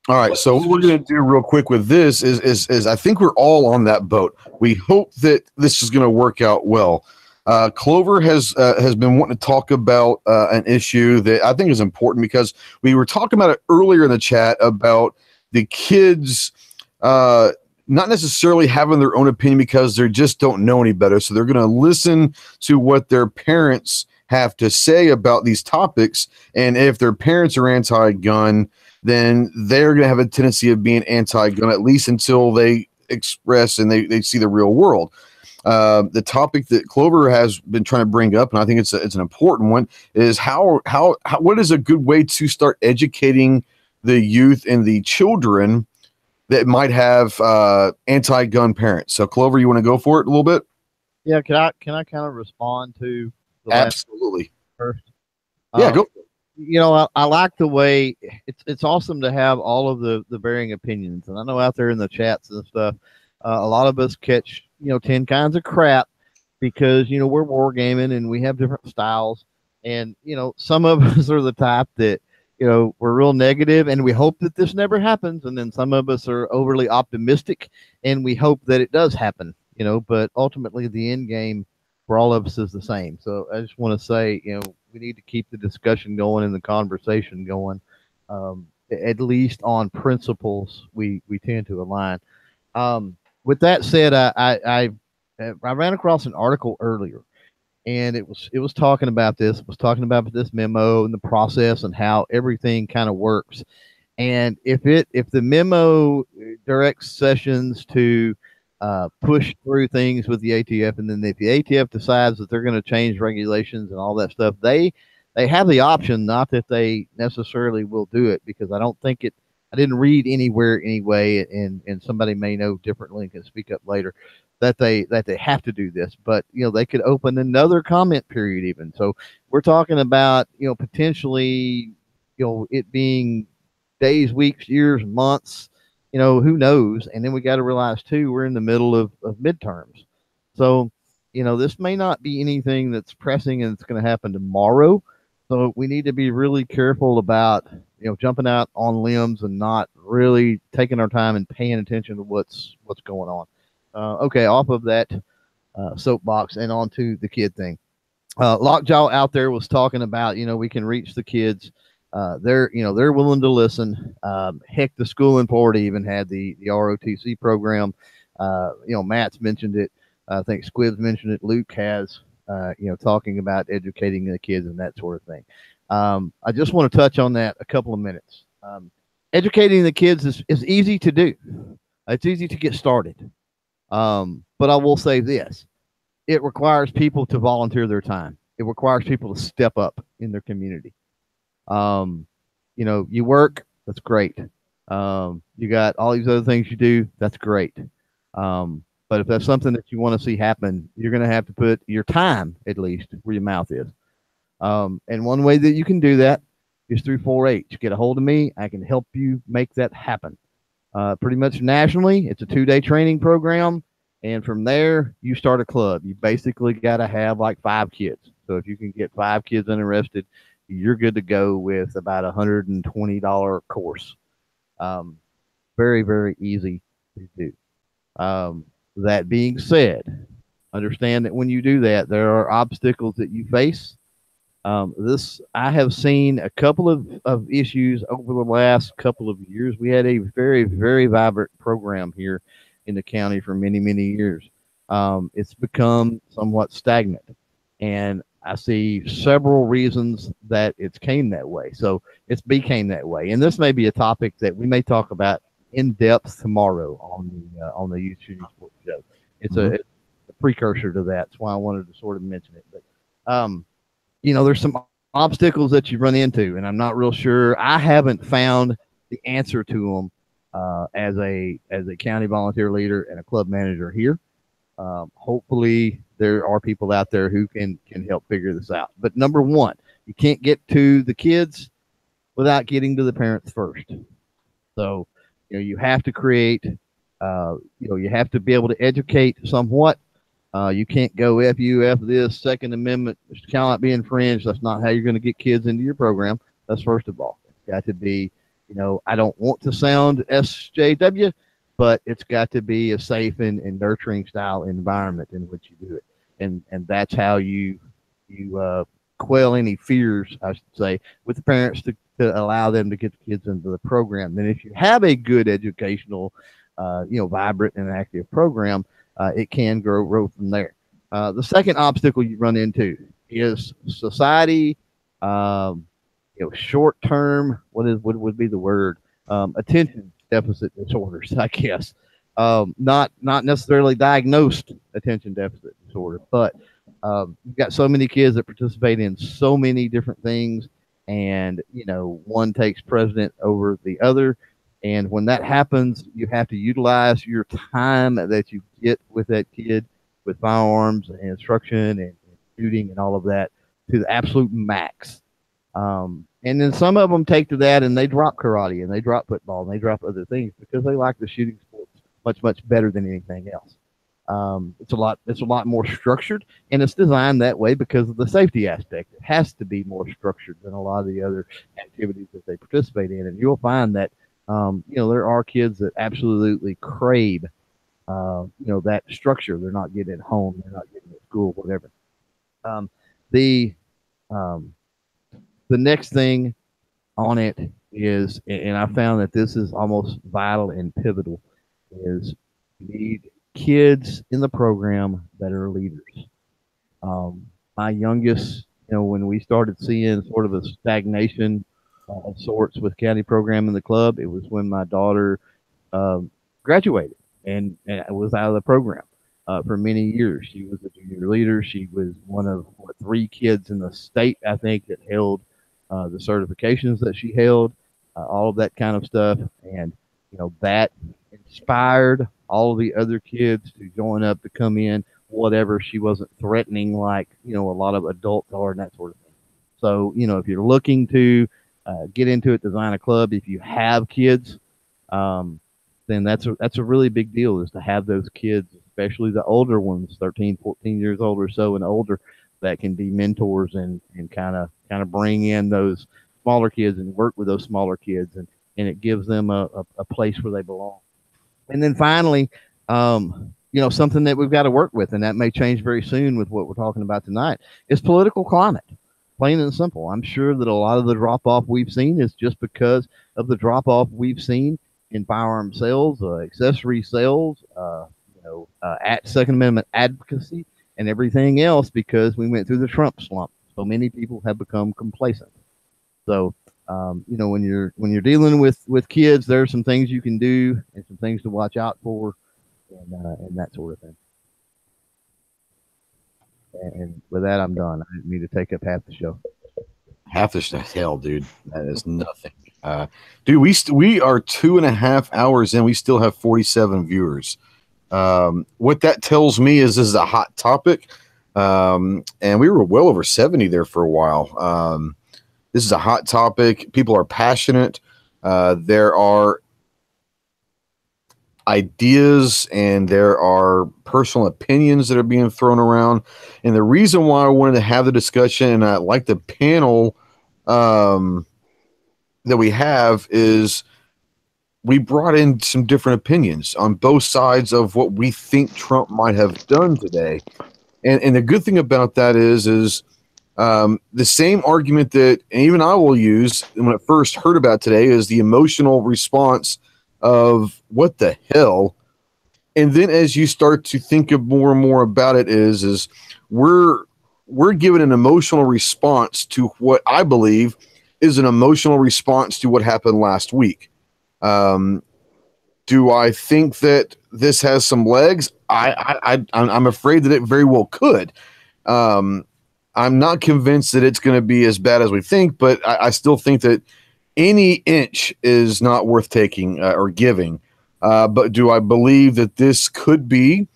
All right, so what we're going to do real quick with this is I think we're all on that boat. We hope that this is going to work out well. Clover has been wanting to talk about an issue that I think is important because we were talking about it earlier in the chat about the kids not necessarily having their own opinion because they just don't know any better. So they're going to listen to what their parents have to say about these topics. And if their parents are anti-gun, then they're going to have a tendency of being anti-gun, at least until they express and they see the real world. The topic that Clover has been trying to bring up, and I think it's an important one, is how what is a good way to start educating the youth and the children that might have anti-gun parents. So, Clover, you want to go for it a little bit? Yeah, can I kind of respond to the absolutely first? Yeah, go. You know, I like the way it's awesome to have all of the varying opinions, and I know out there in the chats and stuff, a lot of us catch 10 kinds of crap because we're wargaming and we have different styles, and some of us are the type that we're real negative and we hope that this never happens, and then some of us are overly optimistic and we hope that it does happen. But ultimately the end game for all of us is the same. So I just want to say, we need to keep the discussion going and the conversation going. at least on principles, we tend to align. With that said, I ran across an article earlier, and it was talking about this. It was talking about this memo and the process and how everything kind of works. And if the memo directs sessions to push through things with the ATF, and then if the ATF decides that they're going to change regulations and all that stuff, they have the option. Not that they necessarily will do it, because I don't think it. I didn't read anywhere anyway, and somebody may know differently and can speak up later, that they have to do this. But they could open another comment period even. So we're talking about potentially it being days, weeks, years, months, who knows? And then we got to realize too, we're in the middle of midterms. So, this may not be anything that's pressing and it's going to happen tomorrow. So we need to be really careful about, jumping out on limbs and not really taking our time and paying attention to what's going on. Okay. Off of that soapbox and onto the kid thing. Lockjaw out there was talking about, we can reach the kids. They're willing to listen. Heck, the school in Florida even had the ROTC program. Matt's mentioned it. I think Squib's mentioned it. Luke has, talking about educating the kids and that sort of thing. I just want to touch on that a couple of minutes. Educating the kids is easy to do. It's easy to get started. But I will say this. It requires people to volunteer their time. It requires people to step up in their community. You work, that's great. You got all these other things you do, that's great. But if that's something that you want to see happen, you're going to have to put your time, at least, where your mouth is. And one way that you can do that is through 4-H. Get a hold of me. I can help you make that happen. Pretty much nationally, it's a 2-day training program. And from there, you start a club. You basically got to have like 5 kids. So if you can get 5 kids interested, you're good to go with about $120 course. Very, very easy to do. That being said, understand that when you do that, there are obstacles that you face. I have seen a couple of issues over the last couple of years. We had a very, very vibrant program here in the county for many, many years. It's become somewhat stagnant, and I see several reasons that it's came that way. So it's became that way. And this may be a topic that we may talk about in depth tomorrow on the Youth Shooting Sports Show. It's a precursor to that. That's why I wanted to sort of mention it. But, there's some obstacles that you run into, and I'm not real sure. I haven't found the answer to them as a county volunteer leader and a club manager here. Hopefully there are people out there who can help figure this out. But number one, you can't get to the kids without getting to the parents first. So, you have to create, you have to be able to educate somewhat. You can't go F this Second Amendment, cannot be infringed. That's not how you're going to get kids into your program. That's first of all. It's got to be, I don't want to sound SJW, but it's got to be a safe and nurturing style environment in which you do it. And that's how you quell any fears, I should say, with the parents to allow them to get the kids into the program. Then if you have a good educational, vibrant and active program, it can grow from there. The second obstacle you run into is society, short term, what would be the word? Attention deficit disorders, I guess. Not necessarily diagnosed attention deficit disorder, but you've got so many kids that participate in so many different things, and one takes precedent over the other. And when that happens, you have to utilize your time that you get with that kid with firearms and instruction and shooting and all of that to the absolute max. And then some of them take to that and they drop karate and they drop football and they drop other things because they like the shooting sports much, much better than anything else. It's a lot more structured, and it's designed that way because of the safety aspect. It has to be more structured than a lot of the other activities that they participate in. And you'll find that, there are kids that absolutely crave, that structure. They're not getting at home. They're not getting at school, whatever. The next thing on it is, and I found that this is almost vital and pivotal, is you need kids in the program that are leaders. My youngest, when we started seeing sort of a stagnation of sorts with county program in the club, it was when my daughter um, graduated and was out of the program. For many years, she was a junior leader. She was one of three kids in the state, I think, that held the certifications that she held, all of that kind of stuff. And, that inspired all of the other kids to join up to come in, whatever. She wasn't threatening like, a lot of adults are and that sort of thing. So, if you're looking to get into it, design a club, if you have kids, then that's a really big deal, is to have those kids, especially the older ones, 13, 14 years old or so and older, that can be mentors and kind of bring in those smaller kids and work with those smaller kids, and it gives them a place where they belong. And then finally, something that we've got to work with, and that may change very soon with what we're talking about tonight, is political climate. Plain and simple. I'm sure that a lot of the drop off we've seen is just because of the drop off we've seen in firearm sales, accessory sales, at Second Amendment advocacy, and everything else, because we went through the Trump slump. So many people have become complacent. So, when you're dealing with kids, there are some things you can do and some things to watch out for, and that sort of thing. And with that, I'm done. I didn't mean to take up half the show. Half the show? Hell, dude, that is nothing. Dude, we are 2.5 hours in. We still have 47 viewers. What that tells me is this is a hot topic, and we were well over 70 there for a while. This is a hot topic. People are passionate. There are ideas and there are personal opinions that are being thrown around. And the reason why I wanted to have the discussion, and I like the panel that we have, is we brought in some different opinions on both sides of what we think Trump might have done today. And the good thing about that is the same argument that even I will use when I first heard about today is the emotional response of what the hell. And then as you start to think of more and more about it is we're given an emotional response to what I believe is an emotional response to what happened last week. Do I think that this has some legs? I'm afraid that it very well could. I'm not convinced that it's going to be as bad as we think, but I still think that any inch is not worth taking or giving. But do I believe that this could be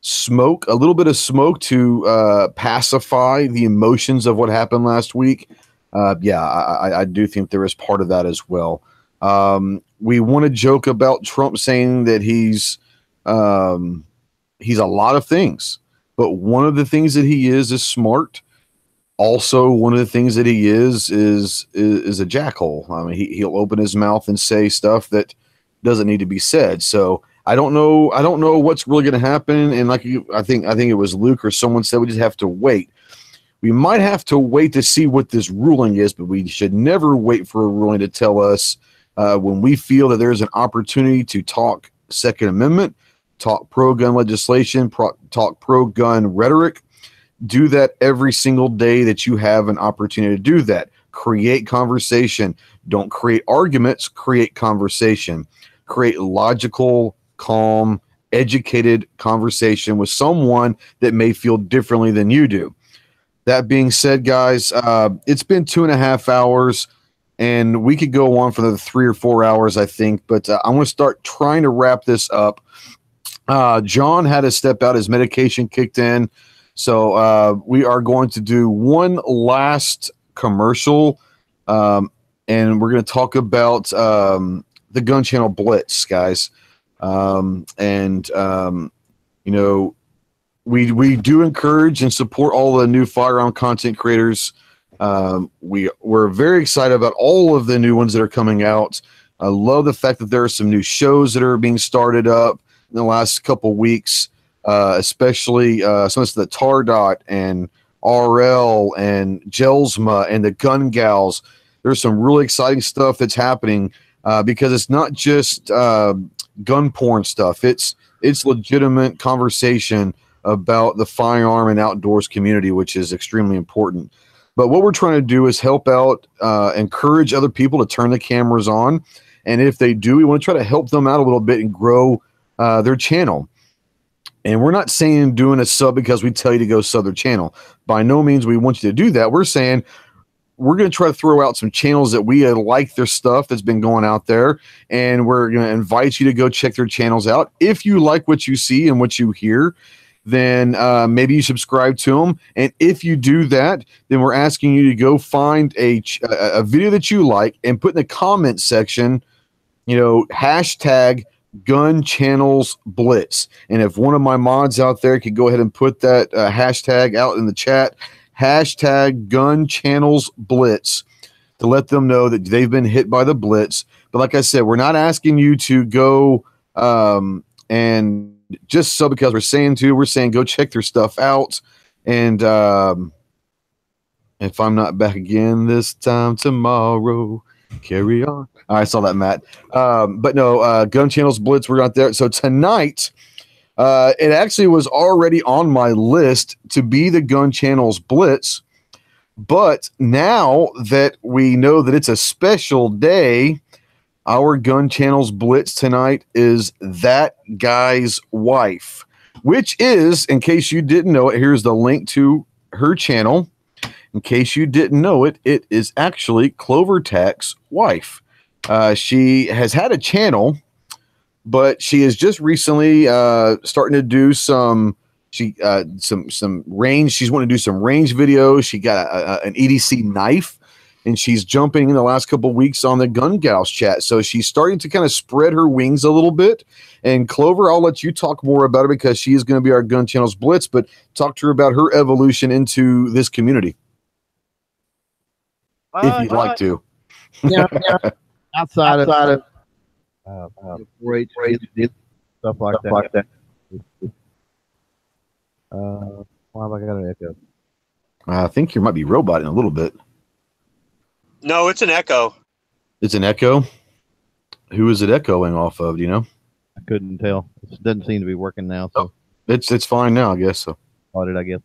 smoke, a little bit of smoke to pacify the emotions of what happened last week? Yeah, I do think there is part of that as well. We want to joke about Trump saying that he's a lot of things, but one of the things that he is smart. Also, one of the things that he is a jackhole. I mean, he'll open his mouth and say stuff that doesn't need to be said. So I don't know what's really going to happen. And I think it was Luke or someone said we just have to wait. We might have to wait to see what this ruling is, but we should never wait for a ruling to tell us when we feel that there's an opportunity to talk Second Amendment, talk pro-gun legislation, talk pro-gun rhetoric. Do that every single day that you have an opportunity to do that. Create conversation. Don't create arguments. Create conversation. Create logical, calm, educated conversation with someone that may feel differently than you do. That being said, guys, it's been 2.5 hours, and we could go on for another 3 or 4 hours, I think, but I'm going to start trying to wrap this up. John had to step out. His medication kicked in. So we are going to do one last commercial, and we're going to talk about the Gun Channel Blitz, guys. We do encourage and support all the new firearm content creators. We're very excited about all of the new ones that are coming out. I love the fact that there are some new shows that are being started up in the last couple weeks. Especially some of the Tardot and RL and Gelsma and the Gun Gals. there's some really exciting stuff that's happening because it's not just gun porn stuff. It's legitimate conversation about the firearm and outdoors community, which is extremely important. But what we're trying to do is help out, encourage other people to turn the cameras on. And if they do, we want to try to help them out a little bit and grow their channel. And we're not saying doing a sub because we tell you to go sub their channel. By no means we want you to do that. We're saying we're going to try to throw out some channels that we like their stuff that's been going out there. And we're going to invite you to go check their channels out. If you like what you see and what you hear, then maybe you subscribe to them. And if you do that, then we're asking you to go find a video that you like and put in the comment section, hashtag GunChannels Blitz. And if one of my mods out there could go ahead and put that hashtag out in the chat, hashtag GunChannels Blitz, to let them know that they've been hit by the blitz. But like I said, we're not asking you to go and just so because we're saying go check their stuff out. And if I'm not back again this time tomorrow, carry on. I saw that, Matt. But no, Gun Channels Blitz, we're not there. So tonight, it actually was already on my list to be the Gun Channels Blitz. But now that we know that it's a special day, our Gun Channels Blitz tonight is that guy's wife, which is, in case you didn't know it, here's the link to her channel. In case you didn't know it, it is actually CloverTach's wife. She has had a channel, but she is just recently starting to do some range. She's wanting to do some range videos. She got an EDC knife, and she's jumping in the last couple of weeks on the Gun Gals chat. So she's starting to kind of spread her wings a little bit. And Clover, I'll let you talk more about it because she is going to be our Gun Channels Blitz, but talk to her about her evolution into this community. If you'd like to. Yeah. outside of 4-H stuff like that. Why have I got an echo? I think you might be roboting a little bit. No, it's an echo. It's an echo? Who is it echoing off of? Do you know? I couldn't tell. It doesn't seem to be working now. So it's fine now, I guess. So I guess.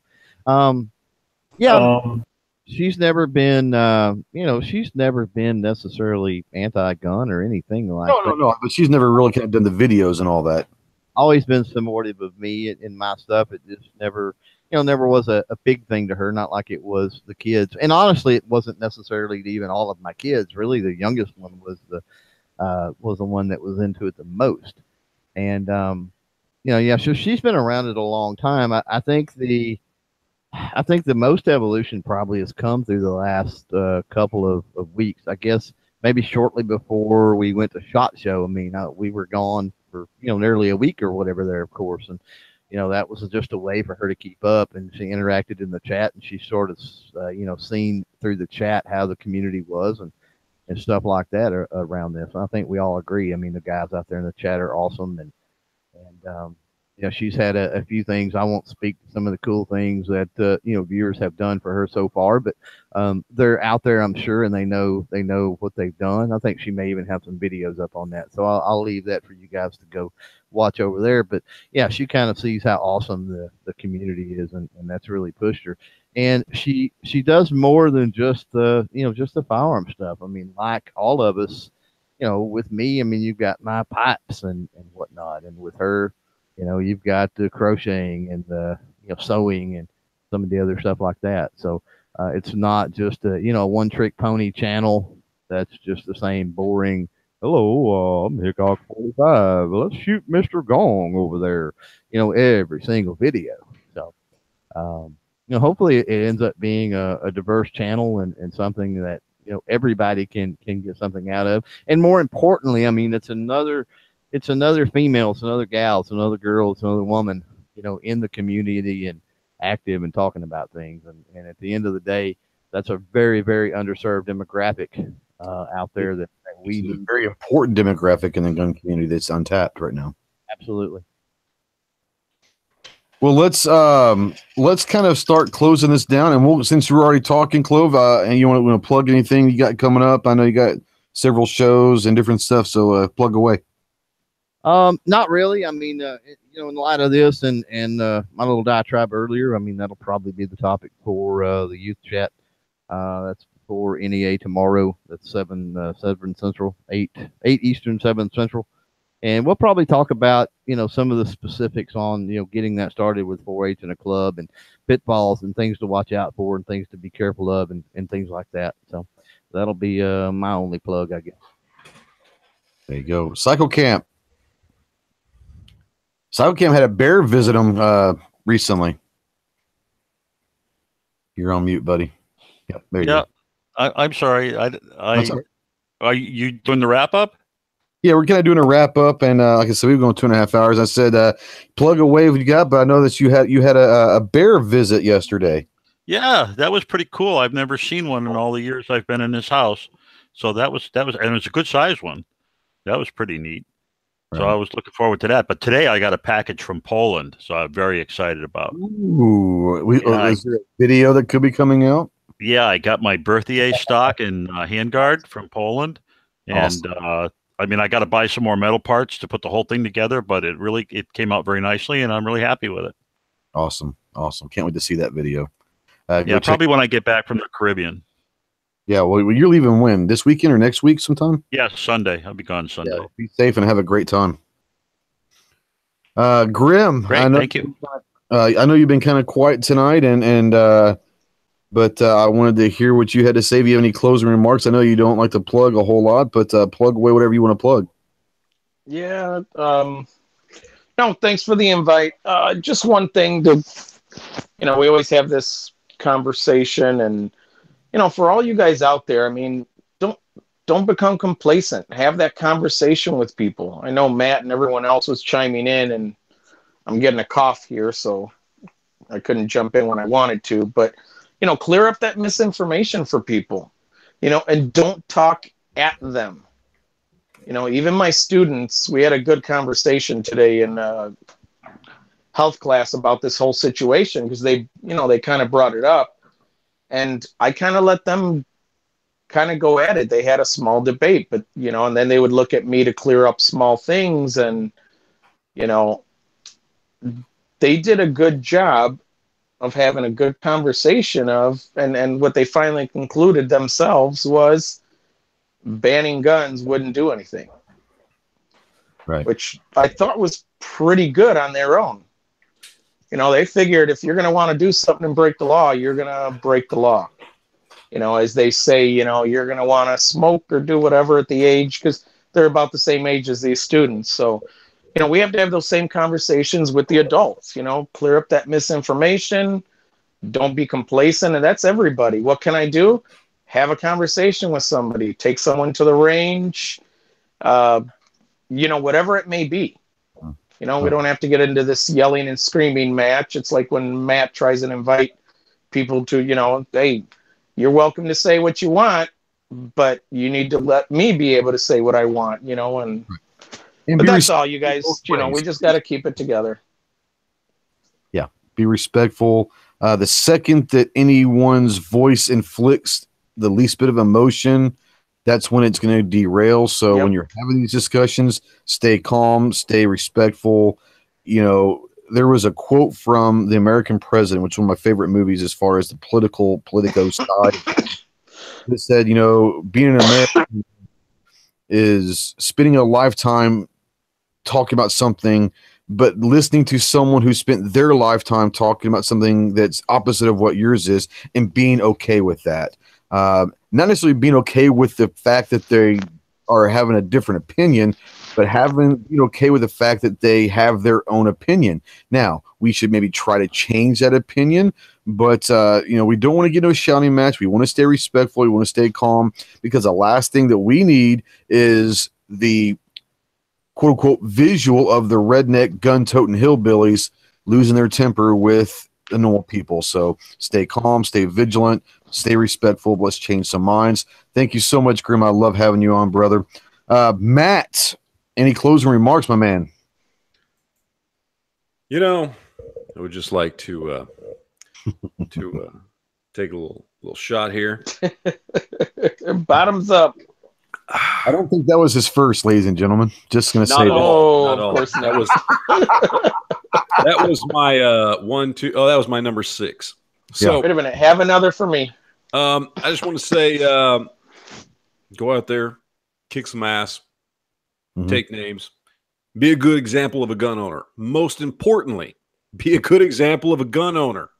She's never been, she's never been necessarily anti-gun or anything like that. No. But she's never really kind of done the videos and all that. Always been supportive of me in my stuff. It just never was a big thing to her. Not like it was the kids. And honestly, it wasn't necessarily even all of my kids. Really, the youngest one was the one that was into it the most. And so she's been around it a long time. I think the most evolution probably has come through the last couple of weeks. I guess maybe shortly before we went to SHOT Show. I mean, we were gone for nearly a week or whatever there, of course, and that was just a way for her to keep up. And she interacted in the chat, and she sort of seen through the chat how the community was and stuff like that around this. And I think we all agree. I mean, the guys out there in the chat are awesome, and she's had a few things. I won't speak to some of the cool things that viewers have done for her so far, but they're out there, I'm sure, and they know what they've done. I think she may even have some videos up on that, so I'll leave that for you guys to go watch over there. But yeah, she kind of sees how awesome the community is, and that's really pushed her. And she does more than just the firearm stuff. I mean, like all of us, with me, I mean, you've got my pipes and whatnot, and with her, you've got the crocheting and the sewing and some of the other stuff like that. So it's not just a one trick pony channel that's just the same boring. Hello, I'm Hickok 45. Let's shoot Mr. Gong over there. Every single video. So hopefully it ends up being a diverse channel and something that everybody can get something out of. And more importantly, I mean, it's another female, it's another gal, it's another girl, it's another woman, in the community and active and talking about things. And at the end of the day, that's a very, very underserved demographic out there that we need. A very important demographic in the gun community that's untapped right now. Absolutely. Well, let's kind of start closing this down, and we'll, since you're already talking, Clove, and you want to plug anything you got coming up. I know you got several shows and different stuff, so plug away. Not really. I mean, in light of this and my little diatribe earlier, I mean, that'll probably be the topic for the youth chat. That's for NEA tomorrow. That's 7 Central, 8 Eastern, 7 Central. And we'll probably talk about, some of the specifics on, getting that started with 4-H in a club and pitfalls and things to watch out for and things to be careful of and things like that. So that'll be my only plug, I guess. There you go. Cycle Camp. Cycle Camp had a bear visit them recently. You're on mute, buddy. Yep, there you go. I'm sorry. Are you doing the wrap up? Yeah, we're kind of doing a wrap up, and like I said, we've gone 2.5 hours. I said, plug away what you got, but I know that you had a bear visit yesterday. Yeah, that was pretty cool. I've never seen one in all the years I've been in this house, so that was, and it was a good size one. That was pretty neat. Right. So I was looking forward to that. But today I got a package from Poland, so I'm very excited about. Ooh, is there a video that could be coming out? Yeah, I got my birthday stock and handguard from Poland, and awesome. I got to buy some more metal parts to put the whole thing together, but it came out very nicely, and I'm really happy with it. Awesome. Can't wait to see that video. Probably when I get back from the Caribbean. Yeah, well, you're leaving when? This weekend or next week sometime? Yeah, Sunday. I'll be gone Sunday. Yeah, be safe and have a great time. Grim, great, thank you. I know you've been kind of quiet tonight, but I wanted to hear what you had to say. If you have any closing remarks, I know you don't like to plug a whole lot, but plug away whatever you want to plug. Yeah. No, thanks for the invite. Just one thing to, we always have this conversation, and for all you guys out there, I mean, don't become complacent. Have that conversation with people. I know Matt and everyone else was chiming in, and I'm getting a cough here, so I couldn't jump in when I wanted to, but clear up that misinformation for people, and don't talk at them. Even my students, we had a good conversation today in health class about this whole situation, because they kind of brought it up, and I kind of let them kind of go at it. They had a small debate, but, and then they would look at me to clear up small things, and, they did a good job of having a good conversation and what they finally concluded themselves was banning guns wouldn't do anything. Right. Which I thought was pretty good on their own. They figured if you're going to want to do something and break the law, you're going to break the law. As they say, you're going to want to smoke or do whatever at the age, because they're about the same age as these students. So, we have to have those same conversations with the adults, clear up that misinformation. Don't be complacent. And that's everybody. What can I do? Have a conversation with somebody, take someone to the range, whatever it may be. We don't have to get into this yelling and screaming match. It's like when Matt tries and invite people to, hey, you're welcome to say what you want, but you need to let me be able to say what I want, but that's all, you guys. We just got to keep it together. Yeah, be respectful. The second that anyone's voice inflicts the least bit of emotion, that's when it's going to derail. So when you're having these discussions, stay calm, stay respectful. There was a quote from The American President, which is one of my favorite movies as far as the politico side. It said, being an American is spending a lifetime talking about something, but listening to someone who spent their lifetime talking about something that's opposite of what yours is and being okay with that. Not necessarily being okay with the fact that they are having a different opinion, but being okay with the fact that they have their own opinion. Now, we should maybe try to change that opinion, but we don't want to get into a shouting match. We want to stay respectful. We want to stay calm, because the last thing that we need is the quote unquote visual of the redneck gun-toting hillbillies losing their temper with the normal people. So stay calm, stay vigilant, stay respectful. Let's change some minds. Thank you so much, Grim. I love having you on, brother. Matt, any closing remarks, my man? I would just like to take a little shot here. Bottoms up. I don't think that was his first, ladies and gentlemen. Just going to say Not that. all. Of course not. That was my 1, 2. Oh, that was my number 6. So wait a minute. Have another for me. I just want to say, go out there, kick some ass, take names, be a good example of a gun owner. Most importantly, be a good example of a gun owner.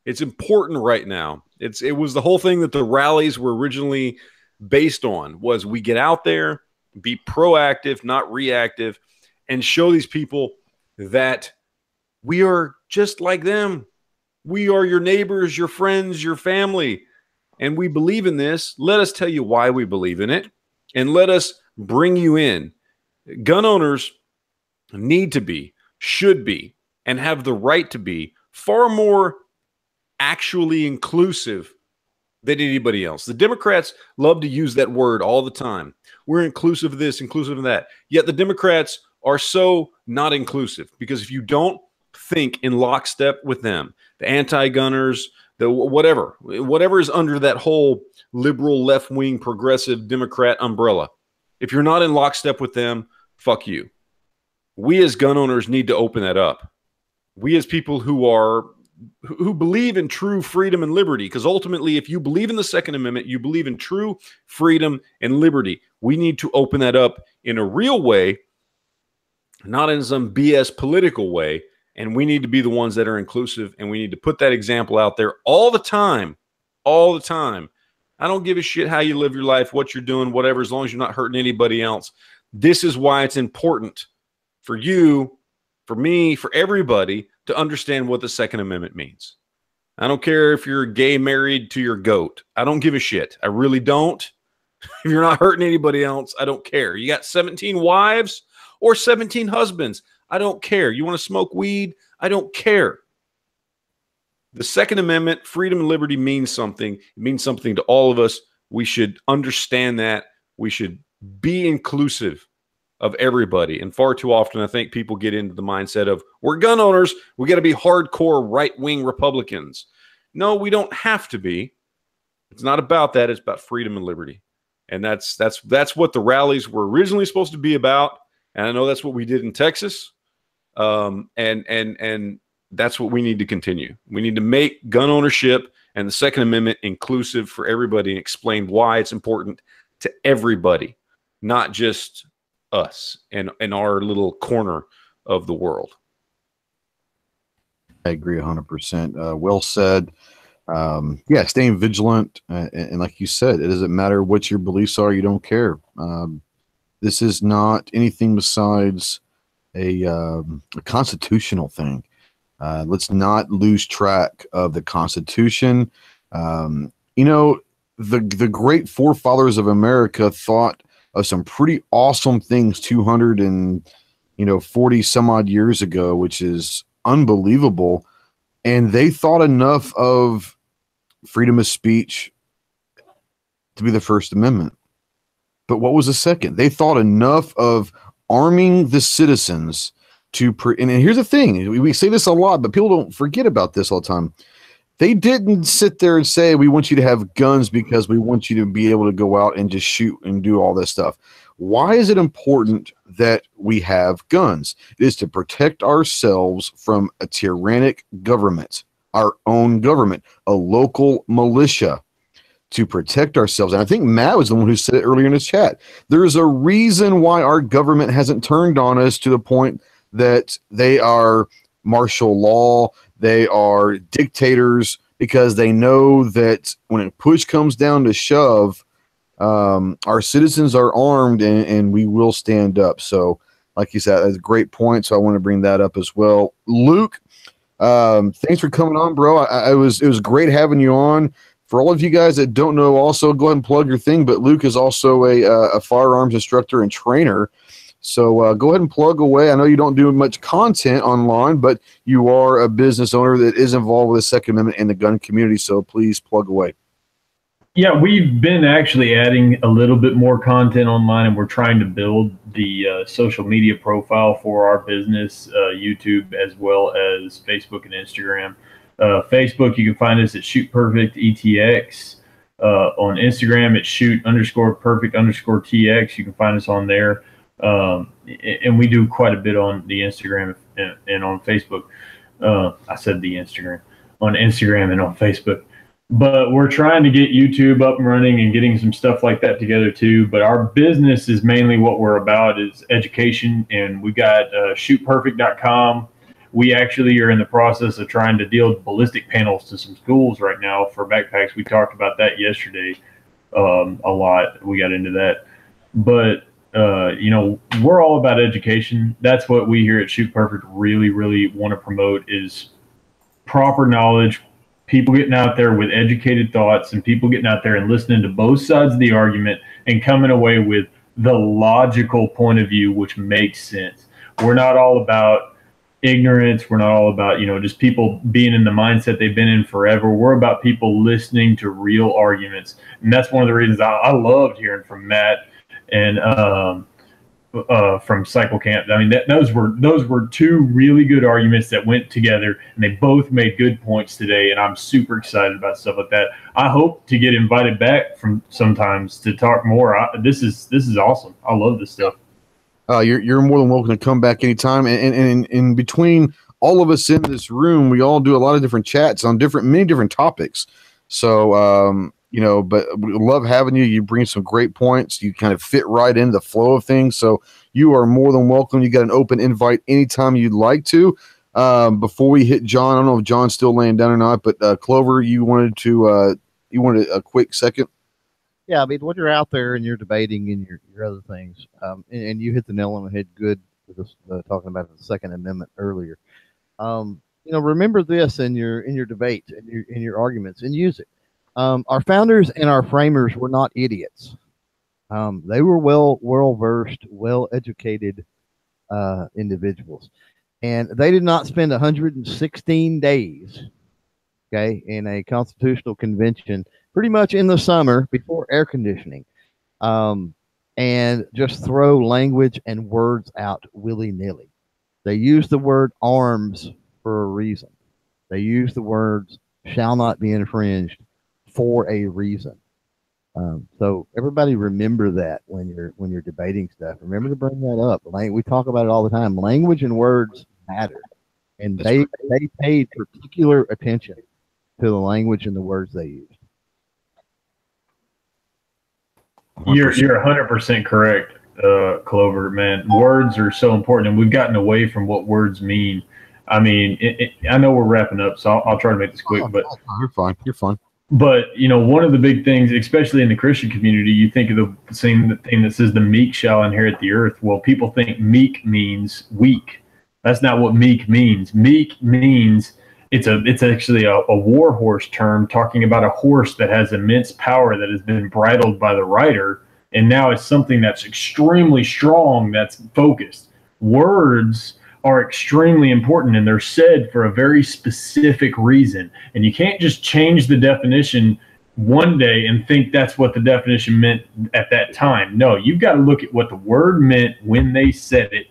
It's important right now. It was the whole thing that the rallies were originally based on, was we get out there, be proactive, not reactive, and show these people that we are just like them. We are your neighbors, your friends, your family, and we believe in this. Let us tell you why we believe in it, and let us bring you in. Gun owners need to be, should be, and have the right to be far more actually inclusive than anybody else. The Democrats love to use that word all the time. We're inclusive of this, inclusive of that. Yet the Democrats are so not inclusive, because if you don't think in lockstep with them, the anti-gunners, the whatever is under that whole liberal, left-wing, progressive Democrat umbrella, if you're not in lockstep with them, fuck you. We as gun owners need to open that up. We as people who believe in true freedom and liberty, because ultimately, if you believe in the Second Amendment, you believe in true freedom and liberty. We need to open that up in a real way, not in some BS political way. And we need to be the ones that are inclusive, and we need to put that example out there all the time. All the time. I don't give a shit how you live your life, what you're doing, whatever, as long as you're not hurting anybody else. This is why it's important for you, for me, for everybody to understand what the Second Amendment means. I don't care if you're gay married to your goat. I don't give a shit. I really don't. If you're not hurting anybody else, I don't care. You got 17 wives or 17 husbands. I don't care. You want to smoke weed? I don't care. The Second Amendment, freedom and liberty, means something. It means something to all of us. We should understand that. We should be inclusive of everybody. And far too often, I think people get into the mindset of, we're gun owners, we got to be hardcore right-wing Republicans. No, we don't have to be. It's not about that. It's about freedom and liberty. And that's what the rallies were originally supposed to be about. And I know that's what we did in Texas. And that's what we need to continue. We need to make gun ownership and the Second Amendment inclusive for everybody, and explain why it's important to everybody, not just us and our little corner of the world. I agree 100%. Well said. Yeah, staying vigilant. And like you said, it doesn't matter what your beliefs are. You don't care. This is not anything besides a constitutional thing. Let's not lose track of the Constitution. You know, the great forefathers of America thought of some pretty awesome things 240 some odd years ago, which is unbelievable. And they thought enough of freedom of speech to be the First Amendment. But what was the second? They thought enough of arming the citizens to and here's the thing, we say this a lot, but people don't forget about this all the time. They didn't sit there and say, we want you to have guns because we want you to be able to go out and just shoot and do all this stuff. Why is it important that we have guns? It is to protect ourselves from a tyrannic government, our own government, a local militia, to protect ourselves. And I think Matt was the one who said it earlier in his chat. There's a reason why our government hasn't turned on us to the point that they are martial law, they are dictators, because they know that when a push comes down to shove, our citizens are armed, and we will stand up. So, like you said, that's a great point. So I want to bring that up as well. Luke, thanks for coming on, bro. It was great having you on. For all of you guys that don't know, also go ahead and plug your thing. But Luke is also a firearms instructor and trainer. So go ahead and plug away. I know you don't do much content online, but you are a business owner that is involved with the Second Amendment and the gun community. So please plug away. Yeah, we've been actually adding a little bit more content online, and we're trying to build the social media profile for our business, YouTube, as well as Facebook and Instagram. Facebook, you can find us at Shoot Perfect ETX. On Instagram, it's shoot_perfect_TX. You can find us on there. And we do quite a bit on the Instagram and on Facebook. I said the Instagram. On Instagram and on Facebook. But we're trying to get YouTube up and running and getting some stuff like that together too. But our business is mainly what we're about is education. And we got shootperfect.com. We actually are in the process of trying to deal ballistic panels to some schools right now for backpacks. We talked about that yesterday a lot. We got into that. But, you know, we're all about education. That's what we here at Shoot Perfect really, really want to promote is proper knowledge, people getting out there with educated thoughts, and people getting out there and listening to both sides of the argument and coming away with the logical point of view, which makes sense. We're not all about ignorance. We're not all about, you know, just people being in the mindset they've been in forever. We're about people listening to real arguments. And that's one of the reasons I loved hearing from Matt and from Cycle Camp. I mean, those were two really good arguments that went together, and they both made good points today. And I'm super excited about stuff like that. I hope to get invited back from sometimes to talk more. This is awesome. I love this stuff. You're more than welcome to come back anytime. And in between all of us in this room, we all do a lot of different chats on many different topics. So, you know, but we love having you. You bring some great points. You kind of fit right into the flow of things. So you are more than welcome. You got an open invite anytime you'd like to. Before we hit John, I don't know if John's still laying down or not, but Clover, you wanted a quick second. Yeah, I mean, when you're out there and you're debating and your other things, and you hit the nail on the head good with us, talking about the Second Amendment earlier. You know, remember this in your debates and in your arguments, and use it. Our founders and our framers were not idiots. They were well-versed, well-educated individuals. And they did not spend 116 days, okay, in a constitutional convention, pretty much in the summer before air conditioning, and just throw language and words out willy-nilly. They used the word arms for a reason. They used the words shall not be infringed for a reason. So everybody remember that when you're debating stuff. Remember to bring that up. We talk about it all the time. Language and words matter, and they paid particular attention to the language and the words they used. You're 100% correct, Clover. Man, words are so important, and we've gotten away from what words mean. I mean, I know we're wrapping up, so I'll try to make this quick. But you're fine. You're fine. But, you know, one of the big things, especially in the Christian community, you think of the same thing that says the meek shall inherit the earth. Well, people think meek means weak. That's not what meek means. Meek means it's actually a war horse term, talking about a horse that has immense power that has been bridled by the rider. And now it's something that's extremely strong, that's focused. Words are extremely important, and they're said for a very specific reason. And you can't just change the definition one day and think that's what the definition meant at that time. No, you've got to look at what the word meant when they said it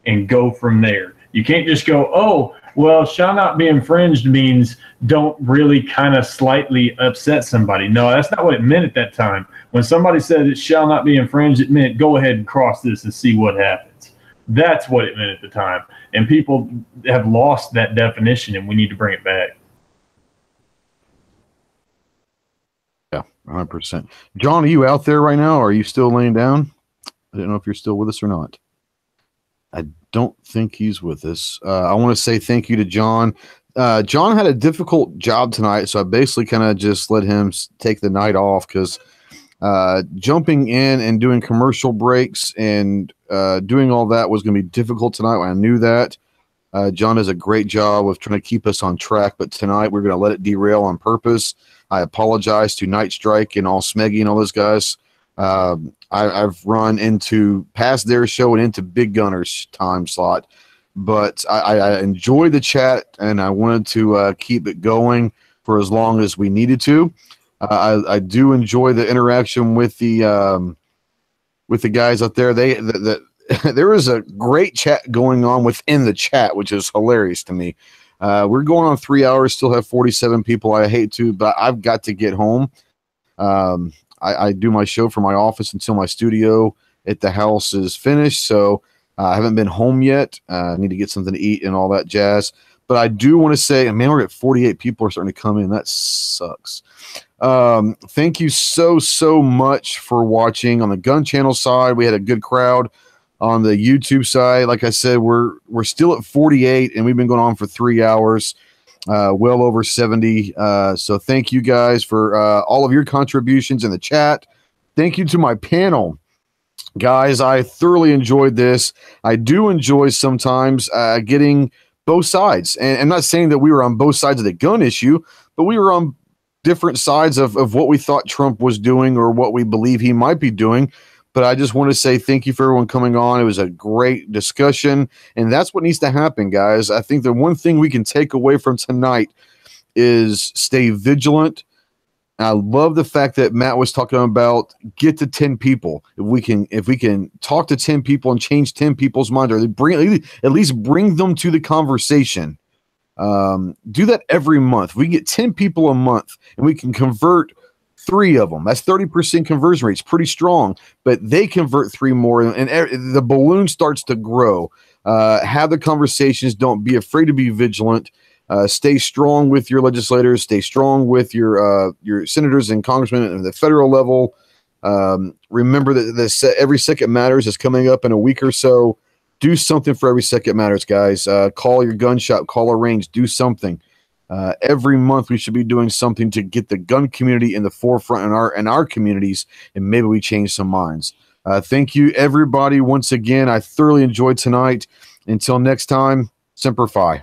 and go from there. You can't just go, oh, well, shall not be infringed means don't really kind of slightly upset somebody. No, that's not what it meant at that time. When somebody said it shall not be infringed, it meant go ahead and cross this and see what happens. That's what it meant at the time. And people have lost that definition, and we need to bring it back. Yeah, 100%. John, are you out there right now, or are you still laying down? I don't know if you're still with us or not. I don't think he's with us. I want to say thank you to John. John had a difficult job tonight, so I basically kind of just let him take the night off because jumping in and doing commercial breaks and doing all that was going to be difficult tonight. I knew that. John does a great job of trying to keep us on track, but tonight we're going to let it derail on purpose. I apologize to Night Strike and all Smeggy and all those guys. I've run into past their show and into Big Gunner's time slot, but I enjoyed the chat and I wanted to keep it going for as long as we needed to. I do enjoy the interaction with the guys out there. There is a great chat going on within the chat, which is hilarious to me. We're going on 3 hours, still have 47 people. I hate to, but I've got to get home. I do my show from my office until my studio at the house is finished. So I haven't been home yet. I need to get something to eat and all that jazz. But I do want to say, man, we're at 48 people are starting to come in. That sucks. Thank you so much for watching. On the Gun Channel side, we had a good crowd. On the YouTube side, like I said, we're still at 48, and we've been going on for 3 hours, well over 70. So thank you guys for all of your contributions in the chat. Thank you to my panel. Guys, I thoroughly enjoyed this. I do enjoy sometimes getting both sides. And I'm not saying that we were on both sides of the gun issue, but we were on different sides of what we thought Trump was doing or what we believe he might be doing. But I just want to say thank you for everyone coming on. It was a great discussion, and that's what needs to happen, guys. I think the one thing we can take away from tonight is stay vigilant. I love the fact that Matt was talking about get to 10 people. If we can talk to 10 people and change 10 people's minds, or at least bring them to the conversation. Do that every month. We get 10 people a month, and we can convert 3 of them. That's 30% conversion rate. It's pretty strong, but they convert 3 more, and the balloon starts to grow. Have the conversations. Don't be afraid to be vigilant. Stay strong with your legislators. Stay strong with your senators and congressmen at the federal level. Remember that every second matters is coming up in a week or so. Do something for every second matters, guys. Call your gun shop. Call a range. Do something. Every month we should be doing something to get the gun community in the forefront in our communities, and maybe we change some minds. Thank you, everybody, once again. I thoroughly enjoyed tonight. Until next time, Semper Fi.